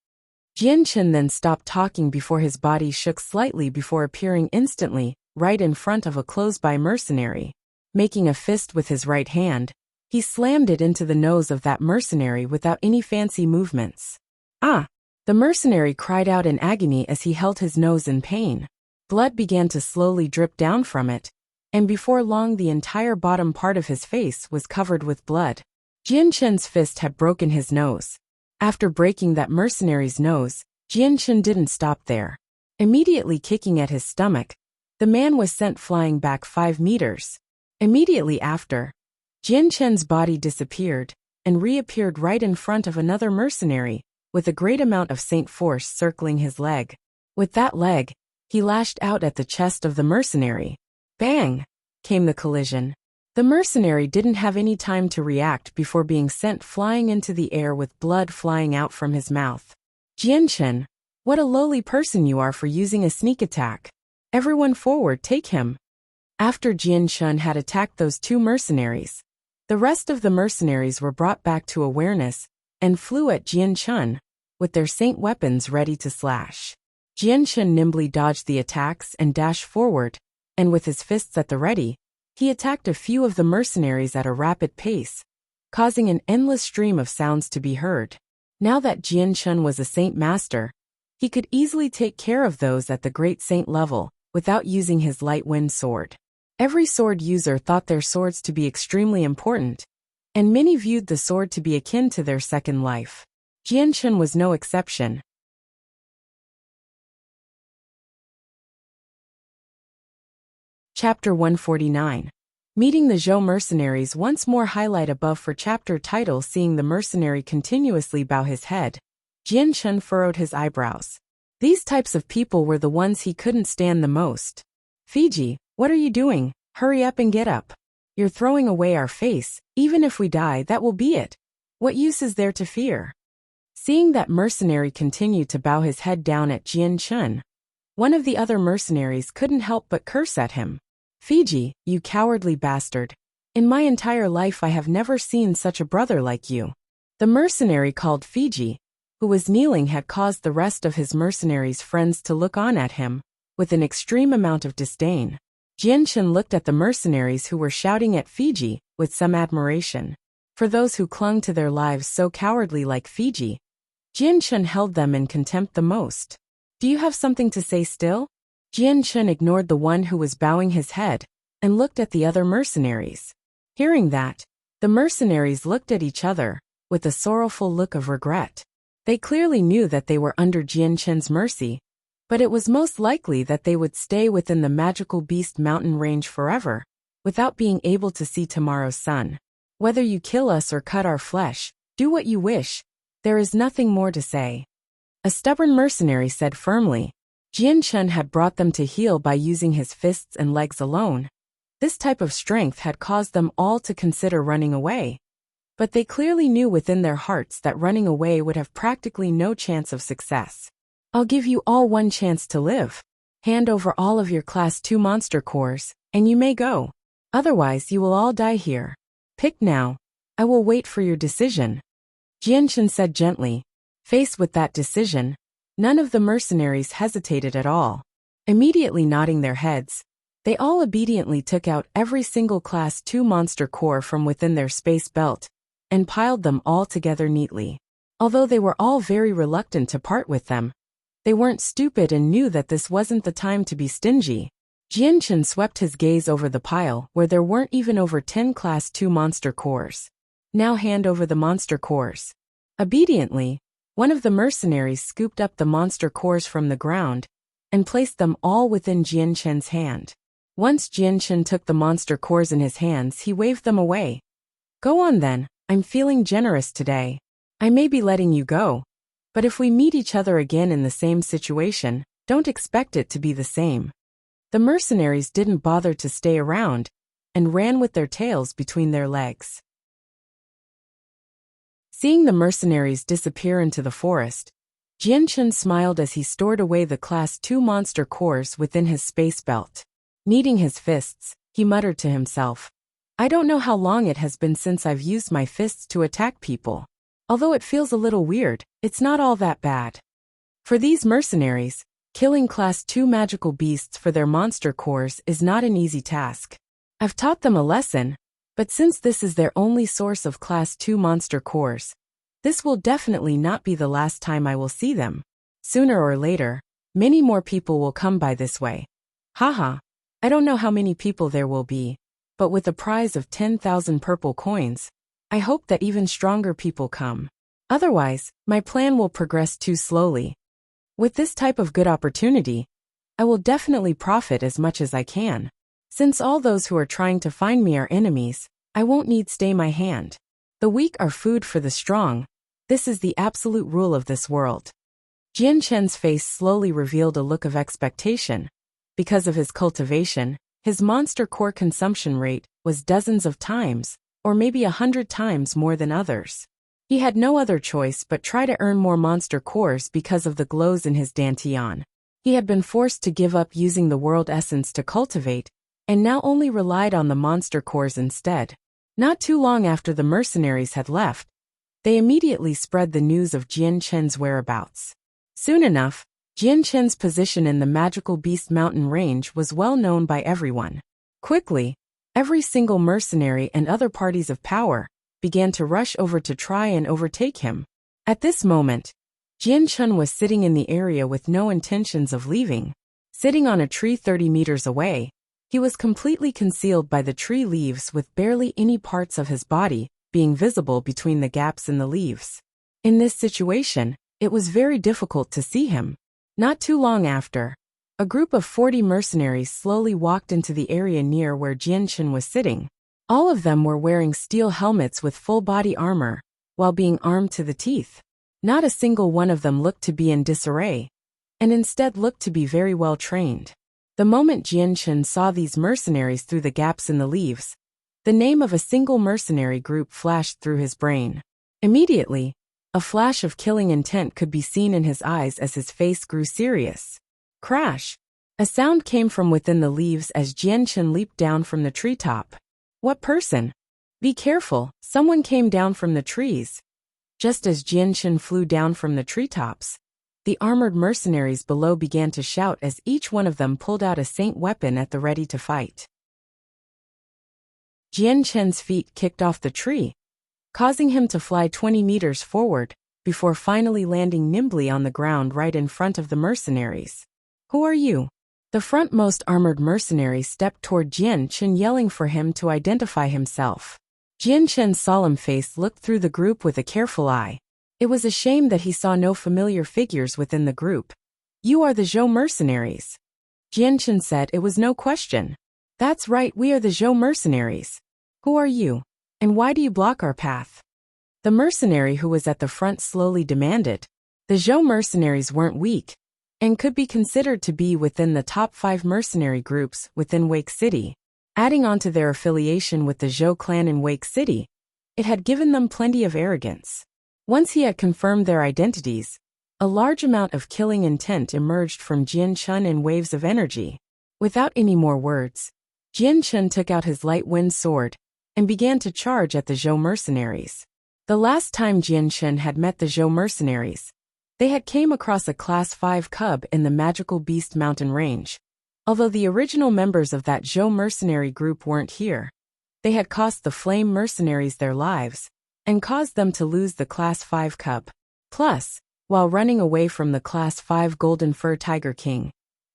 Jian Chun then stopped talking before his body shook slightly before appearing instantly, right in front of a close-by mercenary. Making a fist with his right hand, he slammed it into the nose of that mercenary without any fancy movements. "Ah!" The mercenary cried out in agony as he held his nose in pain. Blood began to slowly drip down from it, and before long the entire bottom part of his face was covered with blood. Jian Chun's fist had broken his nose. After breaking that mercenary's nose, Jian Chun didn't stop there. Immediately kicking at his stomach, the man was sent flying back 5 meters. Immediately after, Jian Chun's body disappeared and reappeared right in front of another mercenary, with a great amount of saint force circling his leg. With that leg, he lashed out at the chest of the mercenary. Bang! Came the collision. The mercenary didn't have any time to react before being sent flying into the air with blood flying out from his mouth. "Jian Chun, what a lowly person you are for using a sneak attack. Everyone forward, take him." After Jian Chun had attacked those 2 mercenaries, the rest of the mercenaries were brought back to awareness and flew at Jian Chun, with their saint weapons ready to slash. Jian Chun nimbly dodged the attacks and dashed forward, and with his fists at the ready, he attacked a few of the mercenaries at a rapid pace, causing an endless stream of sounds to be heard. Now that Jian Chun was a saint master, he could easily take care of those at the great saint level without using his light wind sword. Every sword user thought their swords to be extremely important, and many viewed the sword to be akin to their second life. Jian Chun was no exception. Chapter 149. Meeting the Zhou mercenaries. Once more highlight above for chapter title. Seeing the mercenary continuously bow his head, Jian Chun furrowed his eyebrows. These types of people were the ones he couldn't stand the most. "Fiji, what are you doing? Hurry up and get up. You're throwing away our face. Even if we die, that will be it. What use is there to fear?" Seeing that mercenary continue to bow his head down at Jian Chun, one of the other mercenaries couldn't help but curse at him. "Fiji, you cowardly bastard. In my entire life I have never seen such a brother like you." The mercenary called Fiji, who was kneeling, had caused the rest of his mercenaries' friends to look on at him with an extreme amount of disdain. Jian Chun looked at the mercenaries who were shouting at Fiji with some admiration. For those who clung to their lives so cowardly like Fiji, Jian Chun held them in contempt the most. "Do you have something to say still?" Jian Chun ignored the one who was bowing his head and looked at the other mercenaries. Hearing that, the mercenaries looked at each other with a sorrowful look of regret. They clearly knew that they were under Jian Chun's mercy, but it was most likely that they would stay within the magical beast mountain range forever, without being able to see tomorrow's sun. "Whether you kill us or cut our flesh, do what you wish. There is nothing more to say," a stubborn mercenary said firmly. Jian Chun had brought them to heel by using his fists and legs alone. This type of strength had caused them all to consider running away. But they clearly knew within their hearts that running away would have practically no chance of success. "I'll give you all one chance to live. Hand over all of your Class 2 monster cores, and you may go. Otherwise you will all die here. Pick now. I will wait for your decision," Jian Chun said gently. Faced with that decision, none of the mercenaries hesitated at all. Immediately nodding their heads, They all obediently took out every single Class 2 monster core from within their space belt and piled them all together neatly. Although they were all very reluctant to part with them, they weren't stupid and knew that this wasn't the time to be stingy. Jianchen swept his gaze over the pile where there weren't even over 10 Class 2 monster cores. Now hand over the monster cores. Obediently, one of the mercenaries scooped up the monster cores from the ground and placed them all within Jianchen's hand. Once Jianchen took the monster cores in his hands, he waved them away. Go on then, I'm feeling generous today. I may be letting you go, but if we meet each other again in the same situation, don't expect it to be the same. The mercenaries didn't bother to stay around and ran with their tails between their legs. Seeing the mercenaries disappear into the forest, Jianchen smiled as he stored away the Class 2 monster cores within his space belt. Kneading his fists, he muttered to himself, I don't know how long it has been since I've used my fists to attack people. Although it feels a little weird, it's not all that bad. For these mercenaries, killing Class 2 magical beasts for their monster cores is not an easy task. I've taught them a lesson, but since this is their only source of Class 2 monster cores, this will definitely not be the last time I will see them. Sooner or later, many more people will come by this way. Haha, I don't know how many people there will be, but with a prize of 10,000 purple coins, I hope that even stronger people come. Otherwise, my plan will progress too slowly. With this type of good opportunity, I will definitely profit as much as I can. Since all those who are trying to find me are enemies, I won't need stay my hand. The weak are food for the strong. This is the absolute rule of this world. Jianchen's face slowly revealed a look of expectation. Because of his cultivation, his monster core consumption rate was dozens of times, or maybe 100 times more than others. He had no other choice but try to earn more monster cores because of the glows in his dantian. He had been forced to give up using the world essence to cultivate, and now only relied on the monster cores instead. Not too long after the mercenaries had left, they immediately spread the news of Jianchen's whereabouts. Soon enough, Jianchen's position in the magical beast mountain range was well known by everyone. Quickly, every single mercenary and other parties of power began to rush over to try and overtake him. At this moment, Jianchen was sitting in the area with no intentions of leaving. Sitting on a tree 30 meters away, he was completely concealed by the tree leaves with barely any parts of his body being visible between the gaps in the leaves. In this situation, it was very difficult to see him. Not too long after, a group of 40 mercenaries slowly walked into the area near where Jianchen was sitting. All of them were wearing steel helmets with full body armor, while being armed to the teeth. Not a single one of them looked to be in disarray, and instead looked to be very well trained. The moment Jianchen saw these mercenaries through the gaps in the leaves, the name of a single mercenary group flashed through his brain. Immediately, a flash of killing intent could be seen in his eyes as his face grew serious. Crash! A sound came from within the leaves as Jianchen leaped down from the treetop. What person? Be careful, someone came down from the trees. Just as Jianchen flew down from the treetops, the armored mercenaries below began to shout as each one of them pulled out a saint weapon at the ready to fight. Jianchen's feet kicked off the tree, causing him to fly 20 meters forward, before finally landing nimbly on the ground right in front of the mercenaries. Who are you? The frontmost armored mercenary stepped toward Jianchen, yelling for him to identify himself. Jianchen's solemn face looked through the group with a careful eye. It was a shame that he saw no familiar figures within the group. You are the Zhou mercenaries. Jianchen said. It was no question. That's right, we are the Zhou mercenaries. Who are you? And why do you block our path? The mercenary who was at the front slowly demanded. The Zhou mercenaries weren't weak, and could be considered to be within the top 5 mercenary groups within Wake City. Adding on to their affiliation with the Zhou clan in Wake City, it had given them plenty of arrogance. Once he had confirmed their identities, a large amount of killing intent emerged from Jianchen in waves of energy. Without any more words, Jianchen took out his light wind sword and began to charge at the Zhou mercenaries. The last time Jianchen had met the Zhou mercenaries, they had came across a Class 5 cub in the magical beast mountain range. Although the original members of that Zhou mercenary group weren't here, they had cost the Flame mercenaries their lives and caused them to lose the Class 5 Cub. Plus, while running away from the Class 5 Golden Fur Tiger King,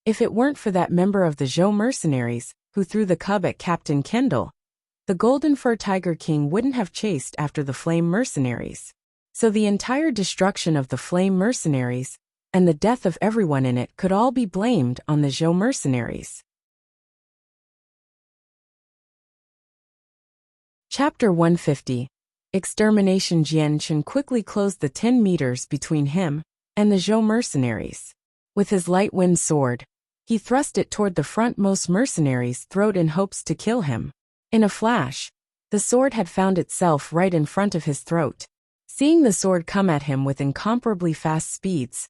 if it weren't for that member of the Zhou mercenaries who threw the cub at Captain Kendall, the Golden Fur Tiger King wouldn't have chased after the Flame mercenaries. So the entire destruction of the Flame mercenaries and the death of everyone in it could all be blamed on the Zhou mercenaries. Chapter 150. Extermination. Jian Chen quickly closed the 10 meters between him and the Zhou mercenaries. With his light wind sword, he thrust it toward the frontmost mercenary's throat in hopes to kill him. In a flash, the sword had found itself right in front of his throat. Seeing the sword come at him with incomparably fast speeds,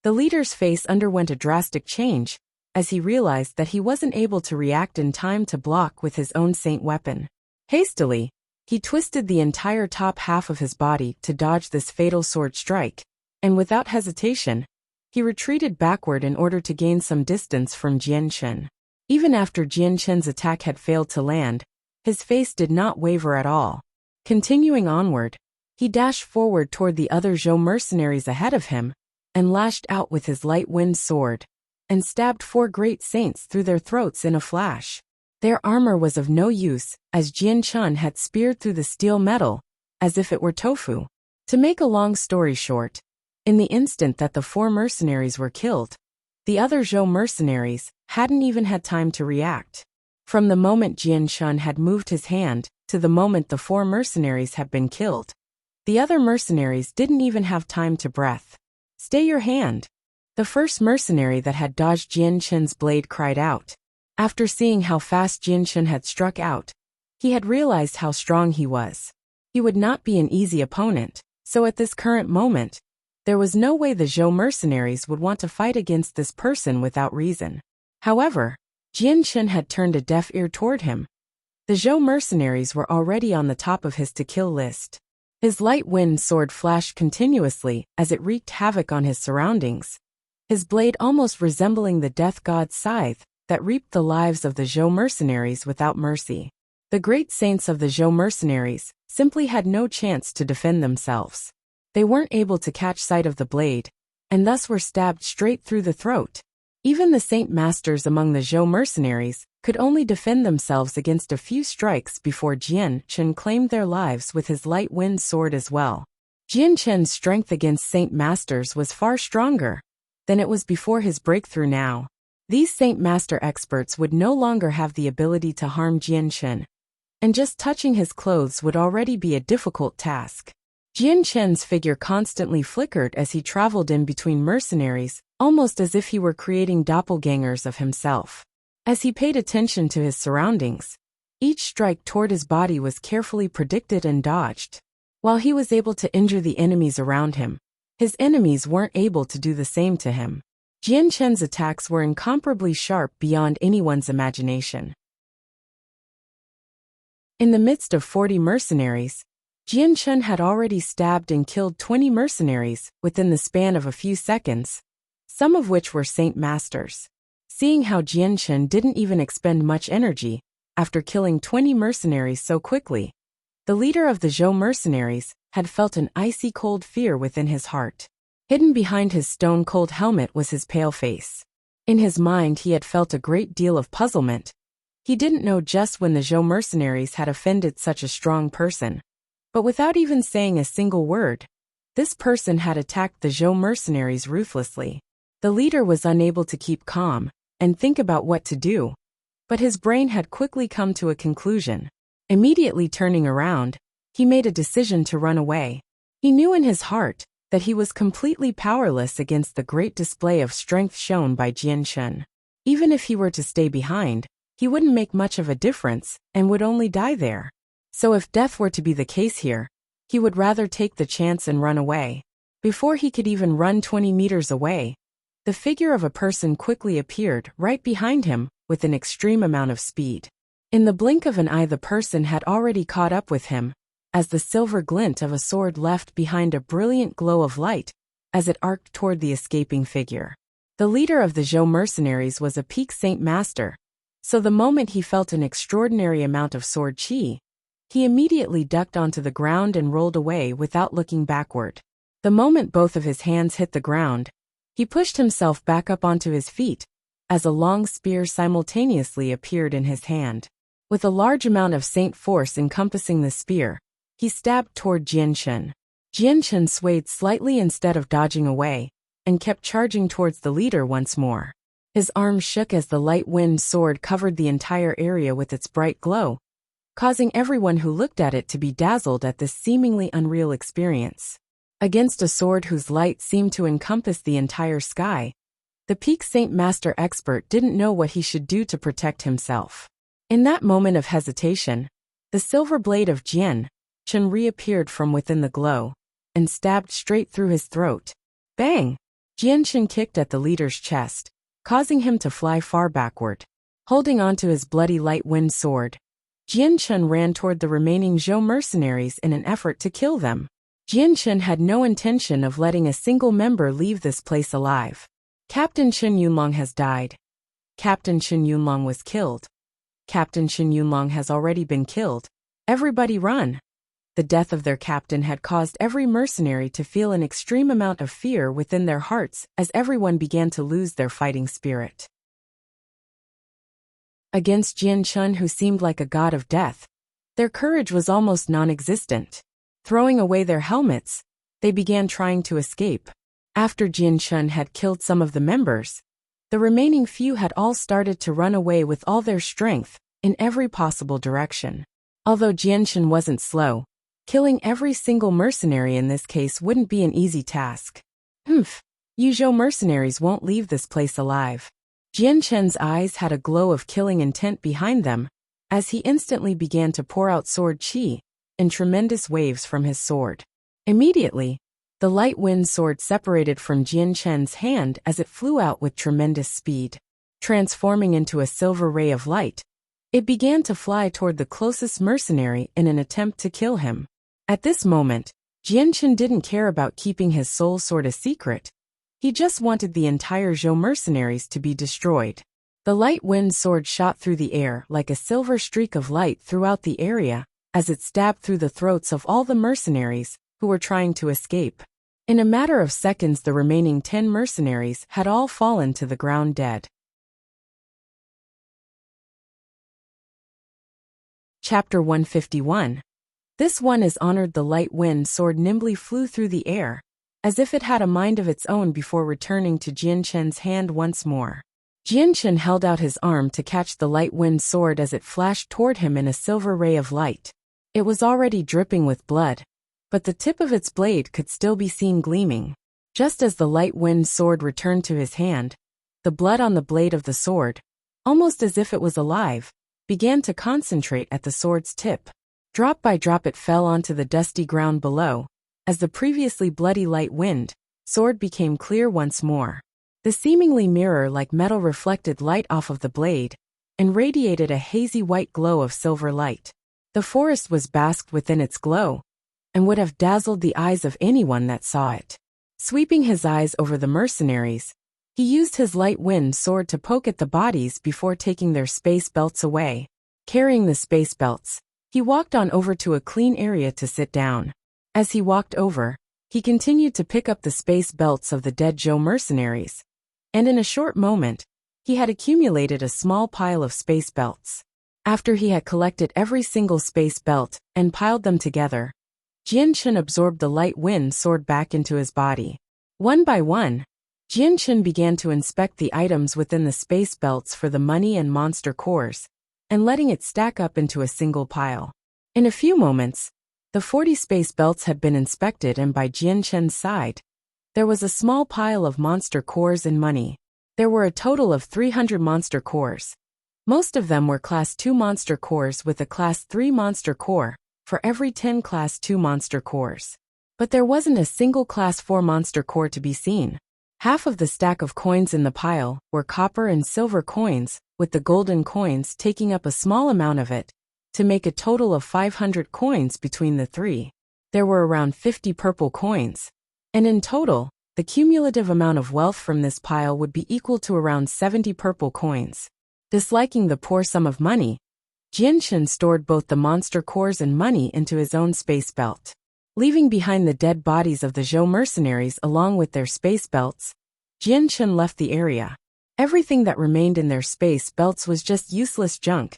the leader's face underwent a drastic change as he realized that he wasn't able to react in time to block with his own saint weapon. Hastily, he twisted the entire top half of his body to dodge this fatal sword strike, and without hesitation, he retreated backward in order to gain some distance from Jian Chen. Even after Jian Chen's attack had failed to land, his face did not waver at all. Continuing onward, he dashed forward toward the other Zhou mercenaries ahead of him, and lashed out with his light wind sword, and stabbed 4 great saints through their throats in a flash. Their armor was of no use, as Jian Chen had speared through the steel metal, as if it were tofu. To make a long story short, in the instant that the 4 mercenaries were killed, the other Zhou mercenaries hadn't even had time to react. From the moment Jian Chen had moved his hand to the moment the 4 mercenaries had been killed, the other mercenaries didn't even have time to breath. "Stay your hand!" The first mercenary that had dodged Jian Chen's blade cried out. After seeing how fast Jian Chen had struck out, he had realized how strong he was. He would not be an easy opponent, so at this current moment, there was no way the Zhou mercenaries would want to fight against this person without reason. However, Jian Chen had turned a deaf ear toward him. The Zhou mercenaries were already on the top of his to-kill list. His light wind sword flashed continuously as it wreaked havoc on his surroundings, his blade almost resembling the death god's scythe that reaped the lives of the Zhou mercenaries without mercy. The great saints of the Zhou mercenaries simply had no chance to defend themselves. They weren't able to catch sight of the blade, and thus were stabbed straight through the throat. Even the saint masters among the Zhou mercenaries could only defend themselves against a few strikes before Jian Chen claimed their lives with his light wind sword as well. Jian Chen's strength against saint masters was far stronger than it was before his breakthrough now. These saint master experts would no longer have the ability to harm Jian Chen, and just touching his clothes would already be a difficult task. Jian Chen's figure constantly flickered as he traveled in between mercenaries, almost as if he were creating doppelgangers of himself. As he paid attention to his surroundings, each strike toward his body was carefully predicted and dodged. While he was able to injure the enemies around him, his enemies weren't able to do the same to him. Jian Chen's attacks were incomparably sharp beyond anyone's imagination. In the midst of 40 mercenaries, Jian Chen had already stabbed and killed 20 mercenaries within the span of a few seconds, some of which were saint masters. Seeing how Jian Chen didn't even expend much energy after killing 20 mercenaries so quickly, the leader of the Zhou mercenaries had felt an icy cold fear within his heart. Hidden behind his stone-cold helmet was his pale face. In his mind he had felt a great deal of puzzlement. He didn't know just when the Zhou mercenaries had offended such a strong person. But without even saying a single word, this person had attacked the Zhou mercenaries ruthlessly. The leader was unable to keep calm and think about what to do, but his brain had quickly come to a conclusion. Immediately turning around, he made a decision to run away. He knew in his heart that he was completely powerless against the great display of strength shown by Jian Chen. Even if he were to stay behind, he wouldn't make much of a difference and would only die there. So if death were to be the case here, he would rather take the chance and run away. Before he could even run 20 meters away, the figure of a person quickly appeared right behind him with an extreme amount of speed. In the blink of an eye, the person had already caught up with him, as the silver glint of a sword left behind a brilliant glow of light as it arced toward the escaping figure. The leader of the Zhou mercenaries was a peak Saint Master, so the moment he felt an extraordinary amount of sword qi, he immediately ducked onto the ground and rolled away without looking backward. The moment both of his hands hit the ground, he pushed himself back up onto his feet, as a long spear simultaneously appeared in his hand. With a large amount of saint force encompassing the spear, he stabbed toward Jianchen. Jianchen swayed slightly instead of dodging away, and kept charging towards the leader once more. His arms shook as the light wind sword covered the entire area with its bright glow, causing everyone who looked at it to be dazzled at this seemingly unreal experience. Against a sword whose light seemed to encompass the entire sky, the peak Saint Master expert didn't know what he should do to protect himself. In that moment of hesitation, the silver blade of Jianchen reappeared from within the glow, and stabbed straight through his throat. Bang! Jianchen kicked at the leader's chest, causing him to fly far backward. Holding onto his bloody light wind sword, Jianchen ran toward the remaining Zhou mercenaries in an effort to kill them. Jianchen had no intention of letting a single member leave this place alive. Captain Chen Yunlong has died. Captain Chen Yunlong was killed. Captain Chen Yunlong has already been killed. Everybody run! The death of their captain had caused every mercenary to feel an extreme amount of fear within their hearts as everyone began to lose their fighting spirit. Against Jianchen, who seemed like a god of death, their courage was almost non-existent. Throwing away their helmets, they began trying to escape. After Jianchen had killed some of the members, the remaining few had all started to run away with all their strength, in every possible direction. Although Jianchen wasn't slow, killing every single mercenary in this case wouldn't be an easy task. You Zhou mercenaries won't leave this place alive. Jianchen's eyes had a glow of killing intent behind them, as he instantly began to pour out sword qi in tremendous waves from his sword. Immediately, the light wind sword separated from Jianchen's hand as it flew out with tremendous speed. Transforming into a silver ray of light, it began to fly toward the closest mercenary in an attempt to kill him. At this moment, Jianchen didn't care about keeping his soul sword a secret. He just wanted the entire Zhou mercenaries to be destroyed. The light wind sword shot through the air like a silver streak of light throughout the area, as it stabbed through the throats of all the mercenaries who were trying to escape. In a matter of seconds, the remaining 10 mercenaries had all fallen to the ground dead. Chapter 151. This one is honored. The light wind sword nimbly flew through the air, as if it had a mind of its own before returning to Jianchen's hand once more. Jianchen held out his arm to catch the light wind sword as it flashed toward him in a silver ray of light. It was already dripping with blood, but the tip of its blade could still be seen gleaming. Just as the light wind sword returned to his hand, the blood on the blade of the sword, almost as if it was alive, began to concentrate at the sword's tip. Drop by drop it fell onto the dusty ground below, as the previously bloody light wind sword became clear once more. The seemingly mirror-like metal reflected light off of the blade, and radiated a hazy white glow of silver light. The forest was basked within its glow, and would have dazzled the eyes of anyone that saw it. Sweeping his eyes over the mercenaries, he used his light wind sword to poke at the bodies before taking their space belts away. Carrying the space belts, he walked on over to a clean area to sit down. As he walked over, he continued to pick up the space belts of the dead Zhou mercenaries, and in a short moment, he had accumulated a small pile of space belts. After he had collected every single space belt and piled them together, Jianchen absorbed the light wind sword back into his body. One by one, Jianchen began to inspect the items within the space belts for the money and monster cores, and letting it stack up into a single pile. In a few moments, the 40 space belts had been inspected, and by Jianchen's side, there was a small pile of monster cores and money. There were a total of 300 monster cores. Most of them were Class 2 monster cores with a Class 3 monster core for every 10 Class 2 monster cores. But there wasn't a single Class 4 monster core to be seen. Half of the stack of coins in the pile were copper and silver coins, with the golden coins taking up a small amount of it, to make a total of 500 coins between the three. There were around 50 purple coins, and in total, the cumulative amount of wealth from this pile would be equal to around 70 purple coins. Disliking the poor sum of money, Jianshan stored both the monster cores and money into his own space belt. Leaving behind the dead bodies of the Zhou mercenaries along with their space belts, Jianshan left the area. Everything that remained in their space belts was just useless junk,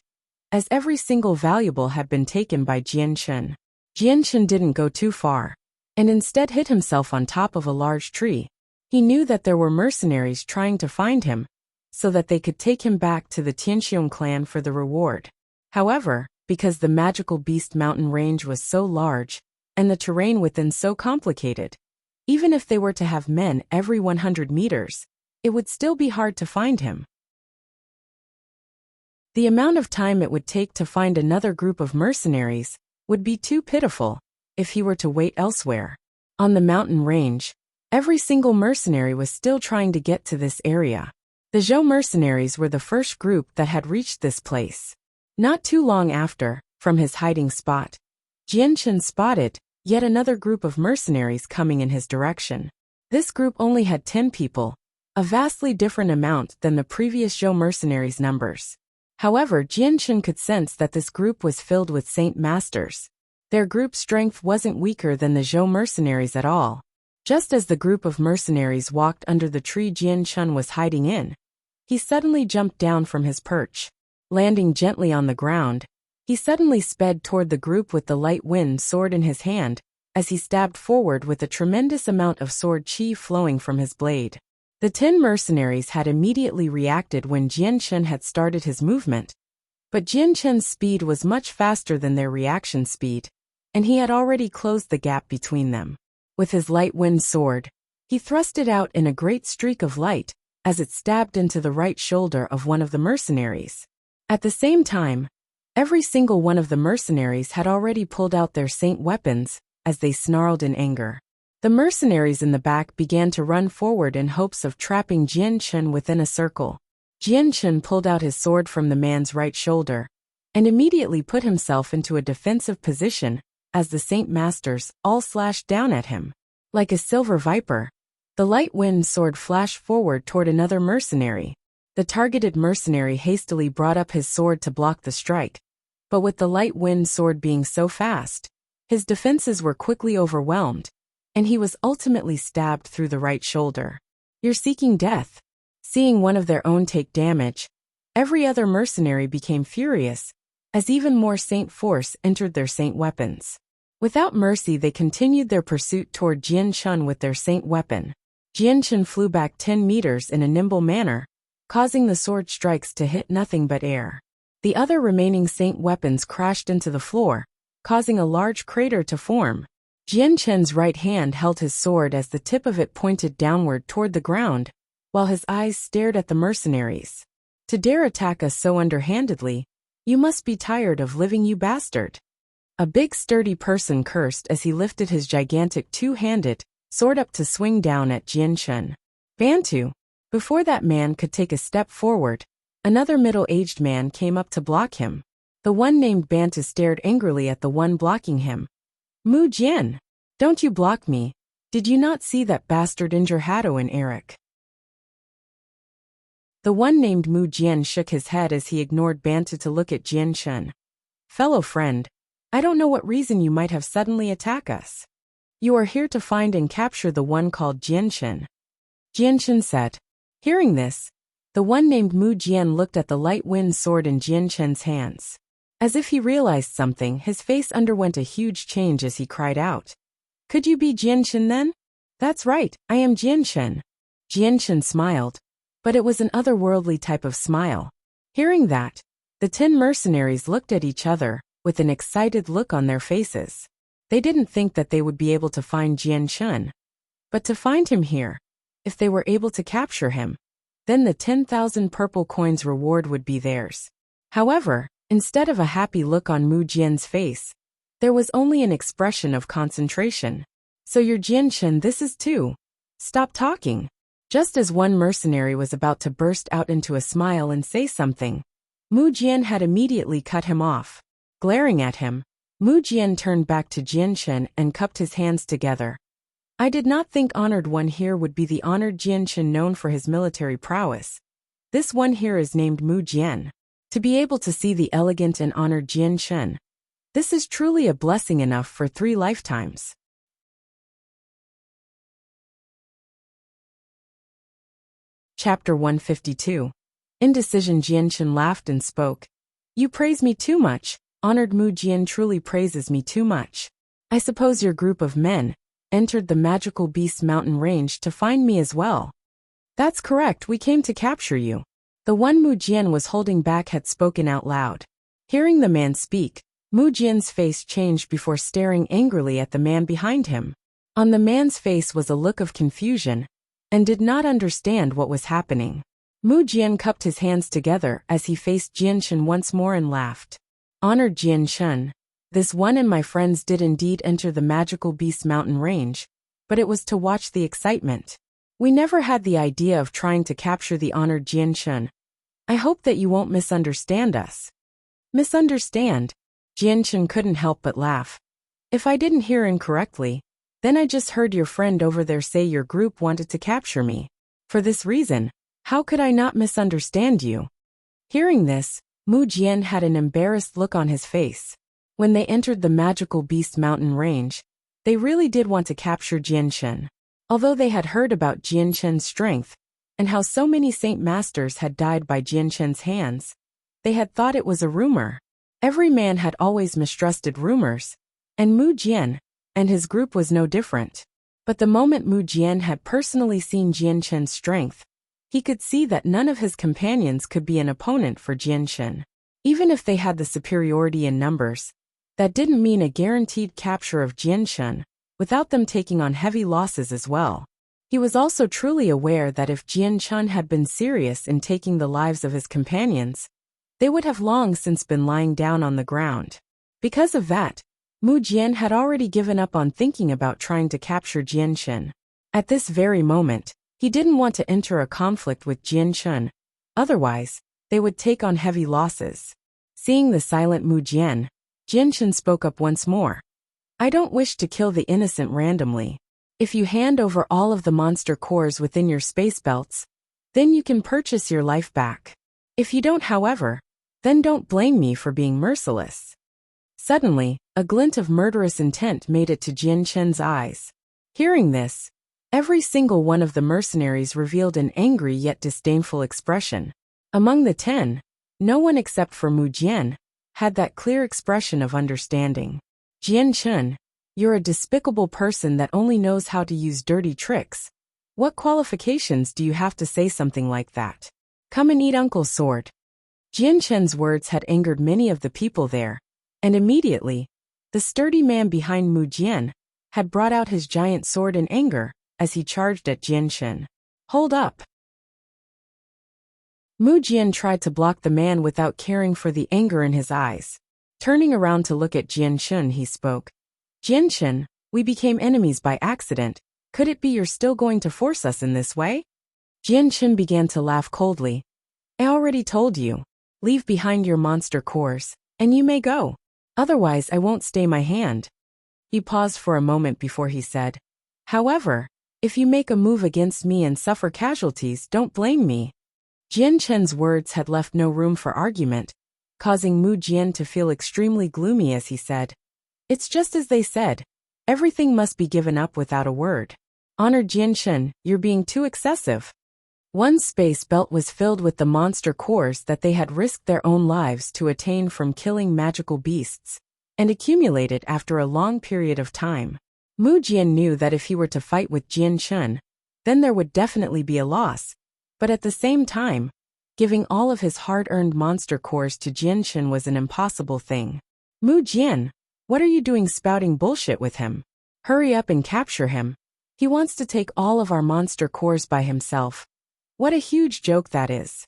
as every single valuable had been taken by Jianshan. Jianshan didn't go too far, and instead hid himself on top of a large tree. He knew that there were mercenaries trying to find him, so that they could take him back to the Tianxiong clan for the reward. However, because the magical beast mountain range was so large, and the terrain within so complicated, even if they were to have men every 100 meters, it would still be hard to find him. The amount of time it would take to find another group of mercenaries would be too pitiful if he were to wait elsewhere. On the mountain range, every single mercenary was still trying to get to this area. The Zhou mercenaries were the first group that had reached this place. Not too long after, from his hiding spot, Jianshan spotted yet another group of mercenaries coming in his direction. This group only had 10 people, a vastly different amount than the previous Zhou mercenaries' numbers. However, Jianshan could sense that this group was filled with Saint Masters. Their group strength wasn't weaker than the Zhou mercenaries at all. Just as the group of mercenaries walked under the tree Jianshan was hiding in, he suddenly jumped down from his perch. Landing gently on the ground, he suddenly sped toward the group with the light wind sword in his hand, as he stabbed forward with a tremendous amount of sword chi flowing from his blade. The 10 mercenaries had immediately reacted when Jianshan had started his movement, but Jianshan's speed was much faster than their reaction speed, and he had already closed the gap between them. With his light wind sword, he thrust it out in a great streak of light, as it stabbed into the right shoulder of one of the mercenaries. At the same time, every single one of the mercenaries had already pulled out their saint weapons, as they snarled in anger. The mercenaries in the back began to run forward in hopes of trapping Jianshan within a circle. Jianshan pulled out his sword from the man's right shoulder, and immediately put himself into a defensive position, as the Saint Masters all slashed down at him. Like a silver viper, the light wind sword flashed forward toward another mercenary. The targeted mercenary hastily brought up his sword to block the strike, but with the light wind sword being so fast, his defenses were quickly overwhelmed, and he was ultimately stabbed through the right shoulder. "You're seeking death." Seeing one of their own take damage, every other mercenary became furious, as even more saint force entered their saint weapons. Without mercy they continued their pursuit toward Jianshan with their saint weapon. Jianshan flew back 10 meters in a nimble manner, causing the sword strikes to hit nothing but air. The other remaining saint weapons crashed into the floor, causing a large crater to form. Jianshan's right hand held his sword as the tip of it pointed downward toward the ground, while his eyes stared at the mercenaries. "To dare attack us so underhandedly, you must be tired of living, you bastard." A big sturdy person cursed as he lifted his gigantic two-handed sword up to swing down at Jianshan. "Bantu!" Before that man could take a step forward, another middle-aged man came up to block him. The one named Bantu stared angrily at the one blocking him. "Mu Jian! Don't you block me. Did you not see that bastard injure Hado and Eric?" The one named Mu Jian shook his head as he ignored Bantu to look at Jianshan. "Fellow friend, I don't know what reason you might have suddenly attack us. You are here to find and capture the one called Jianshan," Jianshan said. Hearing this, the one named Mu Jian looked at the light wind sword in Jianshan's hands. As if he realized something, his face underwent a huge change as he cried out. "Could you be Jianshan then?" "That's right, I am Jianshan." Jianshan smiled, but it was an otherworldly type of smile. Hearing that, the 10 mercenaries looked at each other, with an excited look on their faces. They didn't think that they would be able to find Jianshan. But to find him here, if they were able to capture him, then the 10,000 purple coins reward would be theirs. However, instead of a happy look on Mu Jian's face, there was only an expression of concentration. "So you're Jianshan, this is too. Stop talking." Just as one mercenary was about to burst out into a smile and say something, Mu Jian had immediately cut him off. Glaring at him, Mu Jian turned back to Jianshan and cupped his hands together. I did not think honored one here would be the honored Jianshen known for his military prowess. This one here is named Mu Jian. To be able to see the elegant and honored Jianshen, this is truly a blessing enough for 3 lifetimes. Chapter 152. Indecision. Jianshen laughed and spoke. You praise me too much. Honored Mu Jian truly praises me too much. I suppose your group of men entered the magical beast mountain range to find me as well. That's correct, we came to capture you. The one Mu Jian was holding back had spoken out loud. Hearing the man speak, Mu Jian's face changed before staring angrily at the man behind him. On the man's face was a look of confusion, and did not understand what was happening. Mu Jian cupped his hands together as he faced Jianshen once more and laughed. Honored Jianshen, this one and my friends did indeed enter the magical beast mountain range, but it was to watch the excitement. We never had the idea of trying to capture the honored Jianshen. I hope that you won't misunderstand us. Misunderstand? Jianshen couldn't help but laugh. If I didn't hear incorrectly, then I just heard your friend over there say your group wanted to capture me. For this reason, how could I not misunderstand you? Hearing this, Mu Jian had an embarrassed look on his face. When they entered the magical beast mountain range, they really did want to capture Jianshen. Although they had heard about Jianshen's strength, and how so many saint masters had died by Jianshen's hands, they had thought it was a rumor. Every man had always mistrusted rumors, and Mu Jian and his group was no different. But the moment Mu Jian had personally seen Jianshen's strength, he could see that none of his companions could be an opponent for Jianshen. Even if they had the superiority in numbers, that didn't mean a guaranteed capture of Jianshen, without them taking on heavy losses as well. He was also truly aware that if Jianshen had been serious in taking the lives of his companions, they would have long since been lying down on the ground. Because of that, Mu Jian had already given up on thinking about trying to capture Jianshen. At this very moment, he didn't want to enter a conflict with Jianshen, otherwise, they would take on heavy losses. Seeing the silent Mu Jian, Jianshen spoke up once more. I don't wish to kill the innocent randomly. If you hand over all of the monster cores within your space belts, then you can purchase your life back. If you don't, however, then don't blame me for being merciless. Suddenly, a glint of murderous intent made it to Jianshen's eyes. Hearing this, every single one of the mercenaries revealed an angry yet disdainful expression. Among the 10, no one except for Mu Jian had that clear expression of understanding. Jianshen, you're a despicable person that only knows how to use dirty tricks. What qualifications do you have to say something like that? Come and eat Uncle's sword. Jianshen's words had angered many of the people there, and immediately, the sturdy man behind Mu Jian had brought out his giant sword in anger as he charged at Jianshen. Hold up! Mu Jian tried to block the man without caring for the anger in his eyes. Turning around to look at Jianshen, he spoke. Jianshen, we became enemies by accident. Could it be you're still going to force us in this way? Jianshen began to laugh coldly. I already told you. Leave behind your monster cores, and you may go. Otherwise I won't stay my hand. He paused for a moment before he said, however, if you make a move against me and suffer casualties, don't blame me. Jianshen's words had left no room for argument, causing Mu Jian to feel extremely gloomy as he said, it's just as they said. Everything must be given up without a word. Honored Jianshen, you're being too excessive. One space belt was filled with the monster cores that they had risked their own lives to attain from killing magical beasts, and accumulated after a long period of time. Mu Jian knew that if he were to fight with Jianshen, then there would definitely be a loss, but at the same time, giving all of his hard-earned monster cores to Jianshen was an impossible thing. Mu Jian, what are you doing spouting bullshit with him? Hurry up and capture him. He wants to take all of our monster cores by himself. What a huge joke that is.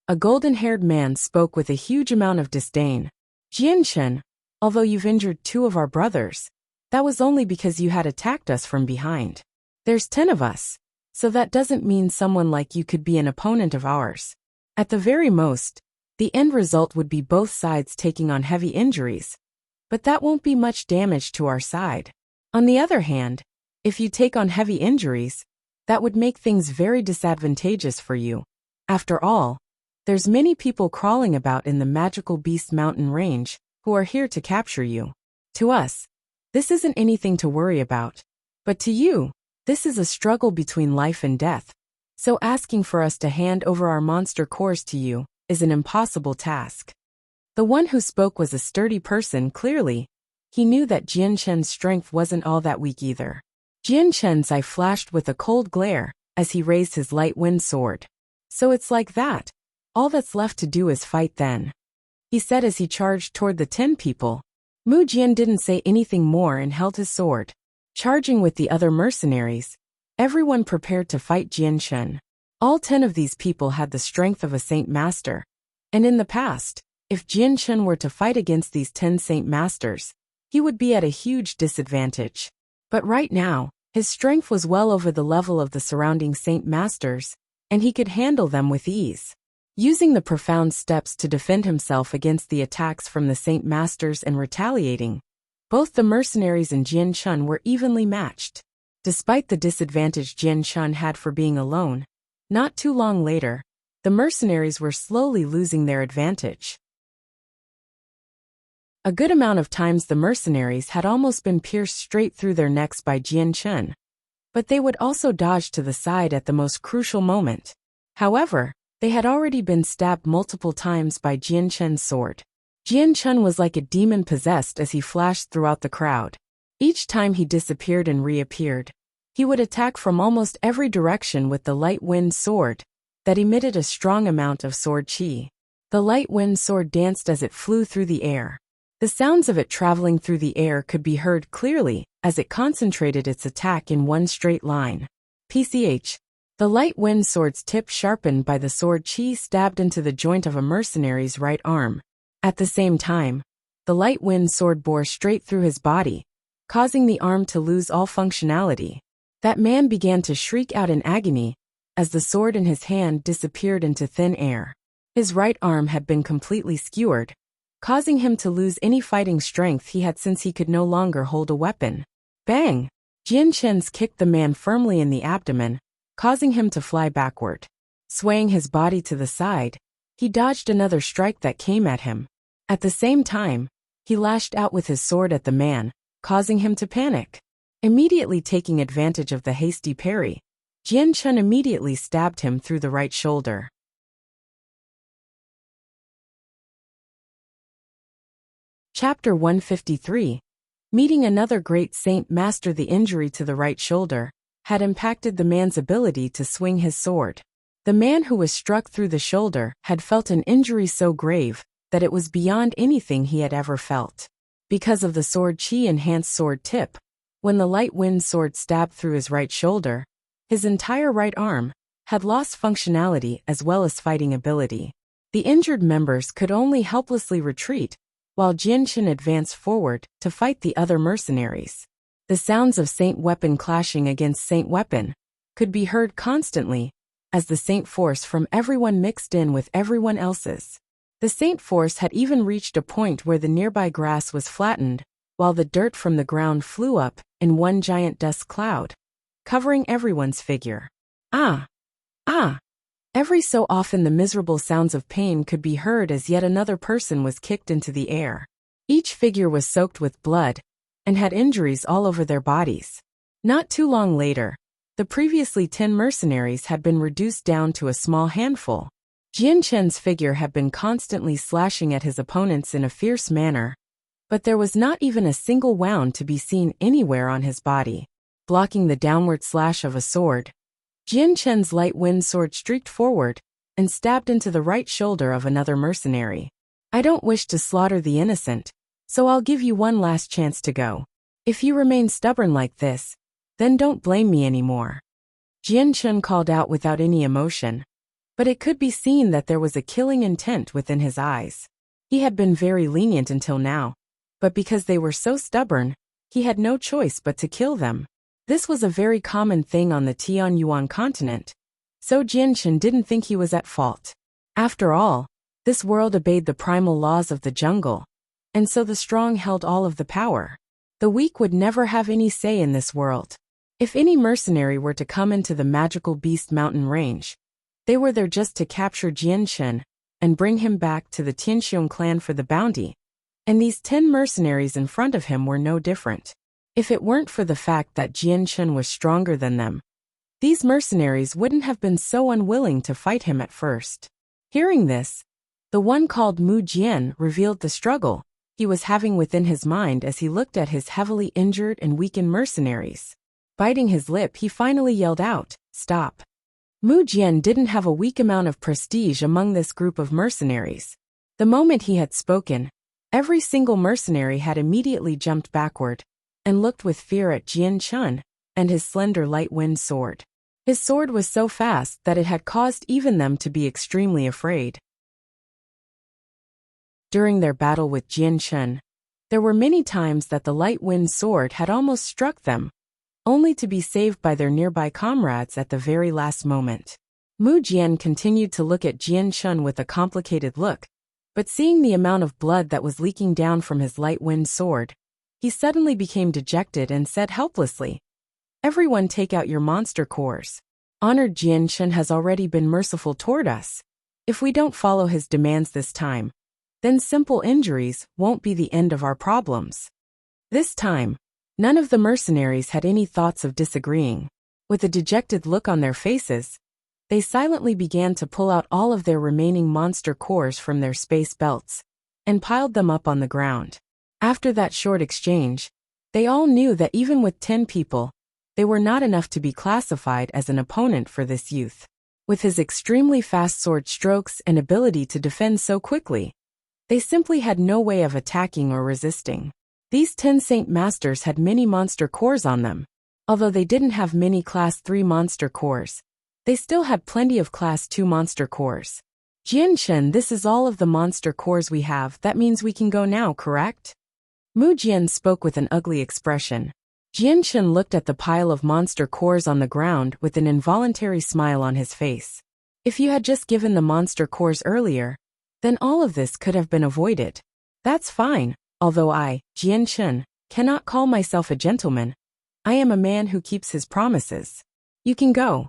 A golden-haired man spoke with a huge amount of disdain. Jianshen, although you've injured 2 of our brothers, that was only because you had attacked us from behind. There's 10 of us, so that doesn't mean someone like you could be an opponent of ours. At the very most, the end result would be both sides taking on heavy injuries, but that won't be much damage to our side. On the other hand, If you take on heavy injuries, that would make things very disadvantageous for you. After all, there's many people crawling about in the magical beast mountain range who are here to capture you. To us, this isn't anything to worry about. But to you, this is a struggle between life and death. So asking for us to hand over our monster cores to you is an impossible task. The one who spoke was a sturdy person. Clearly, he knew that Jian Chen's strength wasn't all that weak either. Jian Chen's eye flashed with a cold glare as he raised his light wind sword. So it's like that. All that's left to do is fight then, he said as he charged toward the 10 people. Mu Jian didn't say anything more and held his sword. Charging with the other mercenaries, everyone prepared to fight Jian Chen. All 10 of these people had the strength of a Saint Master. And in the past, if Jian Chen were to fight against these 10 Saint Masters, he would be at a huge disadvantage. But right now, his strength was well over the level of the surrounding Saint Masters, and he could handle them with ease. Using the profound steps to defend himself against the attacks from the Saint Masters and retaliating, both the mercenaries and Jian Chen were evenly matched. Despite the disadvantage Jian Chen had for being alone, not too long later, the mercenaries were slowly losing their advantage. A good amount of times the mercenaries had almost been pierced straight through their necks by Jian Chen, but they would also dodge to the side at the most crucial moment. However, they had already been stabbed multiple times by Jian Chen's sword. Jian Chen was like a demon possessed as he flashed throughout the crowd. Each time he disappeared and reappeared, he would attack from almost every direction with the light wind sword that emitted a strong amount of sword qi. The light wind sword danced as it flew through the air. The sounds of it traveling through the air could be heard clearly as it concentrated its attack in one straight line. PCH. The light wind sword's tip sharpened by the sword qi stabbed into the joint of a mercenary's right arm. At the same time, the light wind sword bore straight through his body, causing the arm to lose all functionality. That man began to shriek out in agony as the sword in his hand disappeared into thin air. His right arm had been completely skewered, causing him to lose any fighting strength he had since he could no longer hold a weapon. Bang! Jian Chen's kicked the man firmly in the abdomen, causing him to fly backward. Swaying his body to the side, he dodged another strike that came at him. At the same time, he lashed out with his sword at the man, causing him to panic. Immediately taking advantage of the hasty parry, Jian Chen immediately stabbed him through the right shoulder. Chapter 153. Meeting another great Saint Master. The injury to the right shoulder had impacted the man's ability to swing his sword. The man who was struck through the shoulder had felt an injury so grave that it was beyond anything he had ever felt. Because of the sword qi enhanced sword tip, when the light wind sword stabbed through his right shoulder, his entire right arm had lost functionality as well as fighting ability. The injured members could only helplessly retreat, while Jian Chen advanced forward to fight the other mercenaries. The sounds of Saint weapon clashing against Saint weapon could be heard constantly, as the Saint force from everyone mixed in with everyone else's. The Saint force had even reached a point where the nearby grass was flattened, while the dirt from the ground flew up in one giant dust cloud, covering everyone's figure. Ah! Ah! Every so often the miserable sounds of pain could be heard as yet another person was kicked into the air. Each figure was soaked with blood and had injuries all over their bodies. Not too long later, the previously 10 mercenaries had been reduced down to a small handful. Jian Chen's figure had been constantly slashing at his opponents in a fierce manner, but there was not even a single wound to be seen anywhere on his body. Blocking the downward slash of a sword, Jian Chen's light wind sword streaked forward and stabbed into the right shoulder of another mercenary. I don't wish to slaughter the innocent, so I'll give you one last chance to go. If you remain stubborn like this, then don't blame me anymore. Jian Chen called out without any emotion, but it could be seen that there was a killing intent within his eyes. He had been very lenient until now, but because they were so stubborn, he had no choice but to kill them. This was a very common thing on the Tianyuan continent, so Jian Chen didn't think he was at fault. After all, this world obeyed the primal laws of the jungle, and so the strong held all of the power. The weak would never have any say in this world. If any mercenary were to come into the magical beast mountain range, they were there just to capture Jianshen and bring him back to the Tianxiong clan for the bounty, and these 10 mercenaries in front of him were no different. If it weren't for the fact that Jianshen was stronger than them, these mercenaries wouldn't have been so unwilling to fight him at first. Hearing this, the one called Mu Jian revealed the struggle he was having within his mind as he looked at his heavily injured and weakened mercenaries. Biting his lip, he finally yelled out, "Stop." Mu Jian didn't have a weak amount of prestige among this group of mercenaries. The moment he had spoken, every single mercenary had immediately jumped backward and looked with fear at Jianshen and his slender light wind sword. His sword was so fast that it had caused even them to be extremely afraid. During their battle with Jianshen, there were many times that the light wind sword had almost struck them, only to be saved by their nearby comrades at the very last moment. Mu Jian continued to look at Jianshen with a complicated look, but seeing the amount of blood that was leaking down from his light wind sword, he suddenly became dejected and said helplessly, "Everyone take out your monster cores. Honored Jianshen has already been merciful toward us. If we don't follow his demands this time, then simple injuries won't be the end of our problems." This time, none of the mercenaries had any thoughts of disagreeing. With a dejected look on their faces, they silently began to pull out all of their remaining monster cores from their space belts and piled them up on the ground. After that short exchange, they all knew that even with 10 people, they were not enough to be classified as an opponent for this youth. With his extremely fast sword strokes and ability to defend so quickly, they simply had no way of attacking or resisting. These 10 Saint Masters had many monster cores on them. Although they didn't have many Class 3 monster cores, they still had plenty of Class 2 monster cores. "Jianshen, this is all of the monster cores we have. That means we can go now, correct?" Mu Jian spoke with an ugly expression. Jianshen looked at the pile of monster cores on the ground with an involuntary smile on his face. If you had just given the monster cores earlier, then all of this could have been avoided. That's fine, although I, Jianshen, cannot call myself a gentleman. I am a man who keeps his promises. You can go.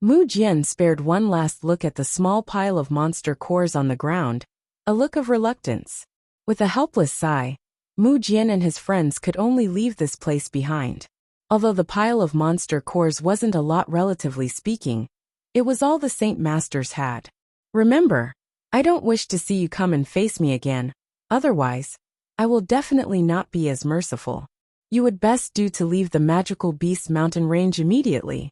Mu Jian spared one last look at the small pile of monster cores on the ground, a look of reluctance. With a helpless sigh, Mu Jian and his friends could only leave this place behind. Although the pile of monster cores wasn't a lot relatively speaking, it was all the Saint Masters had. Remember, I don't wish to see you come and face me again, otherwise, I will definitely not be as merciful. You would best do to leave the magical beast mountain range immediately.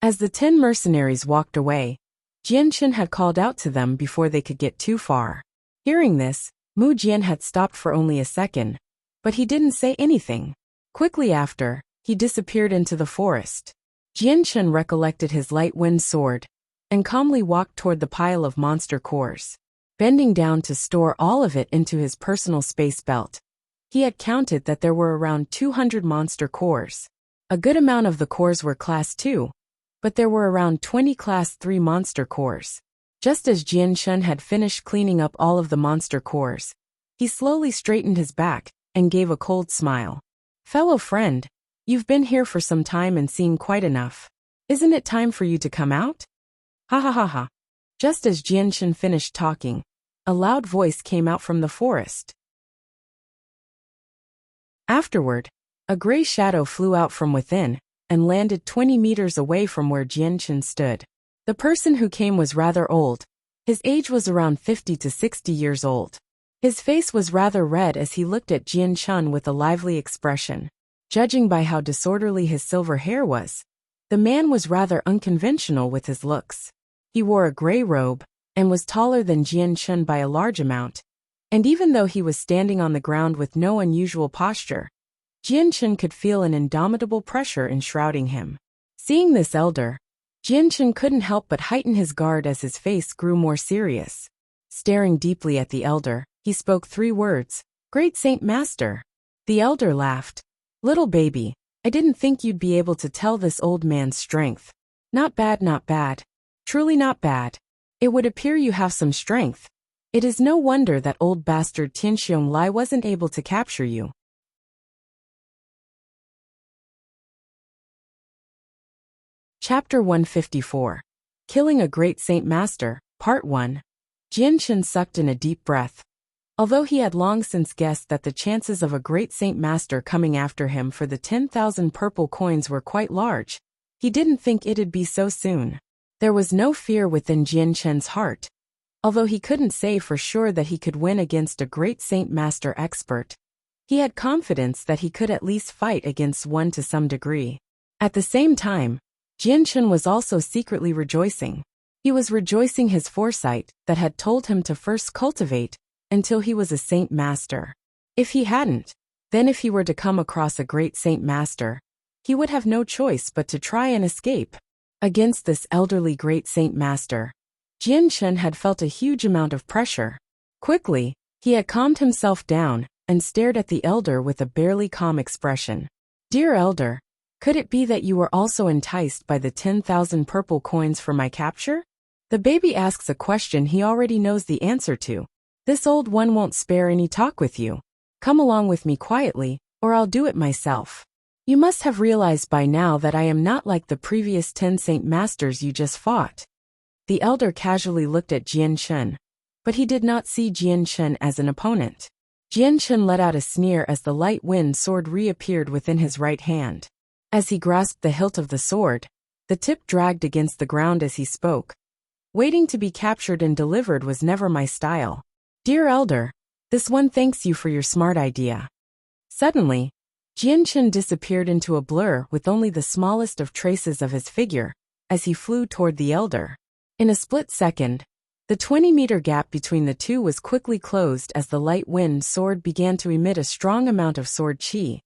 As the 10 mercenaries walked away, Jianshen had called out to them before they could get too far. Hearing this, Mu Jian had stopped for only a second, but he didn't say anything. Quickly after, he disappeared into the forest. Jianshen recollected his light wind sword and calmly walked toward the pile of monster cores. Bending down to store all of it into his personal space belt, he had counted that there were around 200 monster cores. A good amount of the cores were Class 2, but there were around 20 Class 3 monster cores. Just as Jianshen had finished cleaning up all of the monster cores, he slowly straightened his back and gave a cold smile. "Fellow friend, you've been here for some time and seen quite enough. Isn't it time for you to come out?" Ha ha ha ha. Just as Jianshen finished talking, a loud voice came out from the forest. Afterward, a gray shadow flew out from within and landed 20 meters away from where Jianshen stood. The person who came was rather old. His age was around 50 to 60 years old. His face was rather red as he looked at Jianshen with a lively expression. Judging by how disorderly his silver hair was, the man was rather unconventional with his looks. He wore a gray robe and was taller than Jianshen by a large amount, and even though he was standing on the ground with no unusual posture, Jianshen could feel an indomitable pressure enshrouding him. Seeing this elder, Jianshen couldn't help but heighten his guard as his face grew more serious. Staring deeply at the elder, he spoke 3 words, "Great Saint Master." The elder laughed. "Little baby, I didn't think you'd be able to tell this old man's strength. Not bad, not bad. Truly not bad. It would appear you have some strength. It is no wonder that old bastard Tianxiong Lai wasn't able to capture you. Chapter 154. Killing a Great Saint Master, Part 1. Jianchen sucked in a deep breath. Although he had long since guessed that the chances of a great saint master coming after him for the 10,000 purple coins were quite large, he didn't think it'd be so soon. There was no fear within Jianchen's heart. Although he couldn't say for sure that he could win against a great saint master expert, he had confidence that he could at least fight against one to some degree. At the same time, Jianchen was also secretly rejoicing. He was rejoicing his foresight that had told him to first cultivate until he was a saint master. If he hadn't, then if he were to come across a great saint master, he would have no choice but to try and escape. Against this elderly great saint master, Jianchen had felt a huge amount of pressure. Quickly, he had calmed himself down and stared at the elder with a barely calm expression. "Dear elder, could it be that you were also enticed by the 10,000 purple coins for my capture?" The baby asks a question he already knows the answer to. "This old one won't spare any talk with you. Come along with me quietly, or I'll do it myself. You must have realized by now that I am not like the previous 10 saint masters you just fought." The elder casually looked at Jianchen, but he did not see Jianchen as an opponent. Jianchen let out a sneer as the light wind sword reappeared within his right hand. As he grasped the hilt of the sword, the tip dragged against the ground as he spoke. "Waiting to be captured and delivered was never my style. Dear elder, this one thanks you for your smart idea." Suddenly, Jianchen disappeared into a blur with only the smallest of traces of his figure as he flew toward the elder. In a split second, the 20-meter gap between the two was quickly closed as the light wind sword began to emit a strong amount of sword qi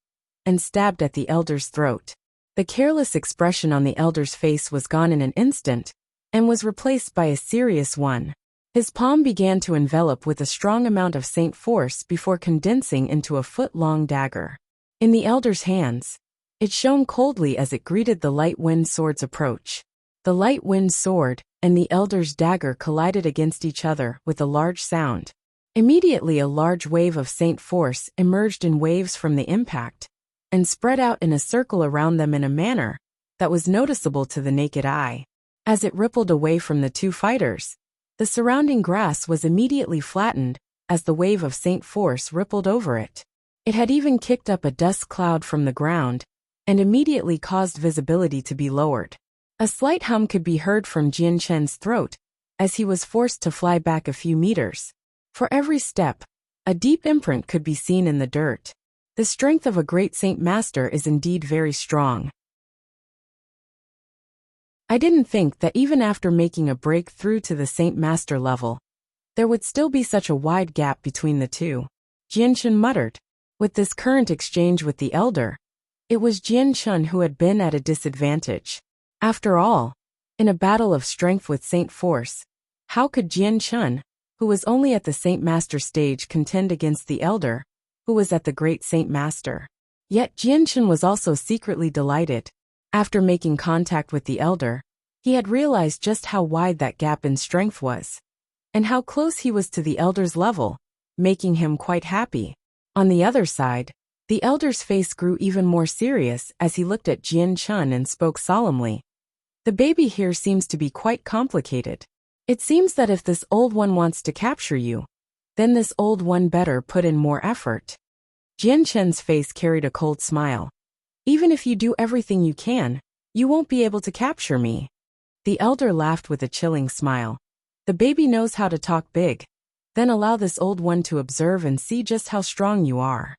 and stabbed at the elder's throat. The careless expression on the elder's face was gone in an instant and was replaced by a serious one. His palm began to envelop with a strong amount of saint force before condensing into a foot-long dagger. In the elder's hands, it shone coldly as it greeted the light wind sword's approach. The light wind sword and the elder's dagger collided against each other with a large sound. Immediately a large wave of saint force emerged in waves from the impact and spread out in a circle around them in a manner that was noticeable to the naked eye. As it rippled away from the two fighters, the surrounding grass was immediately flattened as the wave of saint force rippled over it. It had even kicked up a dust cloud from the ground and immediately caused visibility to be lowered. A slight hum could be heard from Jianchen's throat as he was forced to fly back a few meters. For every step, a deep imprint could be seen in the dirt. The strength of a great saint master is indeed very strong. I didn't think that even after making a breakthrough to the saint master level, there would still be such a wide gap between the two, Jianchen muttered. With this current exchange with the elder, it was Jianchen who had been at a disadvantage. After all, in a battle of strength with saint force, how could Jianchen, who was only at the saint master stage, contend against the elder, who was at the great saint master? Yet Jianchen was also secretly delighted. After making contact with the elder, he had realized just how wide that gap in strength was, and how close he was to the elder's level, making him quite happy. On the other side, the elder's face grew even more serious as he looked at Jianchen and spoke solemnly. "The baby here seems to be quite complicated. It seems that if this old one wants to capture you, then this old one better put in more effort." Jianchen's face carried a cold smile. "Even if you do everything you can, you won't be able to capture me." The elder laughed with a chilling smile. "The baby knows how to talk big. Then allow this old one to observe and see just how strong you are."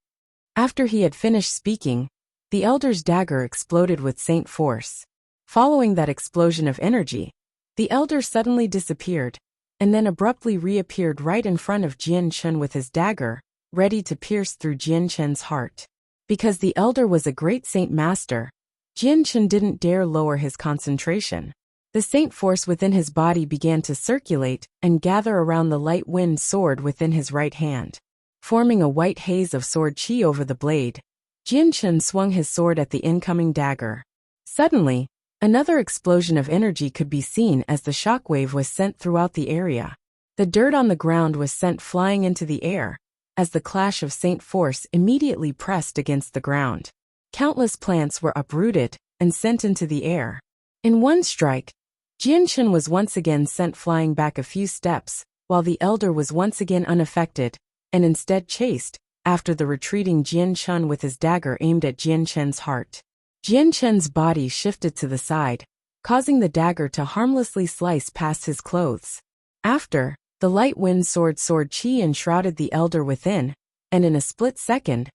After he had finished speaking, the elder's dagger exploded with saint force. Following that explosion of energy, the elder suddenly disappeared, and then abruptly reappeared right in front of Jianchen with his dagger, ready to pierce through Jianchen's heart. Because the elder was a great saint master, Jianchen didn't dare lower his concentration. The saint force within his body began to circulate and gather around the light wind sword within his right hand. Forming a white haze of sword qi over the blade, Jianchen swung his sword at the incoming dagger. Suddenly, another explosion of energy could be seen as the shockwave was sent throughout the area. The dirt on the ground was sent flying into the air, as the clash of saint force immediately pressed against the ground. Countless plants were uprooted and sent into the air. In one strike, Jianchen was once again sent flying back a few steps, while the elder was once again unaffected, and instead chased after the retreating Jianchen with his dagger aimed at Jianchen's heart. Jianchen's body shifted to the side, causing the dagger to harmlessly slice past his clothes. After, the light wind sword qi enshrouded the elder within, and in a split second,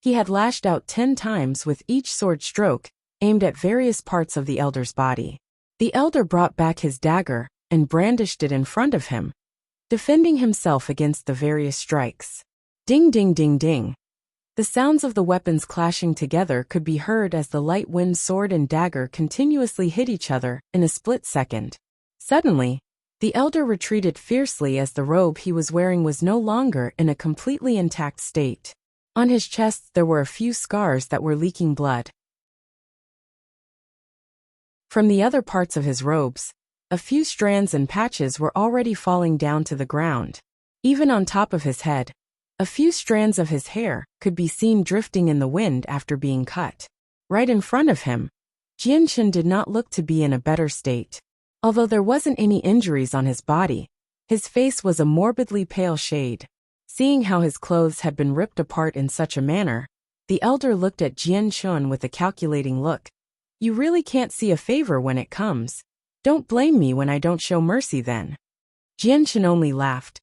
he had lashed out 10 times with each sword stroke, aimed at various parts of the elder's body. The elder brought back his dagger and brandished it in front of him, defending himself against the various strikes. Ding ding ding ding. The sounds of the weapons clashing together could be heard as the light wind sword and dagger continuously hit each other in a split second. Suddenly, the elder retreated fiercely as the robe he was wearing was no longer in a completely intact state. On his chest there were a few scars that were leaking blood. From the other parts of his robes, a few strands and patches were already falling down to the ground. Even on top of his head, a few strands of his hair could be seen drifting in the wind after being cut. Right in front of him, Jianchen did not look to be in a better state. Although there wasn't any injuries on his body, his face was a morbidly pale shade. Seeing how his clothes had been ripped apart in such a manner, the elder looked at Jianchen with a calculating look. You really can't see a favor when it comes. Don't blame me when I don't show mercy then. Jianchen only laughed.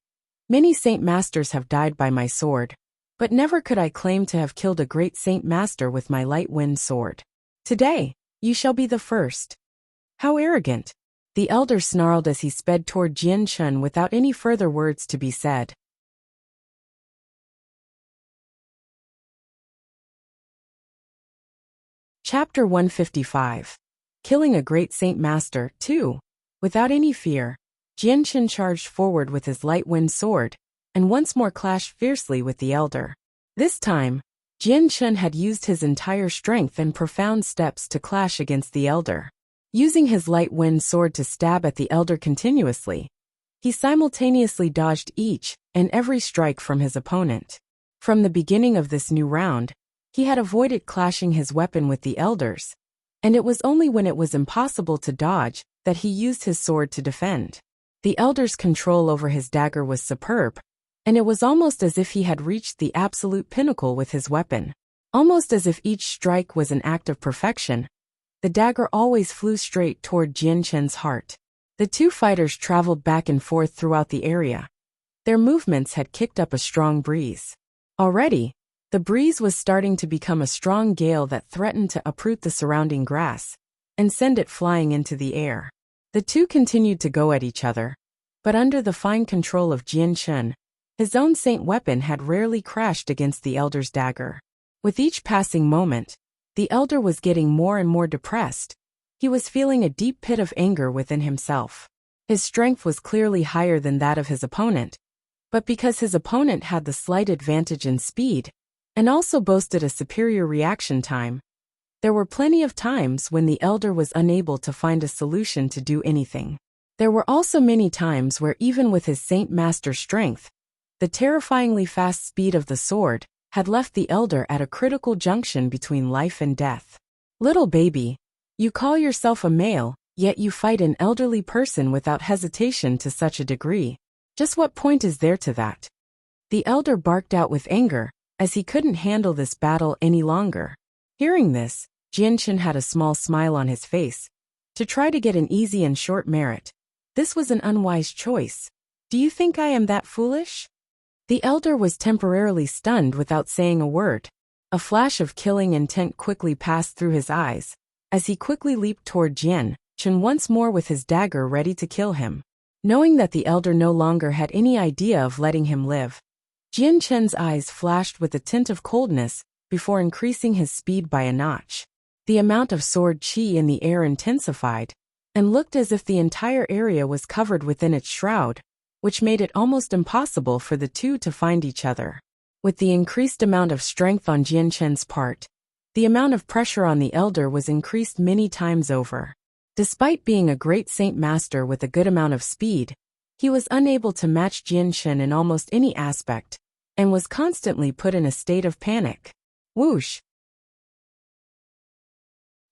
Many Saint Masters have died by my sword, but never could I claim to have killed a great Saint Master with my light wind sword. Today, you shall be the first. How arrogant! The elder snarled as he sped toward Jianchen without any further words to be said. Chapter 155. Killing a Great Saint Master, 2. Without any fear, Jianchen charged forward with his light wind sword, and once more clashed fiercely with the elder. This time, Jianchen had used his entire strength and profound steps to clash against the elder. Using his light wind sword to stab at the elder continuously, he simultaneously dodged each and every strike from his opponent. From the beginning of this new round, he had avoided clashing his weapon with the elder's, and it was only when it was impossible to dodge that he used his sword to defend. The elder's control over his dagger was superb, and it was almost as if he had reached the absolute pinnacle with his weapon. Almost as if each strike was an act of perfection, the dagger always flew straight toward Jianchen's heart. The two fighters traveled back and forth throughout the area. Their movements had kicked up a strong breeze. Already, the breeze was starting to become a strong gale that threatened to uproot the surrounding grass and send it flying into the air. The two continued to go at each other, but under the fine control of Jianchen, his own saint weapon had rarely crashed against the elder's dagger. With each passing moment, the elder was getting more and more depressed. He was feeling a deep pit of anger within himself. His strength was clearly higher than that of his opponent, but because his opponent had the slight advantage in speed, and also boasted a superior reaction time, there were plenty of times when the elder was unable to find a solution to do anything. There were also many times where even with his Saint Master strength, the terrifyingly fast speed of the sword had left the elder at a critical junction between life and death. Little baby, you call yourself a male, yet you fight an elderly person without hesitation to such a degree. Just what point is there to that? The elder barked out with anger, as he couldn't handle this battle any longer. Hearing this, Jianchen had a small smile on his face. To try to get an easy and short merit, this was an unwise choice. Do you think I am that foolish? The elder was temporarily stunned without saying a word. A flash of killing intent quickly passed through his eyes, as he quickly leaped toward Jianchen once more with his dagger ready to kill him. Knowing that the elder no longer had any idea of letting him live, Jianchen's eyes flashed with a tint of coldness before increasing his speed by a notch. The amount of sword qi in the air intensified, and looked as if the entire area was covered within its shroud, which made it almost impossible for the two to find each other. With the increased amount of strength on Jianchen's part, the amount of pressure on the elder was increased many times over. Despite being a great Saint Master with a good amount of speed, he was unable to match Jianchen in almost any aspect, and was constantly put in a state of panic. Whoosh!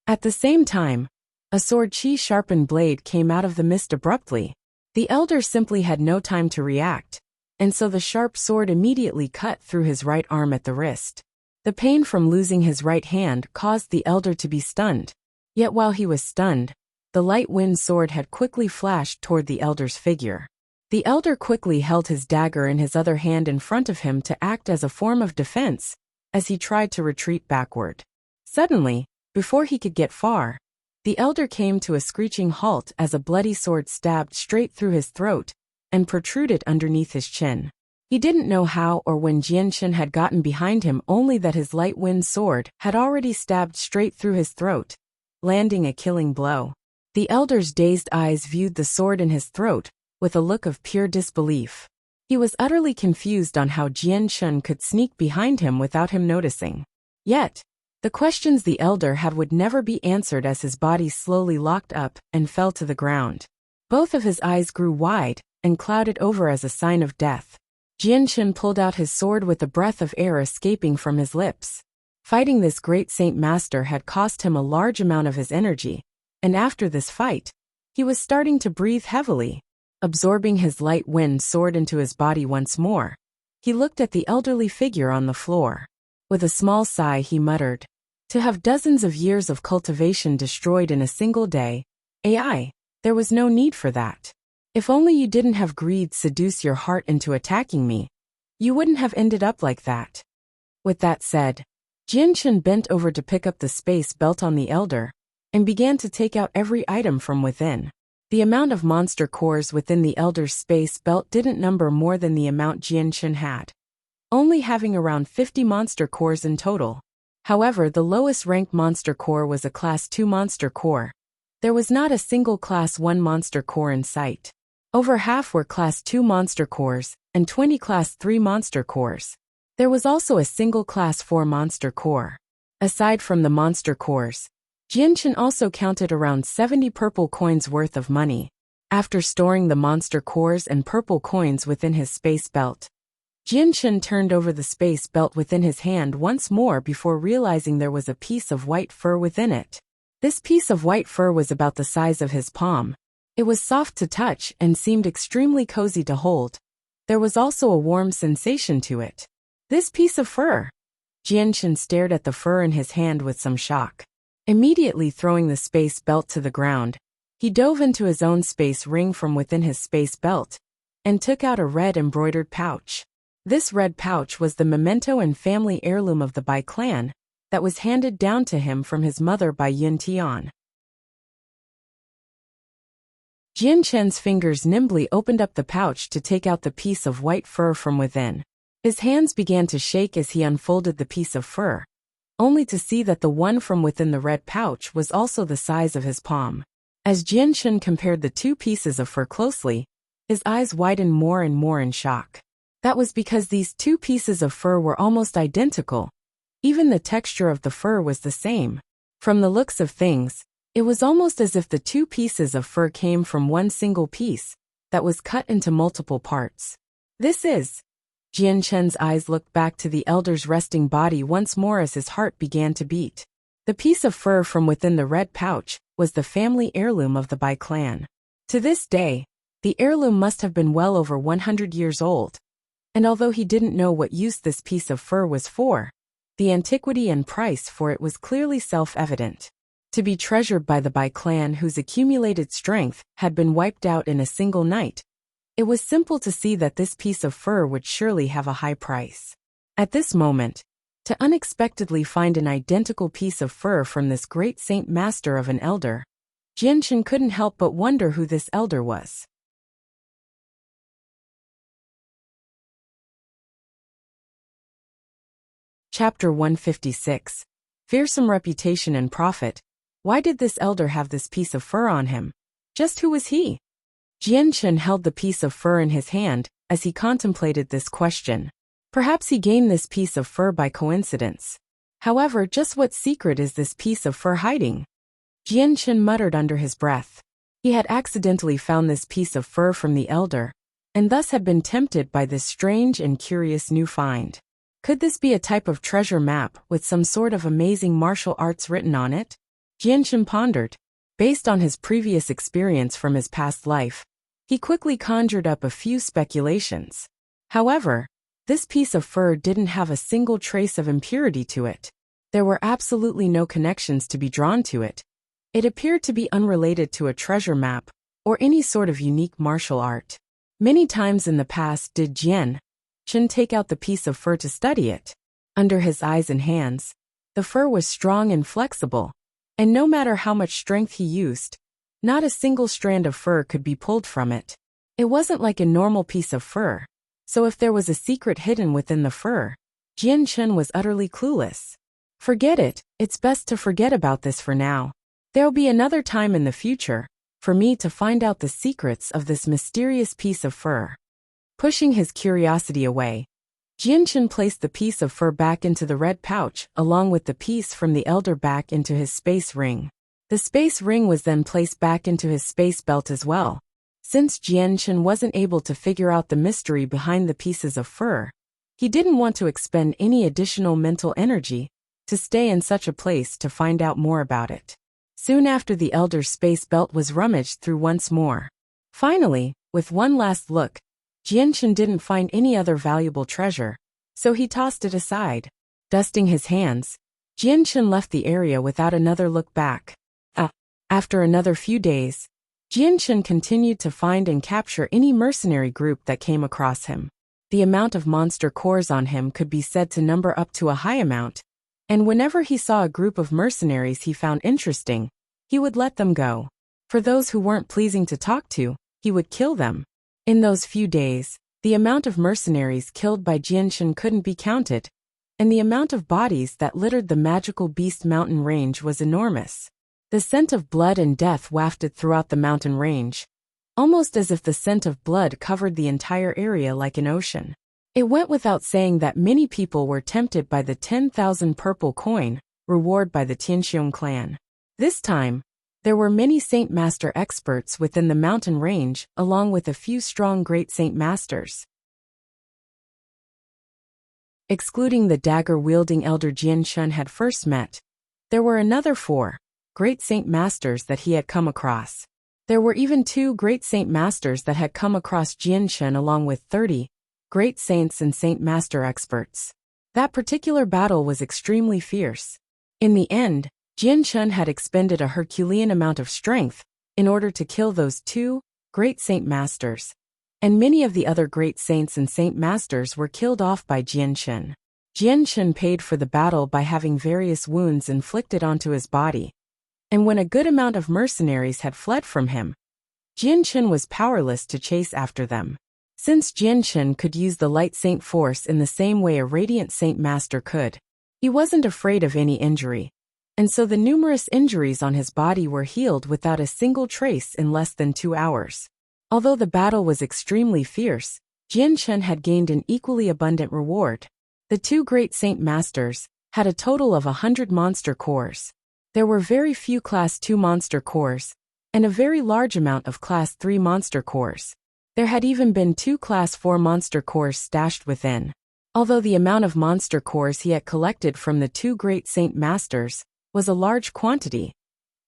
At the same time, A sword-sharpened blade came out of the mist abruptly. The elder simply had no time to react, and so the sharp sword immediately cut through his right arm at the wrist. The pain from losing his right hand caused the elder to be stunned. Yet while he was stunned, the light wind sword had quickly flashed toward the elder's figure. The elder quickly held his dagger in his other hand in front of him to act as a form of defense, as he tried to retreat backward. Suddenly, before he could get far, the elder came to a screeching halt as a bloody sword stabbed straight through his throat and protruded underneath his chin. He didn't know how or when Jianshan had gotten behind him, only that his light wind sword had already stabbed straight through his throat, landing a killing blow. The elder's dazed eyes viewed the sword in his throat with a look of pure disbelief. He was utterly confused on how Jianshan could sneak behind him without him noticing. Yet, the questions the elder had would never be answered as his body slowly locked up and fell to the ground. Both of his eyes grew wide and clouded over as a sign of death. Jianshan pulled out his sword with a breath of air escaping from his lips. Fighting this great Saint Master had cost him a large amount of his energy, and after this fight, he was starting to breathe heavily. Absorbing his light wind sword into his body once more, he looked at the elderly figure on the floor. With a small sigh he muttered, "To have dozens of years of cultivation destroyed in a single day, AI, there was no need for that. If only you didn't have greed seduce your heart into attacking me, you wouldn't have ended up like that." With that said, Jianshan bent over to pick up the space belt on the elder, and began to take out every item from within. The amount of monster cores within the elder's space belt didn't number more than the amount Jianshan had, only having around 50 monster cores in total. However, the lowest rank monster core was a Class 2 monster core. There was not a single Class 1 monster core in sight. Over half were Class 2 monster cores, and 20 Class 3 monster cores. There was also a single Class 4 monster core. Aside from the monster cores, Jianshan also counted around 70 purple coins worth of money. After storing the monster cores and purple coins within his space belt, Jianshan turned over the space belt within his hand once more before realizing there was a piece of white fur within it. This piece of white fur was about the size of his palm. It was soft to touch and seemed extremely cozy to hold. There was also a warm sensation to it. This piece of fur! Jianshan stared at the fur in his hand with some shock. Immediately throwing the space belt to the ground, he dove into his own space ring from within his space belt and took out a red embroidered pouch. This red pouch was the memento and family heirloom of the Bai clan that was handed down to him from his mother by Yun Tian. Jianshan's fingers nimbly opened up the pouch to take out the piece of white fur from within. His hands began to shake as he unfolded the piece of fur, only to see that the one from within the red pouch was also the size of his palm. As Jianshan compared the two pieces of fur closely, his eyes widened more and more in shock. That was because these two pieces of fur were almost identical. Even the texture of the fur was the same. From the looks of things, it was almost as if the two pieces of fur came from one single piece that was cut into multiple parts. This is... Jianshan's eyes looked back to the elder's resting body once more as his heart began to beat. The piece of fur from within the red pouch was the family heirloom of the Bai clan. To this day, the heirloom must have been well over 100 years old, and although he didn't know what use this piece of fur was for, the antiquity and price for it was clearly self-evident. To be treasured by the Bai clan whose accumulated strength had been wiped out in a single night, it was simple to see that this piece of fur would surely have a high price. At this moment, to unexpectedly find an identical piece of fur from this great Saint Master of an elder, Jianshan couldn't help but wonder who this elder was. Chapter 156. Fearsome Reputation and Profit. Why did this elder have this piece of fur on him? Just who was he? Jianshan held the piece of fur in his hand as he contemplated this question. Perhaps he gained this piece of fur by coincidence. However, just what secret is this piece of fur hiding? Jianshan muttered under his breath. He had accidentally found this piece of fur from the elder, and thus had been tempted by this strange and curious new find. Could this be a type of treasure map with some sort of amazing martial arts written on it? Jianshan pondered. Based on his previous experience from his past life, he quickly conjured up a few speculations. However, this piece of fur didn't have a single trace of impurity to it. There were absolutely no connections to be drawn to it. It appeared to be unrelated to a treasure map or any sort of unique martial art. Many times in the past did Jian Chen take out the piece of fur to study it. Under his eyes and hands, the fur was strong and flexible, and no matter how much strength he used, not a single strand of fur could be pulled from it. It wasn't like a normal piece of fur, so if there was a secret hidden within the fur, Jian Chen was utterly clueless. Forget it, it's best to forget about this for now. There'll be another time in the future for me to find out the secrets of this mysterious piece of fur. Pushing his curiosity away, Jian Chen placed the piece of fur back into the red pouch along with the piece from the elder back into his space ring. The space ring was then placed back into his space belt as well. Since Jian Chen wasn't able to figure out the mystery behind the pieces of fur, he didn't want to expend any additional mental energy to stay in such a place to find out more about it. Soon after, the elder's space belt was rummaged through once more. Finally, with one last look, Jian Chen didn't find any other valuable treasure, so he tossed it aside. Dusting his hands, Jian Chen left the area without another look back. After another few days, Jian Chen continued to find and capture any mercenary group that came across him. The amount of monster cores on him could be said to number up to a high amount, and whenever he saw a group of mercenaries he found interesting, he would let them go. For those who weren't pleasing to talk to, he would kill them. In those few days, the amount of mercenaries killed by Jian Chen couldn't be counted, and the amount of bodies that littered the magical beast mountain range was enormous. The scent of blood and death wafted throughout the mountain range, almost as if the scent of blood covered the entire area like an ocean. It went without saying that many people were tempted by the 10,000 purple coin reward by the Tianxiong clan. This time, there were many Saint Master experts within the mountain range, along with a few strong Great Saint Masters. Excluding the dagger-wielding elder Jian Chen had first met, there were another 4 Great Saint Masters that he had come across. There were even 2 Great Saint Masters that had come across Jian Chen along with 30 Great Saints and Saint Master experts. That particular battle was extremely fierce. In the end, Jian Chen had expended a Herculean amount of strength in order to kill those 2 Great Saint Masters, and many of the other Great Saints and Saint Masters were killed off by Jian Chen. Jian Chen paid for the battle by having various wounds inflicted onto his body, and when a good amount of mercenaries had fled from him, Jian Chen was powerless to chase after them. Since Jian Chen could use the Light Saint Force in the same way a Radiant Saint Master could, he wasn't afraid of any injury, and so the numerous injuries on his body were healed without a single trace in less than 2 hours. Although the battle was extremely fierce, Jian Chen had gained an equally abundant reward. The 2 Great Saint Masters had a total of 100 monster cores. There were very few Class 2 monster cores, and a very large amount of Class 3 monster cores. There had even been 2 Class 4 monster cores stashed within. Although the amount of monster cores he had collected from the 2 Great Saint Masters was a large quantity,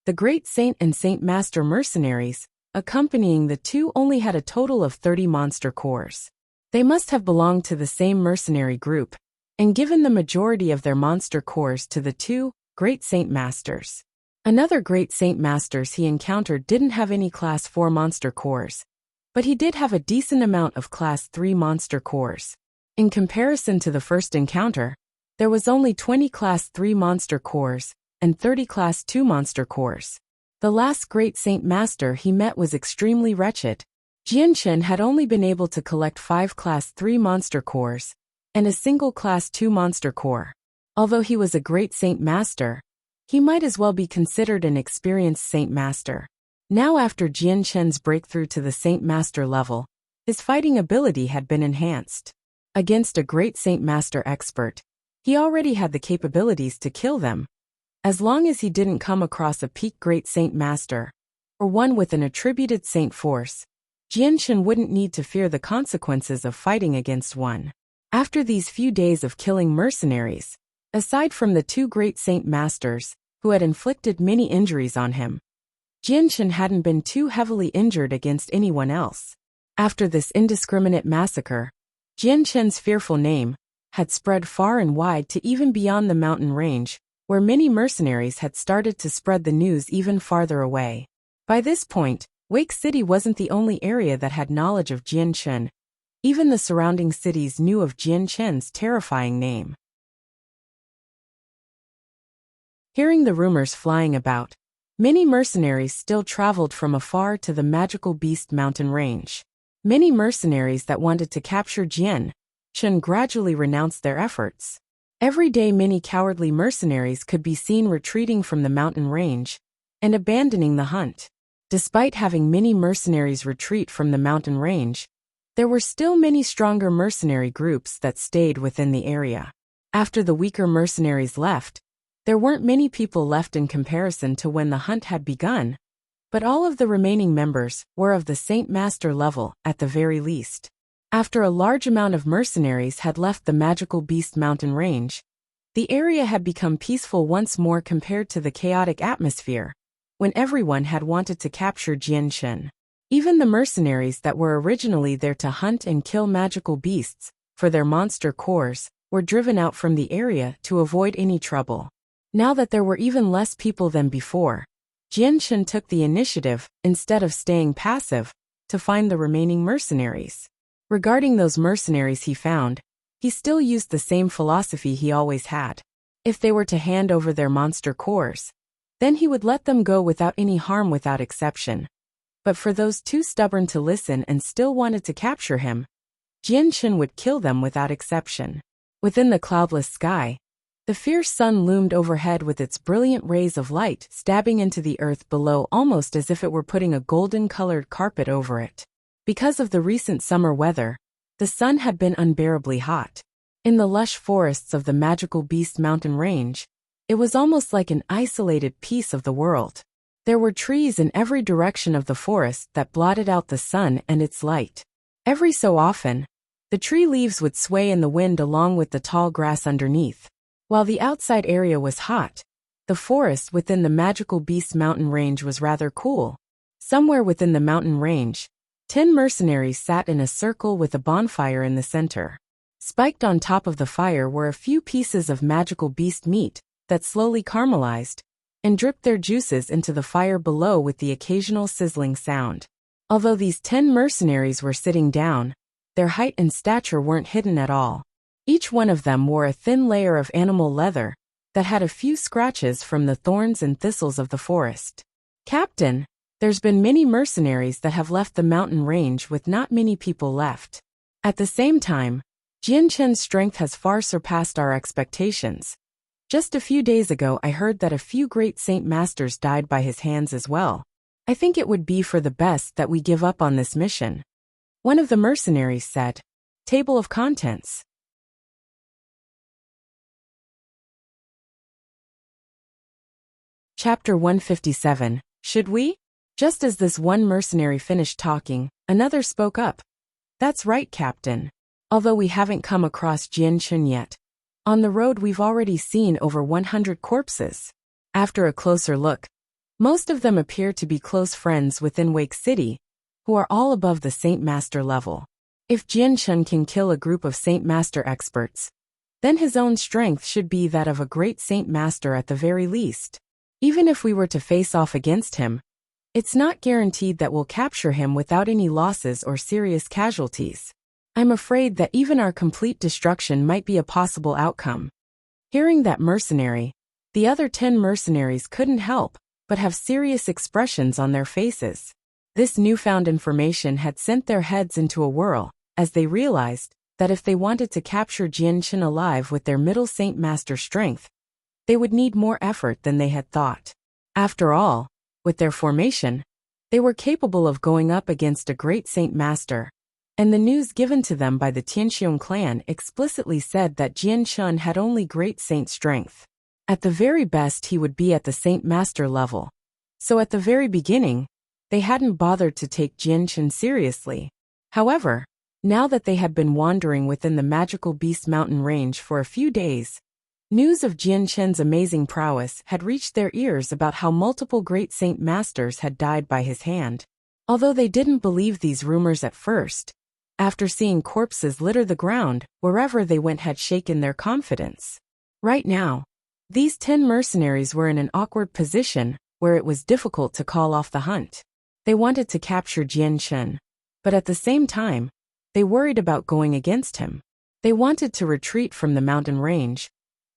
the Great Saint and Saint Master mercenaries accompanying the 2 only had a total of 30 monster cores. They must have belonged to the same mercenary group, and given the majority of their monster cores to the 2 Great Saint Masters. Another Great Saint Masters he encountered didn't have any Class 4 monster cores, but he did have a decent amount of Class 3 monster cores. In comparison to the first encounter, there was only 20 Class 3 monster cores and 30 Class 2 monster cores. The last Great Saint Master he met was extremely wretched. Jian Chen had only been able to collect 5 Class 3 monster cores and a single Class 2 monster core. Although he was a Great Saint Master, he might as well be considered an experienced Saint Master. Now, after Jian Chen's breakthrough to the Saint Master level, his fighting ability had been enhanced. Against a Great Saint Master expert, he already had the capabilities to kill them. As long as he didn't come across a peak Great Saint Master, or one with an attributed Saint Force, Jian Chen wouldn't need to fear the consequences of fighting against one. After these few days of killing mercenaries, aside from the 2 Great Saint Masters, who had inflicted many injuries on him, Jianchen hadn't been too heavily injured against anyone else. After this indiscriminate massacre, Jianchen's fearful name had spread far and wide to even beyond the mountain range, where many mercenaries had started to spread the news even farther away. By this point, Wake City wasn't the only area that had knowledge of Jianchen. Even the surrounding cities knew of Jianchen's terrifying name. Hearing the rumors flying about, many mercenaries still traveled from afar to the magical beast mountain range. Many mercenaries that wanted to capture Jianchen gradually renounced their efforts. Every day many cowardly mercenaries could be seen retreating from the mountain range and abandoning the hunt. Despite having many mercenaries retreat from the mountain range, there were still many stronger mercenary groups that stayed within the area. After the weaker mercenaries left, there weren't many people left in comparison to when the hunt had begun, but all of the remaining members were of the Saint Master level at the very least. After a large amount of mercenaries had left the magical beast mountain range, the area had become peaceful once more compared to the chaotic atmosphere when everyone had wanted to capture Jianchen. Even the mercenaries that were originally there to hunt and kill magical beasts for their monster cores were driven out from the area to avoid any trouble. Now that there were even less people than before, Jianchen took the initiative, instead of staying passive, to find the remaining mercenaries. Regarding those mercenaries he found, he still used the same philosophy he always had. If they were to hand over their monster cores, then he would let them go without any harm without exception. But for those too stubborn to listen and still wanted to capture him, Jianchen would kill them without exception. Within the cloudless sky, the fierce sun loomed overhead with its brilliant rays of light stabbing into the earth below almost as if it were putting a golden-colored carpet over it. Because of the recent summer weather, the sun had been unbearably hot. In the lush forests of the magical beast mountain range, it was almost like an isolated piece of the world. There were trees in every direction of the forest that blotted out the sun and its light. Every so often, the tree leaves would sway in the wind along with the tall grass underneath. While the outside area was hot, the forest within the magical beast mountain range was rather cool. Somewhere within the mountain range, 10 mercenaries sat in a circle with a bonfire in the center. Spiked on top of the fire were a few pieces of magical beast meat that slowly caramelized and dripped their juices into the fire below with the occasional sizzling sound. Although these 10 mercenaries were sitting down, their height and stature weren't hidden at all. Each one of them wore a thin layer of animal leather that had a few scratches from the thorns and thistles of the forest. "Captain, there's been many mercenaries that have left the mountain range with not many people left. At the same time, Jianchen's strength has far surpassed our expectations. Just a few days ago I heard that a few great Saint Masters died by his hands as well. I think it would be for the best that we give up on this mission," one of the mercenaries said. Table of Contents. Chapter 157. Should we? Just as this one mercenary finished talking, another spoke up. "That's right, Captain. Although we haven't come across Jianchen yet, on the road we've already seen over 100 corpses. After a closer look, most of them appear to be close friends within Wake City, who are all above the Saint Master level. If Jianchen can kill a group of Saint Master experts, then his own strength should be that of a great Saint Master at the very least. Even if we were to face off against him, it's not guaranteed that we'll capture him without any losses or serious casualties. I'm afraid that even our complete destruction might be a possible outcome." Hearing that mercenary, the other 10 mercenaries couldn't help but have serious expressions on their faces. This newfound information had sent their heads into a whirl, as they realized that if they wanted to capture Jianchen alive with their middle Saint Master strength, they would need more effort than they had thought. After all, with their formation, they were capable of going up against a great Saint Master, and the news given to them by the Tianxiong clan explicitly said that Jianchen had only great saint strength. At the very best he would be at the Saint Master level. So at the very beginning, they hadn't bothered to take Jianchen seriously. However, now that they had been wandering within the magical beast mountain range for a few days, News of Jian Chen's amazing prowess had reached their ears about how multiple great saint masters had died by his hand. Although they didn't believe these rumors at first, after seeing corpses litter the ground, wherever they went had shaken their confidence. Right now, these 10 mercenaries were in an awkward position where it was difficult to call off the hunt. They wanted to capture Jian Chen, but at the same time, they worried about going against him. They wanted to retreat from the mountain range,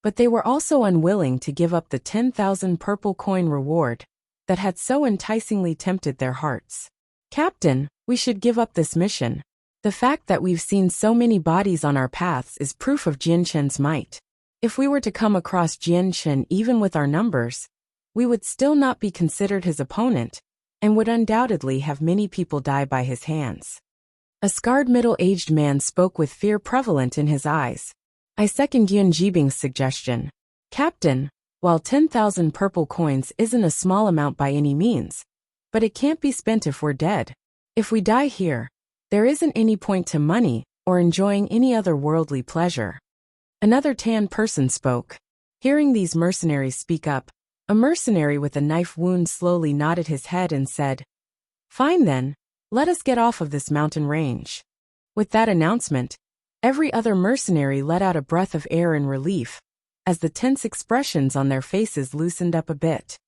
but they were also unwilling to give up the 10,000 purple coin reward that had so enticingly tempted their hearts. Captain, we should give up this mission. The fact that we've seen so many bodies on our paths is proof of Jian Chen's might. If we were to come across Jian Chen even with our numbers, we would still not be considered his opponent, and would undoubtedly have many people die by his hands. A scarred middle-aged man spoke with fear prevalent in his eyes. I second Yun Jibing's suggestion. Captain, while 10,000 purple coins isn't a small amount by any means, but it can't be spent if we're dead. If we die here, there isn't any point to money or enjoying any other worldly pleasure. Another tan person spoke. Hearing these mercenaries speak up, a mercenary with a knife wound slowly nodded his head and said, "Fine then, let us get off of this mountain range." With that announcement, every other mercenary let out a breath of air in relief, as the tense expressions on their faces loosened up a bit.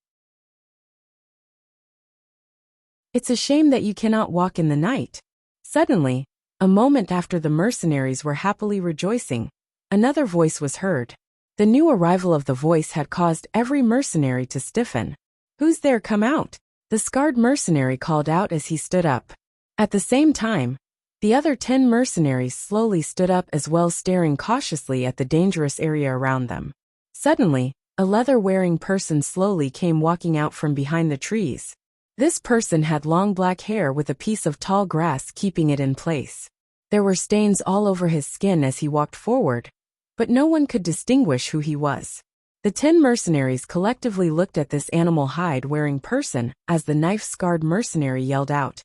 It's a shame that you cannot walk in the night. Suddenly, a moment after the mercenaries were happily rejoicing, another voice was heard. The new arrival of the voice had caused every mercenary to stiffen. "Who's there? Come out!" the scarred mercenary called out as he stood up. At the same time, the other 10 mercenaries slowly stood up as well, staring cautiously at the dangerous area around them. Suddenly, a leather-wearing person slowly came walking out from behind the trees. This person had long black hair with a piece of tall grass keeping it in place. There were stains all over his skin as he walked forward, but no one could distinguish who he was. The 10 mercenaries collectively looked at this animal hide-wearing person as the knife-scarred mercenary yelled out,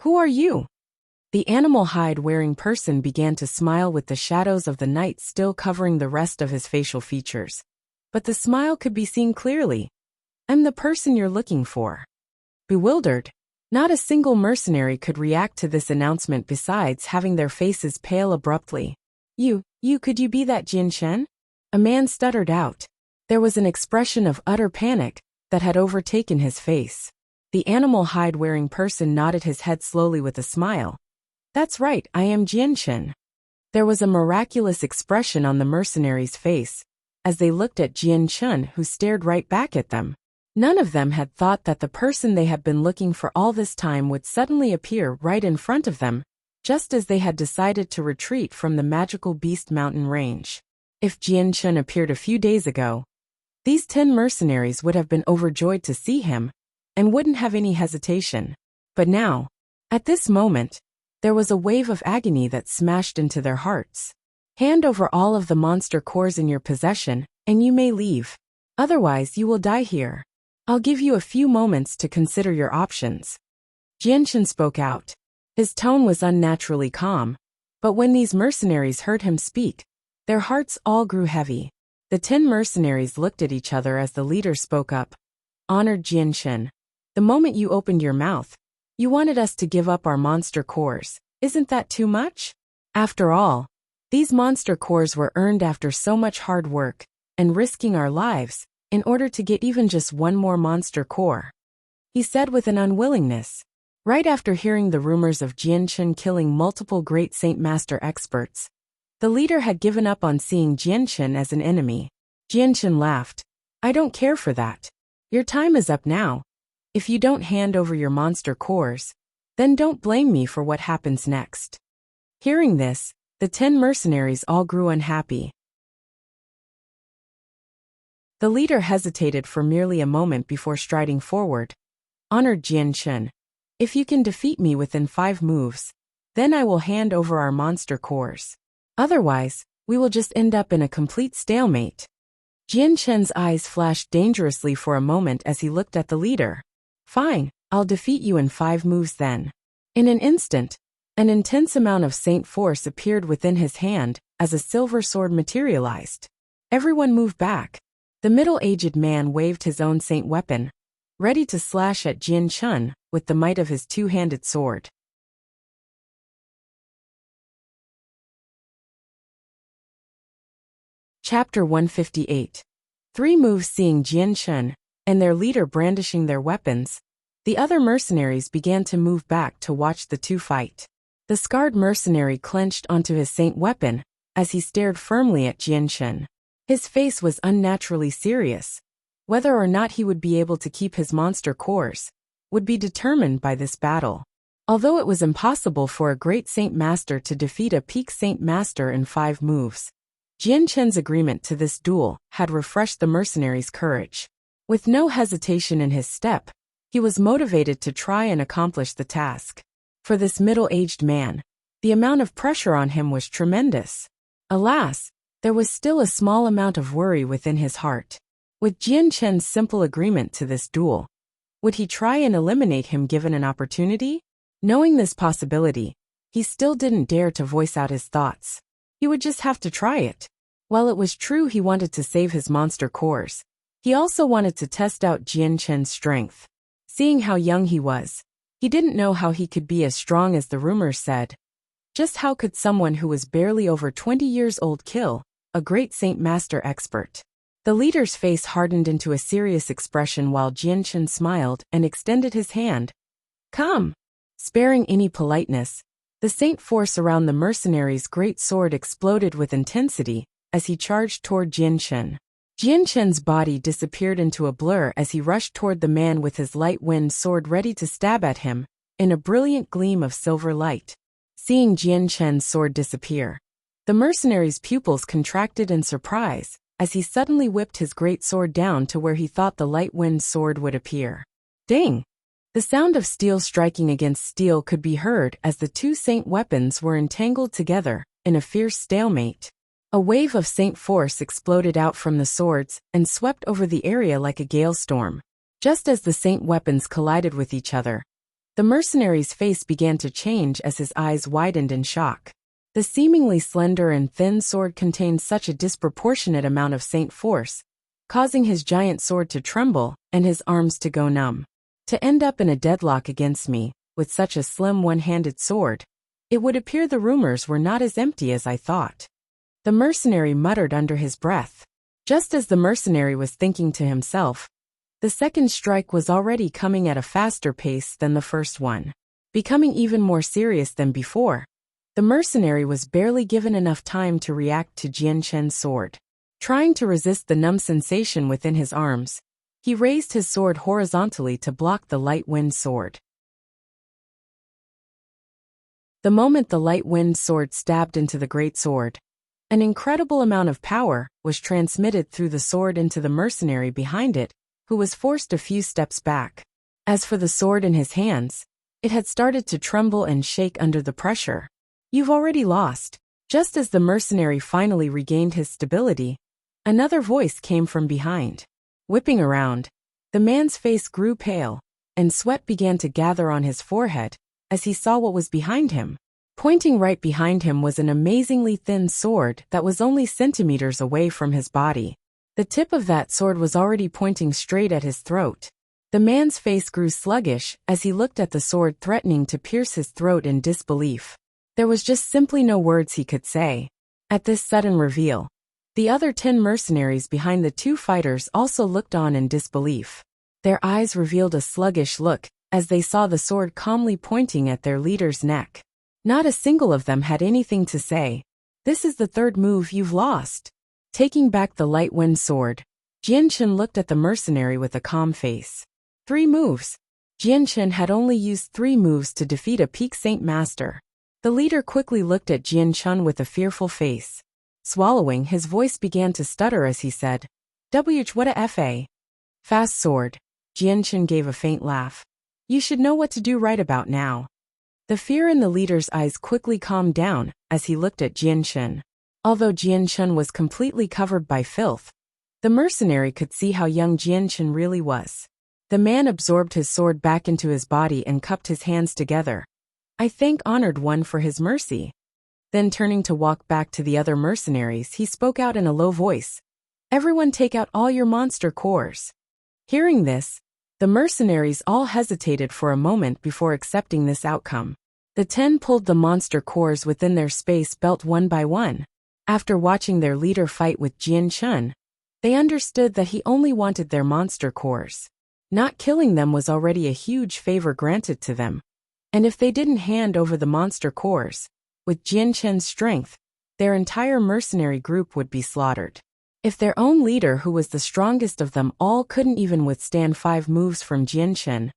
"Who are you?" The animal hide-wearing person began to smile with the shadows of the night still covering the rest of his facial features. But the smile could be seen clearly. "I'm the person you're looking for." Bewildered, not a single mercenary could react to this announcement besides having their faces pale abruptly. Could you be that Jian Chen?" A man stuttered out. There was an expression of utter panic that had overtaken his face. The animal hide-wearing person nodded his head slowly with a smile. "That's right, I am Jian Chen." There was a miraculous expression on the mercenaries' face as they looked at Jian Chen, who stared right back at them. None of them had thought that the person they had been looking for all this time would suddenly appear right in front of them, just as they had decided to retreat from the magical beast mountain range. If Jian Chen appeared a few days ago, these 10 mercenaries would have been overjoyed to see him and wouldn't have any hesitation. But now, at this moment, there was a wave of agony that smashed into their hearts. "Hand over all of the monster cores in your possession, and you may leave. Otherwise, you will die here. I'll give you a few moments to consider your options." Jian Chen spoke out. His tone was unnaturally calm, but when these mercenaries heard him speak, their hearts all grew heavy. The 10 mercenaries looked at each other as the leader spoke up. "Honored Jian Chen, the moment you opened your mouth, you wanted us to give up our monster cores. Isn't that too much? After all, these monster cores were earned after so much hard work and risking our lives in order to get even just one more monster core," he said with an unwillingness. Right after hearing the rumors of Jian Chen killing multiple great Saint Master experts, the leader had given up on seeing Jian Chen as an enemy. Jian Chen laughed. "I don't care for that. Your time is up now. If you don't hand over your monster cores, then don't blame me for what happens next." Hearing this, the 10 mercenaries all grew unhappy. The leader hesitated for merely a moment before striding forward. "Honored Jian Chen, if you can defeat me within 5 moves, then I will hand over our monster cores. Otherwise, we will just end up in a complete stalemate." Jian Chen's eyes flashed dangerously for a moment as he looked at the leader. "Fine, I'll defeat you in 5 moves then." In an instant, an intense amount of saint force appeared within his hand as a silver sword materialized. Everyone moved back. The middle-aged man waved his own saint weapon, ready to slash at Jian Chun with the might of his two-handed sword. Chapter 158. 3 moves. Seeing Jian Chun and their leader brandishing their weapons, the other mercenaries began to move back to watch the two fight. The scarred mercenary clenched onto his saint weapon as he stared firmly at Jian Chun. His face was unnaturally serious. Whether or not he would be able to keep his monster cores would be determined by this battle. Although it was impossible for a great saint master to defeat a peak saint master in 5 moves, Jian Chun's agreement to this duel had refreshed the mercenary's courage. With no hesitation in his step, he was motivated to try and accomplish the task. For this middle-aged man, the amount of pressure on him was tremendous. Alas, there was still a small amount of worry within his heart. With Jian Chun's simple agreement to this duel, would he try and eliminate him given an opportunity? Knowing this possibility, he still didn't dare to voice out his thoughts. He would just have to try it. While it was true he wanted to save his monster cores, he also wanted to test out Jian Chun's strength. Seeing how young he was, he didn't know how he could be as strong as the rumors said. Just how could someone who was barely over 20 years old kill a great saint master expert? The leader's face hardened into a serious expression while Jian Chun smiled and extended his hand. Come! Sparing any politeness, the saint force around the mercenary's great sword exploded with intensity as he charged toward Jian Chun. Jian Chun's body disappeared into a blur as he rushed toward the man with his light wind sword ready to stab at him in a brilliant gleam of silver light. Seeing Jian Chun's sword disappear, the mercenary's pupils contracted in surprise as he suddenly whipped his great sword down to where he thought the light wind sword would appear. Ding! The sound of steel striking against steel could be heard as the two saint weapons were entangled together in a fierce stalemate. A wave of saint force exploded out from the swords and swept over the area like a gale storm. Just as the saint weapons collided with each other, the mercenary's face began to change as his eyes widened in shock. The seemingly slender and thin sword contained such a disproportionate amount of saint force, causing his giant sword to tremble and his arms to go numb. To end up in a deadlock against me, with such a slim one-handed sword, it would appear the rumors were not as empty as I thought. The mercenary muttered under his breath. Just as the mercenary was thinking to himself, the second strike was already coming at a faster pace than the first one. Becoming even more serious than before, the mercenary was barely given enough time to react to Jian Chun's sword. Trying to resist the numb sensation within his arms, he raised his sword horizontally to block the light wind sword. The moment the light wind sword stabbed into the great sword, an incredible amount of power was transmitted through the sword into the mercenary behind it, who was forced a few steps back. As for the sword in his hands, it had started to tremble and shake under the pressure. You've already lost. Just as the mercenary finally regained his stability, another voice came from behind. Whipping around, the man's face grew pale, and sweat began to gather on his forehead as he saw what was behind him. Pointing right behind him was an amazingly thin sword that was only centimeters away from his body. The tip of that sword was already pointing straight at his throat. The man's face grew sluggish as he looked at the sword threatening to pierce his throat in disbelief. There was just simply no words he could say. At this sudden reveal, the other 10 mercenaries behind the 2 fighters also looked on in disbelief. Their eyes revealed a sluggish look as they saw the sword calmly pointing at their leader's neck. Not a single of them had anything to say. This is the 3rd move you've lost. Taking back the light wind sword, Jian Chun looked at the mercenary with a calm face. 3 moves. Jian Chun had only used 3 moves to defeat a peak saint master. The leader quickly looked at Jian Chun with a fearful face. Swallowing, his voice began to stutter as he said, what a fa. Fast sword. Jian Chun gave a faint laugh. You should know what to do right about now. The fear in the leader's eyes quickly calmed down as he looked at Jian Chun. Although Jian Chun was completely covered by filth, the mercenary could see how young Jian Chun really was. The man absorbed his sword back into his body and cupped his hands together. I thank Honored One for his mercy. Then turning to walk back to the other mercenaries, he spoke out in a low voice. Everyone take out all your monster cores." Hearing this, the mercenaries all hesitated for a moment before accepting this outcome. The 10 pulled the monster cores within their space belt one by one. After watching their leader fight with Jian Chun, they understood that he only wanted their monster cores. Not killing them was already a huge favor granted to them. And if they didn't hand over the monster cores, with Jian Chun's strength, their entire mercenary group would be slaughtered. If their own leader, who was the strongest of them all, couldn't even withstand 5 moves from Jian Chun,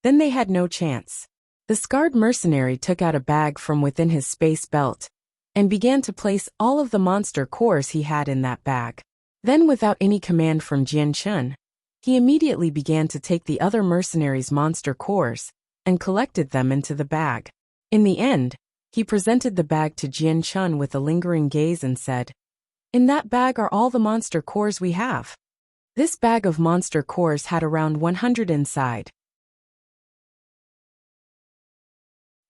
then they had no chance. The scarred mercenary took out a bag from within his space belt and began to place all of the monster cores he had in that bag. Then, without any command from Jian Chun, he immediately began to take the other mercenaries' monster cores and collected them into the bag. In the end, he presented the bag to Jian Chun with a lingering gaze and said, "In that bag are all the monster cores we have." This bag of monster cores had around 100 inside.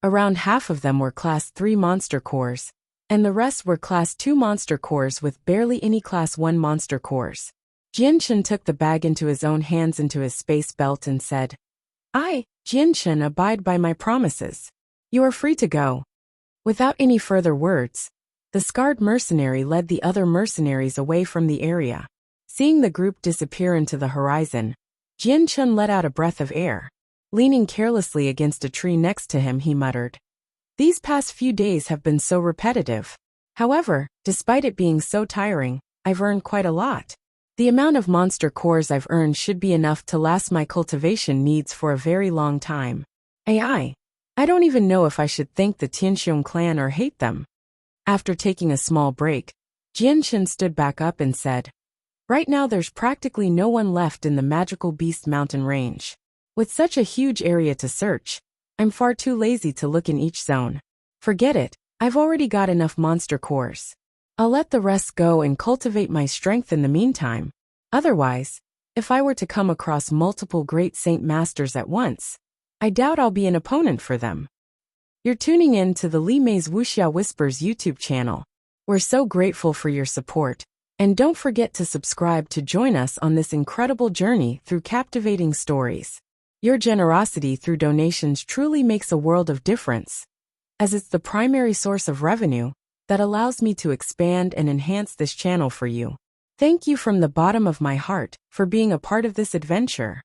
Around half of them were Class 3 monster cores, and the rest were Class 2 monster cores with barely any Class 1 monster cores. Jian Chun took the bag into his own hands into his space belt and said, "I, Jian Chun, abide by my promises. You are free to go." Without any further words, the scarred mercenary led the other mercenaries away from the area. Seeing the group disappear into the horizon, Jian Chun let out a breath of air. Leaning carelessly against a tree next to him, he muttered, "These past few days have been so repetitive. However, despite it being so tiring, I've earned quite a lot. The amount of monster cores I've earned should be enough to last my cultivation needs for a very long time. I don't even know if I should thank the Tianxiong clan or hate them." After taking a small break, Jian Chun stood back up and said, "Right now there's practically no one left in the magical beast mountain range. With such a huge area to search, I'm far too lazy to look in each zone. Forget it, I've already got enough monster cores. I'll let the rest go and cultivate my strength in the meantime. Otherwise, if I were to come across multiple great Saint Masters at once, I doubt I'll be an opponent for them." You're tuning in to the Li Mei's Wuxia Whispers YouTube channel. We're so grateful for your support, and don't forget to subscribe to join us on this incredible journey through captivating stories. Your generosity through donations truly makes a world of difference, as it's the primary source of revenue that allows me to expand and enhance this channel for you. Thank you from the bottom of my heart for being a part of this adventure.